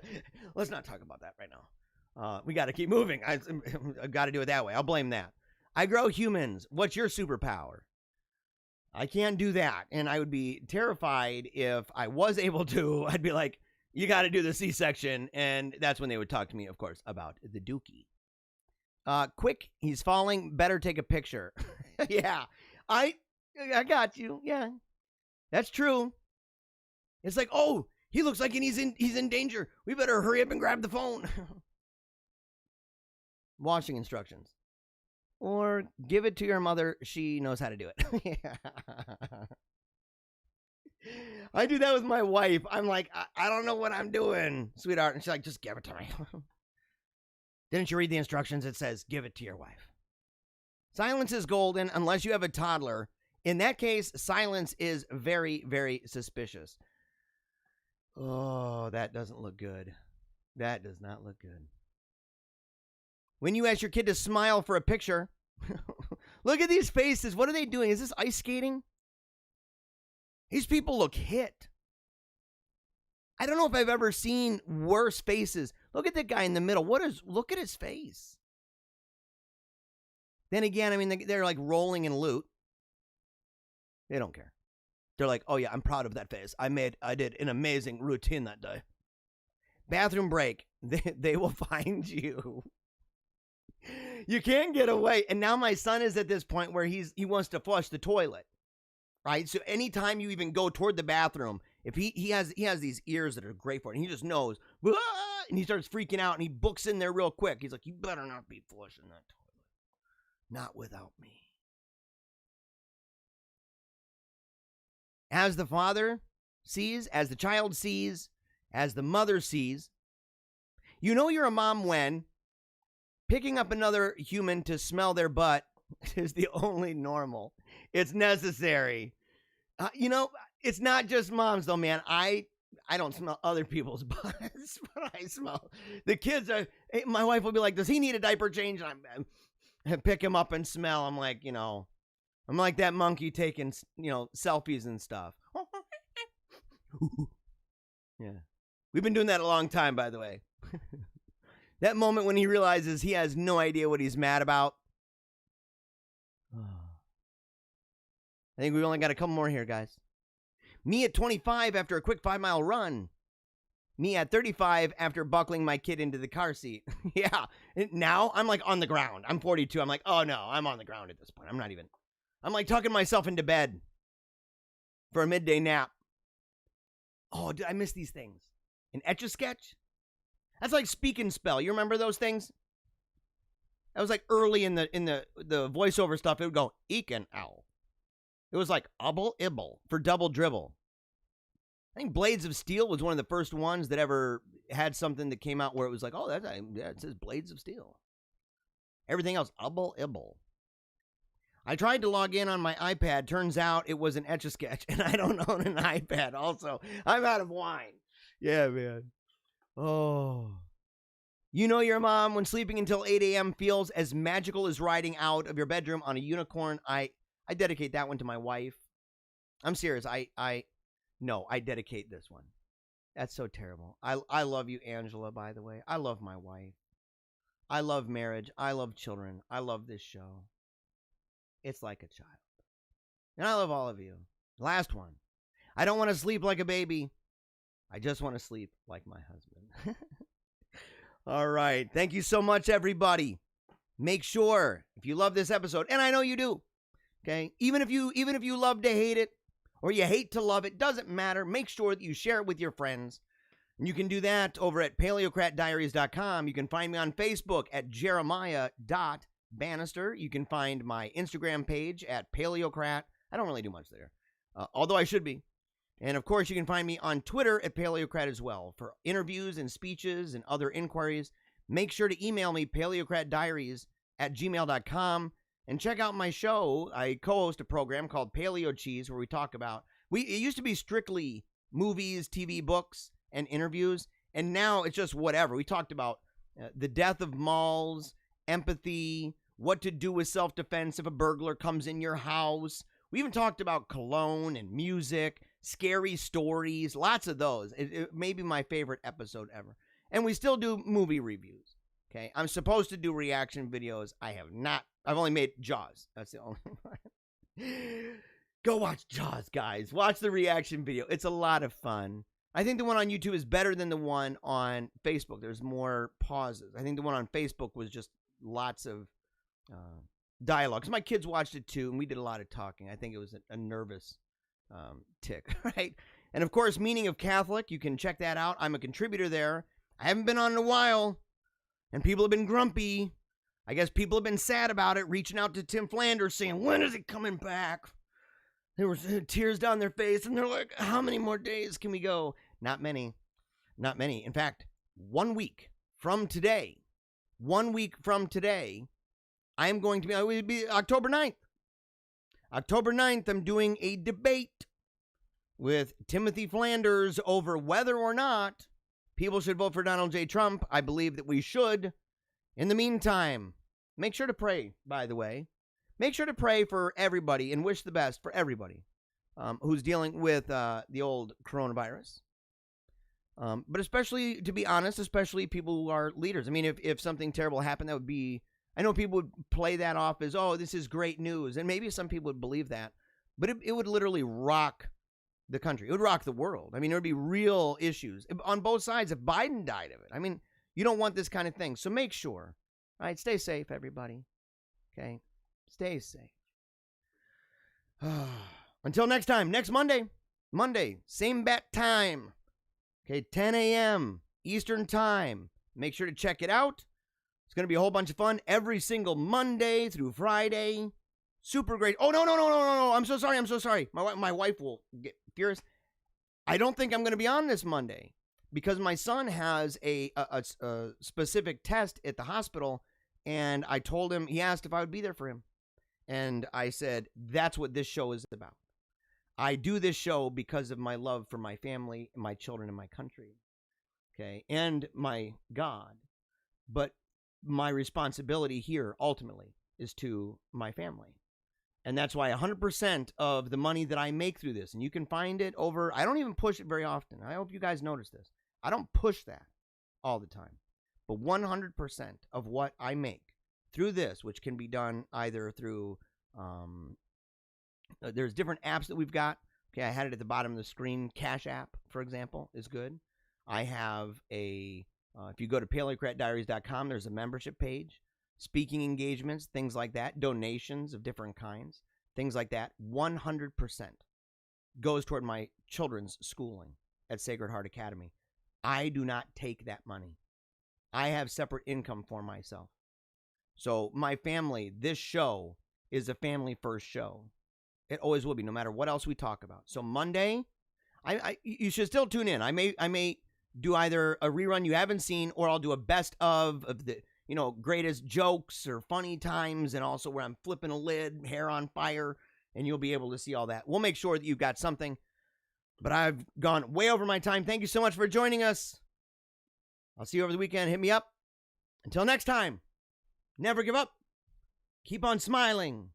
S3: Let's not talk about that right now. We got to keep moving. I've got to do it that way. I'll blame that. I grow humans. What's your superpower? I can't do that. And I would be terrified if I was able to. I'd be like, you got to do the C-section. And that's when they would talk to me, of course, about the dookie. Quick, he's falling. Better take a picture. Yeah, I got you. Yeah, that's true. It's like, oh, he looks like he's in danger. We better hurry up and grab the phone. Washing instructions. Or give it to your mother. She knows how to do it. I do that with my wife. I'm like, I don't know what I'm doing, sweetheart. And she's like, just give it to me. Didn't you read the instructions? It says, give it to your wife. Silence is golden unless you have a toddler. In that case, silence is very, very suspicious. Oh, that doesn't look good. That does not look good. When you ask your kid to smile for a picture, look at these faces. What are they doing? Is this ice skating? These people look hit. I don't know if I've ever seen worse faces. Look at the guy in the middle. Look at his face. Then again, I mean, they're like rolling in loot. They don't care. They're like, oh yeah, I'm proud of that face. I did an amazing routine that day. Bathroom break. They will find you. You can't get away. And now my son is at this point where he wants to flush the toilet. Right? So anytime you even go toward the bathroom, if he has these ears that are great for it, and he just knows, and he starts freaking out, and he books in there real quick. He's like, you better not be flushing that toilet. Not without me. As the father sees, as the child sees, as the mother sees, you're a mom when picking up another human to smell their butt is the only normal. It's necessary. It's not just moms though, man. I don't smell other people's butts, but I smell the kids. My wife will be like, "Does he need a diaper change?" And I pick him up and smell. I'm like, I'm like that monkey taking, selfies and stuff. Yeah, we've been doing that a long time, by the way. That moment when he realizes he has no idea what he's mad about. I think we only got a couple more here, guys. Me at 25 after a quick 5-mile run. Me at 35 after buckling my kid into the car seat. Yeah. Now I'm like on the ground. I'm 42. I'm like, oh no, I'm on the ground at this point. I'm like tucking myself into bed for a midday nap. Oh, did I miss these things? An Etch-a-Sketch? That's like Speak and Spell. You remember those things? That was like early in the voiceover stuff. It would go, eek and owl. It was like ubble ibble for double dribble. I think Blades of Steel was one of the first ones that ever had something that came out where it was like, oh, it says Blades of Steel. Everything else, ubble ibble. I tried to log in on my iPad. Turns out it was an Etch-a-Sketch, and I don't own an iPad also. I'm out of wine. Yeah, man. Oh. You know your mom when sleeping until 8 a.m. feels as magical as riding out of your bedroom on a unicorn. I dedicate that one to my wife. I'm serious. I dedicate this one. That's so terrible. I love you, Angela, by the way. I love my wife. I love marriage. I love children. I love this show. It's like a child. And I love all of you. Last one. I don't want to sleep like a baby. I just want to sleep like my husband. All right. Thank you so much, everybody. Make sure, if you love this episode, and I know you do, okay, even if you love to hate it or you hate to love it, doesn't matter. Make sure that you share it with your friends. And you can do that over at paleocratdiaries.com. You can find me on Facebook at jeremiah.bannister. You can find my Instagram page at Paleocrat. I don't really do much there, although I should be. And, of course, you can find me on Twitter at Paleocrat as well for interviews and speeches and other inquiries. Make sure to email me, paleocratdiaries@gmail.com, and check out my show. I co-host a program called Paleo Cheese where we talk about, it used to be strictly movies, TV, books, and interviews, and now it's just whatever. We talked about the death of malls, empathy, what to do with self-defense if a burglar comes in your house. We even talked about cologne and music, scary stories, lots of those. It may be my favorite episode ever. And we still do movie reviews. Okay, I'm supposed to do reaction videos. I have not. I've only made Jaws. That's the only one. Go watch Jaws, guys. Watch the reaction video. It's a lot of fun. I think the one on YouTube is better than the one on Facebook. There's more pauses. I think the one on Facebook was just lots of dialogue. 'Cause my kids watched it too, and we did a lot of talking. I think it was a nervous tick, right? And of course, Meaning of Catholic, you can check that out. I'm a contributor there. I haven't been on in a while, and people have been grumpy. I guess people have been sad about it, reaching out to Tim Flanders saying, when is it coming back? There were tears down their face, and they're like, how many more days can we go? Not many. Not many. In fact, 1 week from today, I'm going to be, it would be October 9th. October 9th, I'm doing a debate with Timothy Flanders over whether or not people should vote for Donald J. Trump. I believe that we should. In the meantime, make sure to pray, by the way. Make sure to pray for everybody and wish the best for everybody who's dealing with the old coronavirus. But especially, to be honest, especially people who are leaders. I mean, if something terrible happened, that would be, I know people would play that off as, oh, this is great news. And maybe some people would believe that. But it would literally rock the country. It would rock the world. I mean, there would be real issues on both sides if Biden died of it. I mean, you don't want this kind of thing. So make sure. All right, stay safe, everybody. Okay? Stay safe. Until next time, next Monday, same bat time. Okay, 10 a.m. Eastern Time. Make sure to check it out. It's going to be a whole bunch of fun every single Monday through Friday. Super great. Oh, no. I'm so sorry. My wife will get furious. I don't think I'm going to be on this Monday because my son has a specific test at the hospital, and I told him, he asked if I would be there for him. And I said, that's what this show is about. I do this show because of my love for my family, my children, and my country, okay, and my God. But my responsibility here, ultimately, is to my family. And that's why 100% of the money that I make through this, and you can find it over, I don't even push it very often. I hope you guys notice this. I don't push that all the time. But 100% of what I make through this, which can be done either through, there's different apps that we've got. Okay, I had it at the bottom of the screen. Cash App, for example, is good. I have a, if you go to paleocratdiaries.com, there's a membership page. Speaking engagements, things like that, donations of different kinds, things like that, 100% goes toward my children's schooling at Sacred Heart Academy. I do not take that money. I have separate income for myself. So my family, this show is a family first show. It always will be, no matter what else we talk about. So Monday, you should still tune in. I may do either a rerun you haven't seen, or I'll do a best of the, you know, greatest jokes or funny times, and also where I'm flipping a lid, hair on fire, and you'll be able to see all that. We'll make sure that you've got something. But I've gone way over my time. Thank you so much for joining us. I'll see you over the weekend. Hit me up. Until next time, never give up. Keep on smiling.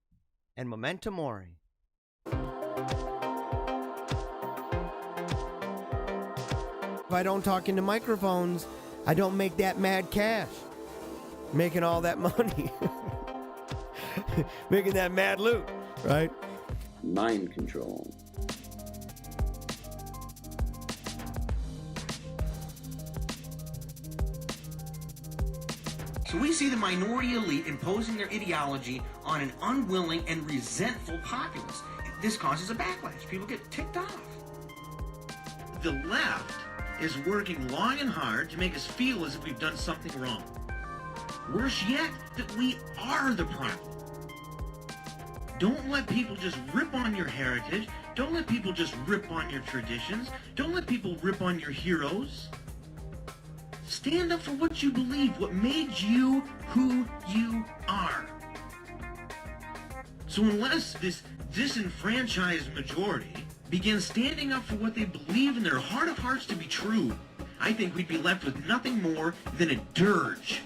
S3: And memento mori. If I don't talk into microphones, I don't make that mad cash. Making all that money. Making that mad loot, right?
S4: Mind control.
S5: So we see the minority elite imposing their ideology on an unwilling and resentful populace. This causes a backlash. People get ticked off.
S6: The left is working long and hard to make us feel as if we've done something wrong. Worse yet, that we are the problem. Don't let people just rip on your heritage. Don't let people just rip on your traditions. Don't let people rip on your heroes. Stand up for what you believe, what made you who you are. So unless this disenfranchised majority begins standing up for what they believe in their heart of hearts to be true, I think we'd be left with nothing more than a dirge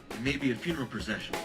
S6: and maybe a funeral procession.